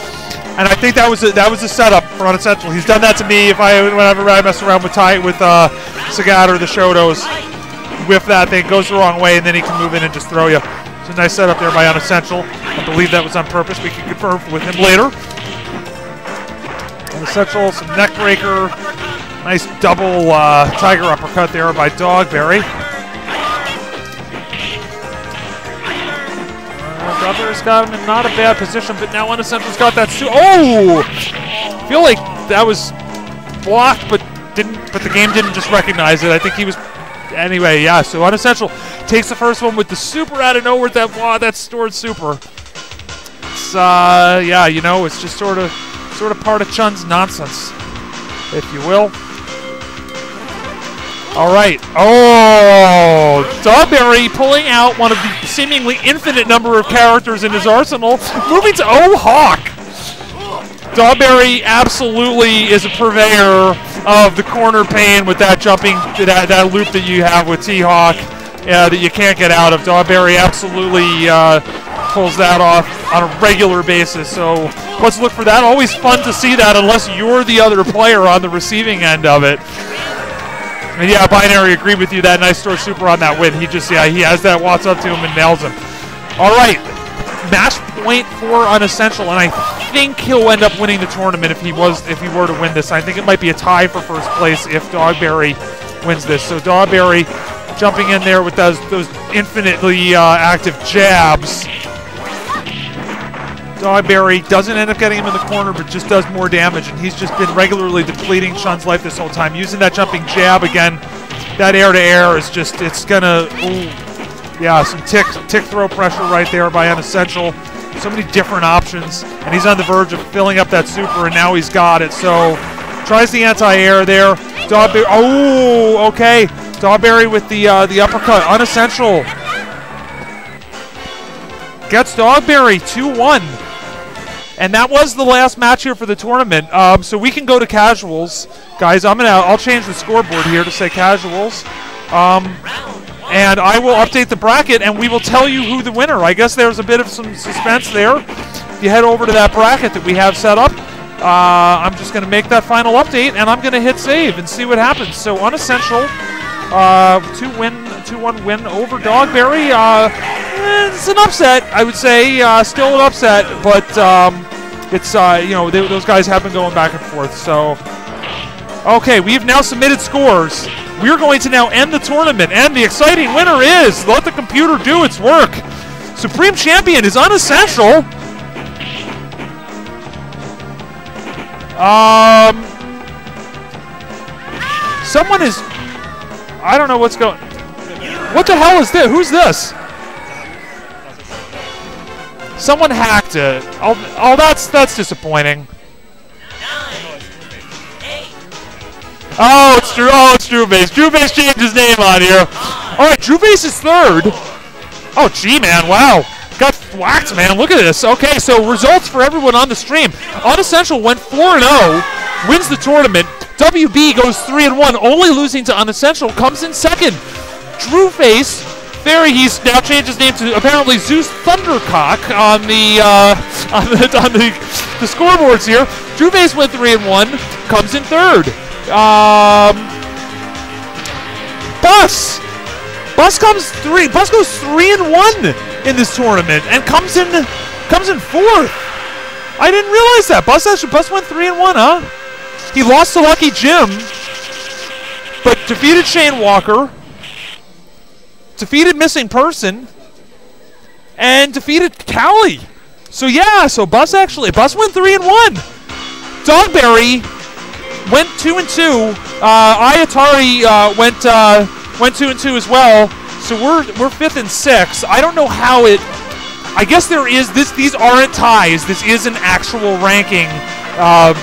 And I think that was a setup for Unessential. He's done that to me whenever I mess around with Sagat or the Shotos. Whiff that thing, goes the wrong way, and then he can move in and just throw you. It's a nice setup there by Unessential. I believe that was on purpose. We can confirm with him later. Unessential, some neck breaker. Nice double Tiger uppercut there by Dogberry. Dogberry's got him in not a bad position, but now Unessential's got that. Oh! I feel like that was blocked, but the game didn't just recognize it. I think he was. Anyway, yeah. So Unessential takes the first one with the super out of nowhere. That stored super. It's yeah, you know, it's just sort of part of Chun's nonsense, if you will. All right. Oh, Dogberry pulling out one of the seemingly infinite number of characters in his arsenal, moving to Hawk. Dogberry absolutely is a purveyor of the corner pain with that jumping, that loop that you have with T-Hawk that you can't get out of. Dogberry absolutely pulls that off on a regular basis. So let's look for that. Always fun to see that unless you're the other player on the receiving end of it. And yeah, Binary, agree with you. That nice store super on that win. He just, yeah, he has that, walks up to him and nails him. All right, match point for Unessential, and I think he'll end up winning the tournament if he were to win this. I think it might be a tie for first place if Dogberry wins this. So Dogberry jumping in there with those infinitely active jabs. Dogberry doesn't end up getting him in the corner, but just does more damage, and he's just been regularly depleting Chun's life this whole time. Using that jumping jab again, that air-to-air is just, it's gonna, ooh, yeah, some tick throw pressure right there by Unessential. So many different options, and he's on the verge of filling up that super, and now he's got it. So tries the anti-air there. Dogberry, oh, okay. Dogberry with the uppercut. Unessential gets Dogberry 2-1. And that was the last match here for the tournament. So we can go to casuals, guys. I'll change the scoreboard here to say casuals, and I will update the bracket, and we will tell you who the winner. I guess there's a bit of some suspense there. If you head over to that bracket that we have set up, I'm just going to make that final update, and I'm going to hit save and see what happens. So Unessential, 2-1 win over Dogberry. It's an upset, I would say. Still an upset, but it's you know, those guys have been going back and forth. So, okay, we've now submitted scores. We're going to now end the tournament, and the exciting winner is, let the computer do its work. Supreme Champion is Unessential. Someone is, I don't know what's going. What the hell is this? Who's this? Someone hacked it. Oh, that's disappointing. Oh, it's Drew. Oh, it's Drewbase. Drewbase changed his name on here. All right, Drewbase is third. Oh, gee, man, wow. Got whacked, man. Look at this. Okay, so results for everyone on the stream. Unessential went 4-0, wins the tournament. WB goes 3-1, only losing to Unessential, comes in second. Drewface, he's now changed his name to apparently Zeus Thundercock on the scoreboards here. Drewface went 3-1, comes in third. Bus goes 3-1 in this tournament and comes in fourth. I didn't realize that. Bus went 3-1, huh? He lost to Lucky Jim, but defeated Shane Walker, defeated Missing Person, and defeated Callie. So yeah, Bus went 3-1. Dogberry went 2-2. Ayatari went 2-2 as well. So we're 5th and 6th. I don't know how it. I guess there is this. These aren't ties. This is an actual ranking.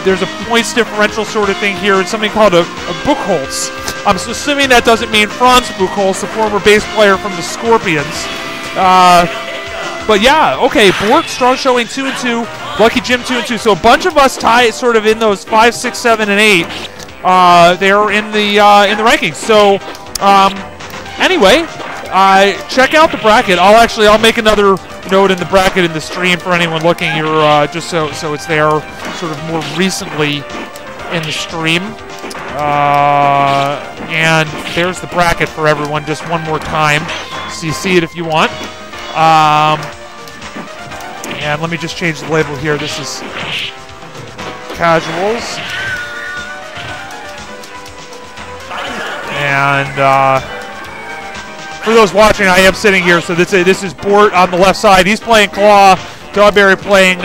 There's a points differential sort of thing here. It's something called a Buchholz. I'm assuming that doesn't mean Franz Buchholz, the former bass player from the Scorpions. But yeah, okay. Bork strong showing 2-2. Lucky Jim 2-2. So a bunch of us tie sort of in those 5, 6, 7, and 8. They're in the rankings. So anyway, check out the bracket. I'll make another note in the bracket in the stream for anyone looking here, just so it's there sort of more recently in the stream. And there's the bracket for everyone just one more time, so you see it if you want. And let me just change the label here. This is casuals. And for those watching, I am sitting here, so this is Bort on the left side. He's playing Claw. Dogberry playing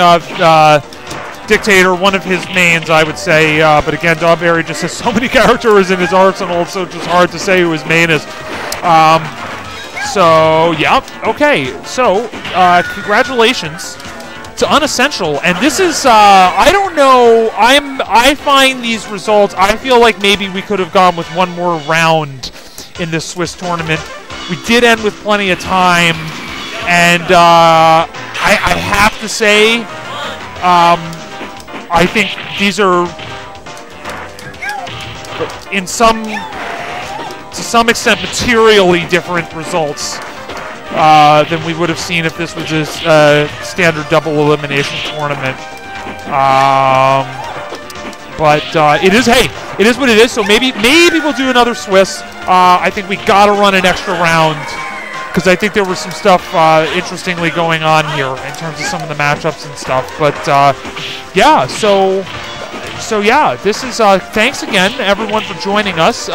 Dictator, one of his mains, I would say. But again, Dogberry just has so many characters in his arsenal, so it's just hard to say who his main is. So, yeah, okay. So, congratulations to Unessential. And this is, I don't know, I find these results, I feel like maybe we could have gone with one more round in this Swiss tournament. We did end with plenty of time, and I have to say, I think these are, to some extent, materially different results than we would have seen if this was a standard double elimination tournament. But it is, hey, it is what it is. So maybe we'll do another Swiss. I think we gotta run an extra round because I think there was some stuff interestingly going on here in terms of some of the matchups and stuff. But yeah, so yeah, this is thanks again everyone for joining us.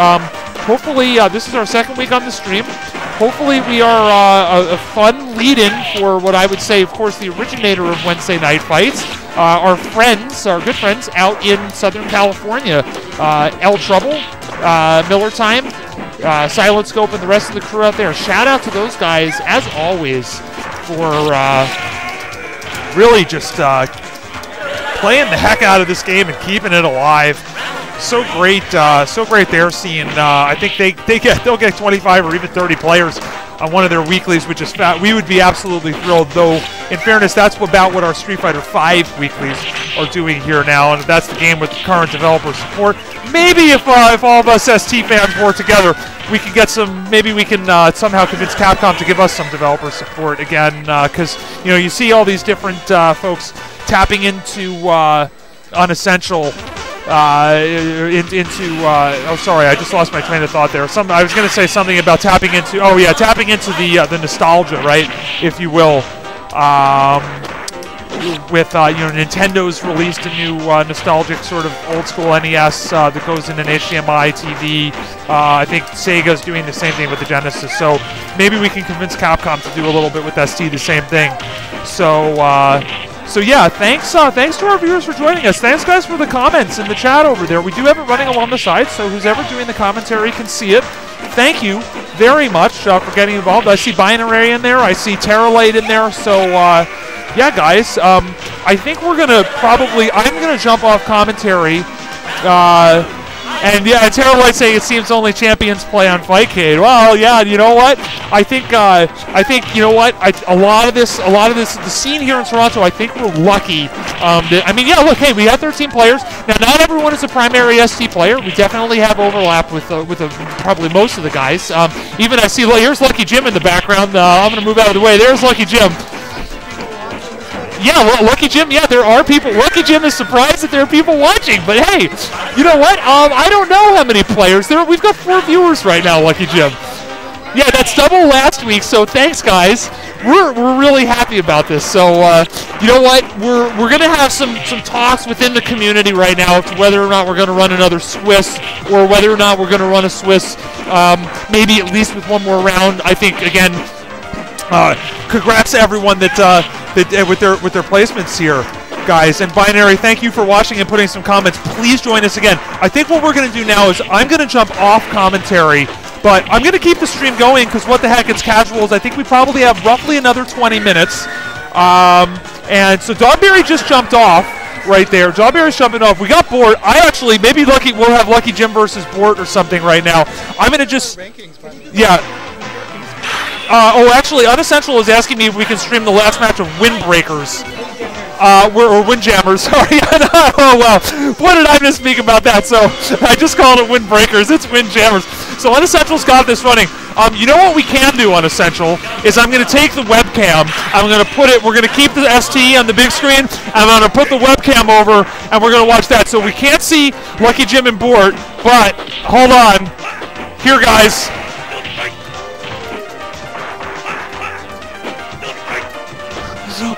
Hopefully this is our second week on the stream. Hopefully we are a fun lead-in for what I would say, of course, the originator of Wednesday Night Fights. Our friends, our good friends out in Southern California, El Trouble, Miller Time, Silent Scope, and the rest of the crew out there. Shout out to those guys, as always, for really just playing the heck out of this game and keeping it alive. So great they're seeing. I think they'll get 25 or even 30 players on one of their weeklies, which is fat. We would be absolutely thrilled, though. In fairness, that's about what our Street Fighter V weeklies are doing here now, and that's the game with current developer support. Maybe if all of us ST fans work together, we can get some. Maybe we can somehow convince Capcom to give us some developer support again, because you see all these different folks tapping into Unessential. Oh, sorry, I just lost my train of thought there. I was going to say something about tapping into. Oh yeah, tapping into the nostalgia, right, if you will. With Nintendo's released a new nostalgic sort of old school NES that goes in an HDMI TV. I think Sega's doing the same thing with the Genesis. So maybe we can convince Capcom to do a little bit with ST the same thing. So yeah, thanks to our viewers for joining us. Thanks, guys, for the comments in the chat over there. We do have it running along the side, so who's ever doing the commentary can see it. Thank you very much for getting involved. I see Binary in there. I see Terralite in there. So, yeah, guys, I think I'm going to jump off commentary. And yeah, Terralite saying it seems only champions play on Fightcade. Well, yeah, you know what? I think you know what? A lot of this, the scene here in Toronto. I think we're lucky. I mean, yeah, look, hey, we have 13 players. Now, not everyone is a primary ST player. We definitely have overlap with probably most of the guys. Even I see, here's Lucky Jim in the background. I'm going to move out of the way. There's Lucky Jim. Yeah, well, Lucky Jim, yeah, there are people. Lucky Jim is surprised that there are people watching, but hey, you know what? I don't know how many players. We've got 4 viewers right now, Lucky Jim. Yeah, that's double last week, so thanks, guys. We're really happy about this. So, you know what? We're going to have some talks within the community right now as to whether or not we're going to run another Swiss or whether or not we're going to run a Swiss, maybe at least with one more round. I think, again, congrats to everyone that with their placements here, guys. And Binary, thank you for watching and putting some comments. Please join us again. I think what we're going to do now is I'm going to jump off commentary, But I'm going to keep the stream going because what the heck, it's casuals. I think we probably have roughly another 20 minutes. And so Dogberry just jumped off right there. Dogberry's jumping off. We got Bort. I actually, maybe we'll have Lucky Jim versus Bort or something right now. I'm going to just, yeah. Oh, actually, Unessential is asking me if we can stream the last match of Windbreakers. Or Windjammers, sorry. Oh, well. What did I misspeak about that? So I just called it Windbreakers. It's Windjammers. So Unessential's got this running. You know what we can do, Unessential, is I'm going to take the webcam, I'm going to put it, we're going to keep the ST on the big screen, and I'm going to put the webcam over, and we're going to watch that. So we can't see Lucky Jim and Bort, but hold on. Here, guys.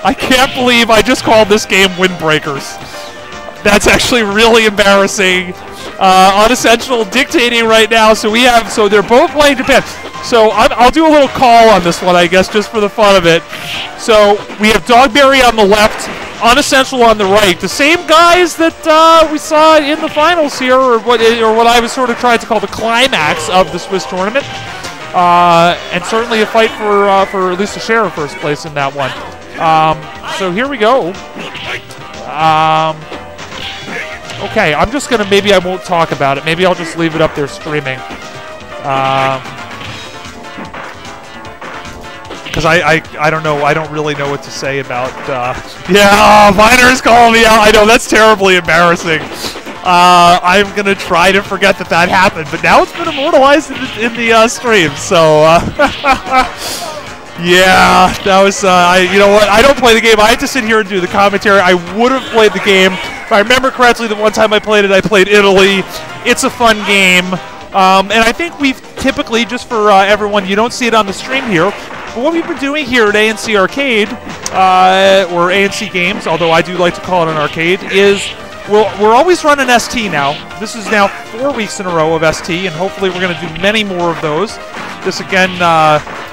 I can't believe I just called this game Windbreakers. That's actually really embarrassing. Unessential dictating right now, so they're both playing Japan. So I'll do a little call on this one, I guess, just for the fun of it. So we have Dogberry on the left, Unessential on the right. The same guys that we saw in the finals here, or what I was sort of trying to call the climax of the Swiss tournament. And certainly a fight for at least a share of first place in that one. So here we go. Okay, I'm just gonna, maybe I won't talk about it. Maybe I'll just leave it up there streaming. Because I don't know, I don't really know what to say about, yeah, Viner's calling me out. I know, that's terribly embarrassing. I'm gonna try to forget that happened, but now it's been immortalized in the stream, so, yeah, that was, you know what, I don't play the game. I had to sit here and do the commentary. I would have played the game. If I remember correctly, the one time I played it, I played Italy. It's a fun game. And I think we've typically, just for everyone, you don't see it on the stream here, but what we've been doing here at ANC Arcade, or ANC Games, although I do like to call it an arcade, is we're always running ST now. This is now 4 weeks in a row of ST, and hopefully we're going to do many more of those. This, again,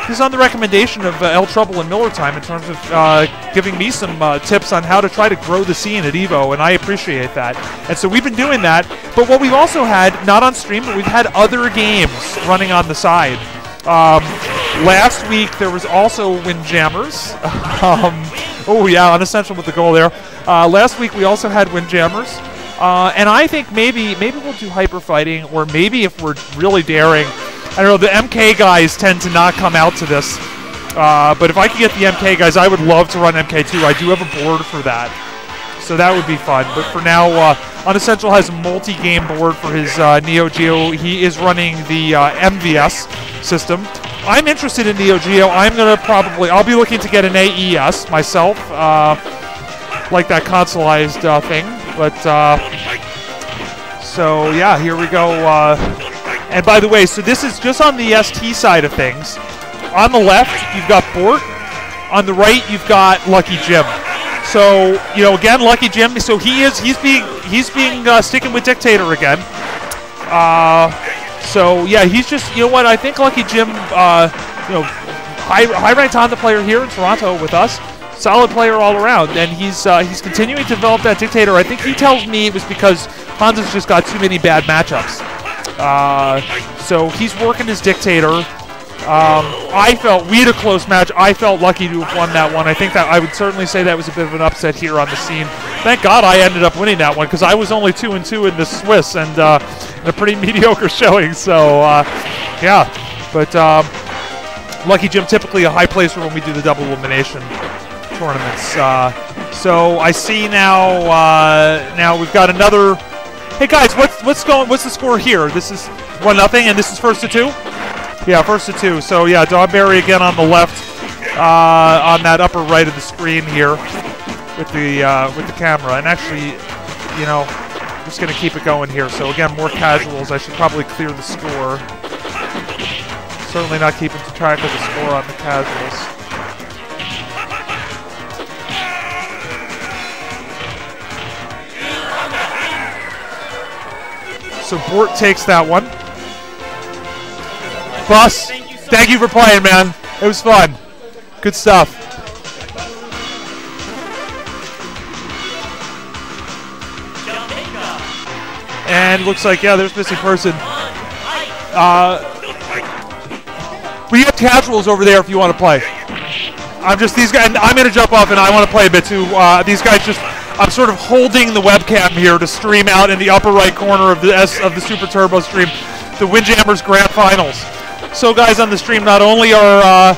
is on the recommendation of El Trouble and Miller Time in terms of giving me some tips on how to try to grow the scene at EVO, and I appreciate that. And so we've been doing that, but what we've also had, not on stream, but we've had other games running on the side. Last week there was also Windjammers. Oh yeah, Unessential with the goal there. Last week we also had Windjammers. And I think maybe we'll do Hyper Fighting, or maybe if we're really daring, I don't know, the MK guys tend to not come out to this. But if I could get the MK guys, I would love to run MK2. I do have a board for that. So that would be fun. But for now, Unessential has a multi-game board for his Neo Geo. He is running the MVS system. I'm interested in Neo Geo. I'll be looking to get an AES myself. Like that consoleized thing. But, so yeah, here we go. And by the way, so this is just on the ST side of things. On the left, you've got Bort. On the right, you've got Lucky Jim. So, you know, again, Lucky Jim. So he's being sticking with Dictator again. So yeah, he's just, you know what? I think Lucky Jim, you know, high-ranked Honda player here in Toronto with us. Solid player all around, and he's continuing to develop that Dictator. I think he tells me it was because Honda's just got too many bad matchups. So he's working his Dictator. I felt we had a close match. I felt lucky to have won that one. I think that I would certainly say that was a bit of an upset here on the scene. Thank God I ended up winning that one because I was only 2-2 in the Swiss and a pretty mediocre showing. So yeah, but Lucky Jim typically a high placer when we do the double elimination tournaments. So I see now. Now we've got another. Hey guys, what's the score here? This is 1-0, and this is 1-2. Yeah, 1-2. So yeah, Dogberry again on the left, on that upper right of the screen here, with the camera. And actually, you know, I'm just gonna keep it going here. So again, more casuals. I should probably clear the score. Certainly not keeping track of the score on the casuals. So Bort takes that one. Bus, thank you for playing, man. It was fun. Good stuff. And looks like, yeah, there's missing person. We have casuals over there if you want to play. These guys. I'm gonna jump off and I want to play a bit too. These guys just. I'm sort of holding the webcam here to stream out in the upper right corner of the Super Turbo stream, the Windjammers Grand Finals. So guys on the stream, not only are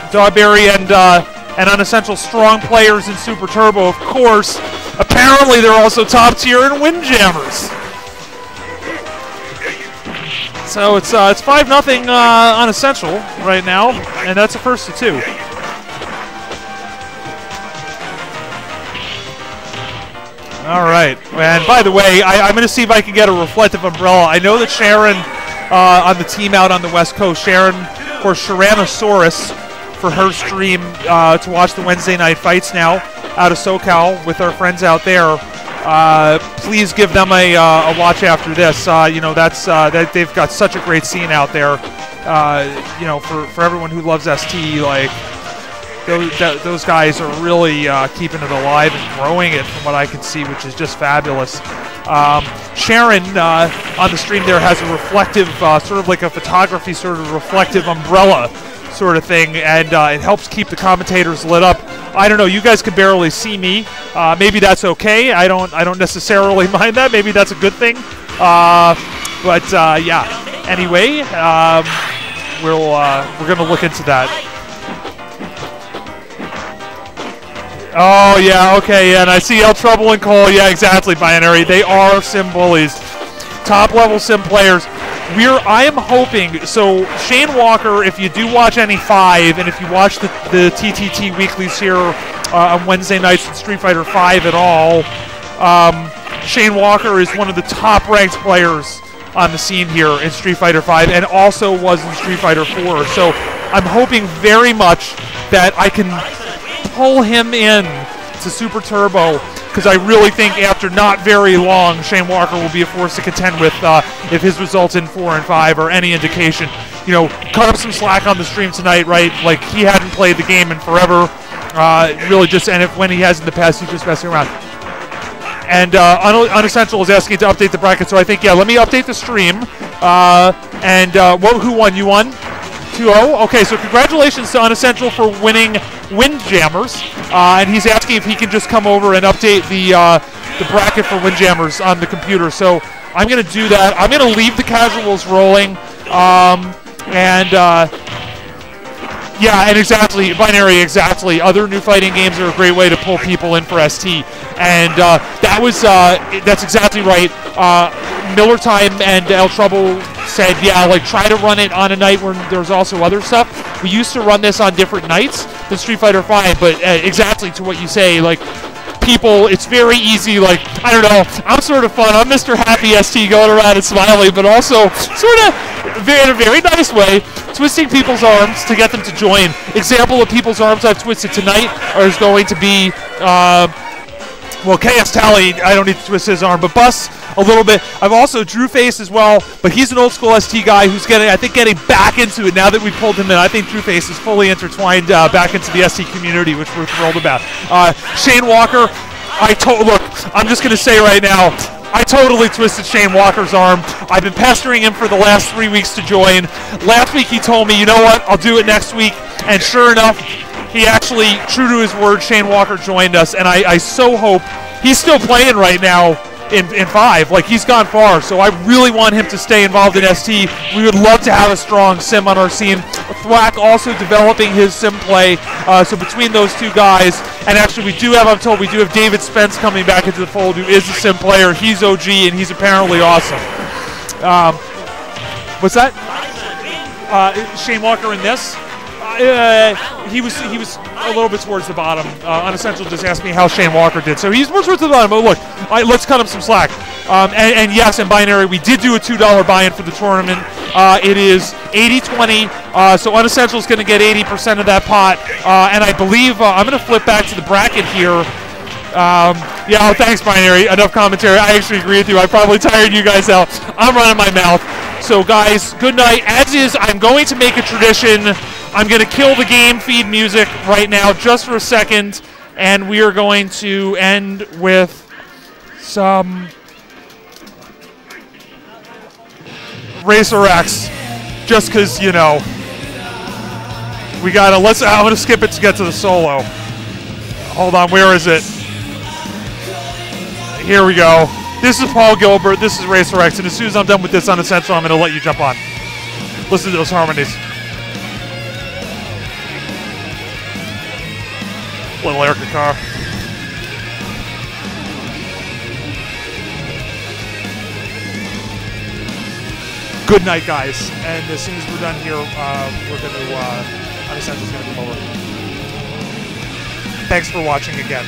Dogberry and Unessential strong players in Super Turbo, of course, apparently they're also top tier in Windjammers. So it's 5-0 Unessential right now, and that's a first to 2. All right, and by the way, I'm going to see if I can get a reflective umbrella. I know that Sharon on the team out on the West Coast, Sharon, or Sharanosaurus, for her stream to watch the Wednesday night fights now out of SoCal with our friends out there. Please give them a watch after this. You know, that they've got such a great scene out there. You know, for everyone who loves ST, like those guys are really keeping it alive and growing it from what I can see, which is just fabulous. Sharon on the stream there has a reflective, sort of like a photography sort of reflective umbrella sort of thing, and it helps keep the commentators lit up. I don't know, you guys can barely see me. Maybe that's okay. I don't necessarily mind that. Maybe that's a good thing. But yeah. Anyway, we're gonna look into that. Oh yeah, okay, yeah, and I see El Trouble and Cole. Yeah, exactly, Binary. They are sim bullies, top level sim players. I am hoping, so Shane Walker, if you do watch any 5, and if you watch the TTT weeklies here on Wednesday nights in Street Fighter 5 at all, Shane Walker is one of the top ranked players on the scene here in Street Fighter 5, and also was in Street Fighter 4. So I'm hoping very much that I can pull him in to Super Turbo, because I really think after not very long, Shane Walker will be a force to contend with if his results in 4 and 5 are any indication. You know, cut up some slack on the stream tonight, right? Like, he hadn't played the game in forever. Really just, and when he has in the past, he's just messing around. And Unessential is asking to update the bracket, so I think, yeah, let me update the stream. Who won? You won? 2-0? Okay, so congratulations to Unessential for winning Windjammers. And he's asking if he can just come over and update the bracket for Windjammers on the computer. So I'm going to do that. I'm going to leave the casuals rolling. Yeah, and exactly, Binary, exactly. Other new fighting games are a great way to pull people in for ST. And that's exactly right. Miller Time and El Trouble said, yeah, like, try to run it on a night where there's also other stuff. We used to run this on different nights than Street Fighter 5, but exactly to what you say, like, people, it's very easy, like, I don't know, I'm sort of fun. I'm Mr. Happy ST going around and smiling, but also sort of, in a very nice way, twisting people's arms to get them to join. Example of people's arms I've twisted tonight is going to be, well, Chaos Tally, I don't need to twist his arm, but Bus, a little bit. I've also Drew Face as well, but he's an old school ST guy who's getting back into it now that we've pulled him in. I think Drew Face is fully intertwined back into the ST community, which we're thrilled about. Shane Walker, look, I'm just going to say right now, I totally twisted Shane Walker's arm. I've been pestering him for the last 3 weeks to join. Last week he told me, you know what, I'll do it next week, and sure enough, he actually, true to his word, Shane Walker joined us, and I so hope, he's still playing right now in 5, like, he's gone far, so I really want him to stay involved in ST. We would love to have a strong sim on our scene. Thwack also developing his sim play, so between those two guys, and actually I'm told we do have David Spence coming back into the fold, who is a sim player. He's OG, and he's apparently awesome. What's that? Shane Walker in this? He was a little bit towards the bottom. Unessential just asked me how Shane Walker did, so he's more towards the bottom. But look, let's cut him some slack. And yes, in Binary, we did do a $2 buy-in for the tournament. It is 80-20, so Unessential is going to get 80% of that pot. And I believe I'm going to flip back to the bracket here. Yeah, thanks, Binary. Enough commentary. I actually agree with you. I probably tired you guys out. I'm running my mouth. So, guys, good night. As is, I'm going to make a tradition. I'm going to kill the game feed music right now just for a second, and we are going to end with some Racer X. just because, you know, we gotta, I'm gonna skip it to get to the solo. Hold on, where is it? Here we go. This is Paul Gilbert, this is Racer X, and as soon as I'm done with this Unessential, I'm gonna let you jump on. Listen to those harmonies. Little air guitar. Good night, guys. And as soon as we're done here, we're going to, Unessential's going to come over. Thanks for watching again.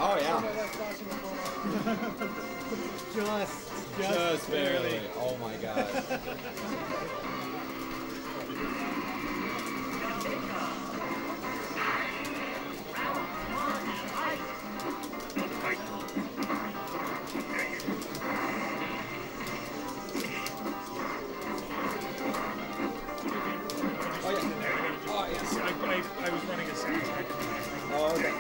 Oh yeah.
Just barely.
Oh my god.
I was running a soundtrack.
Oh, okay.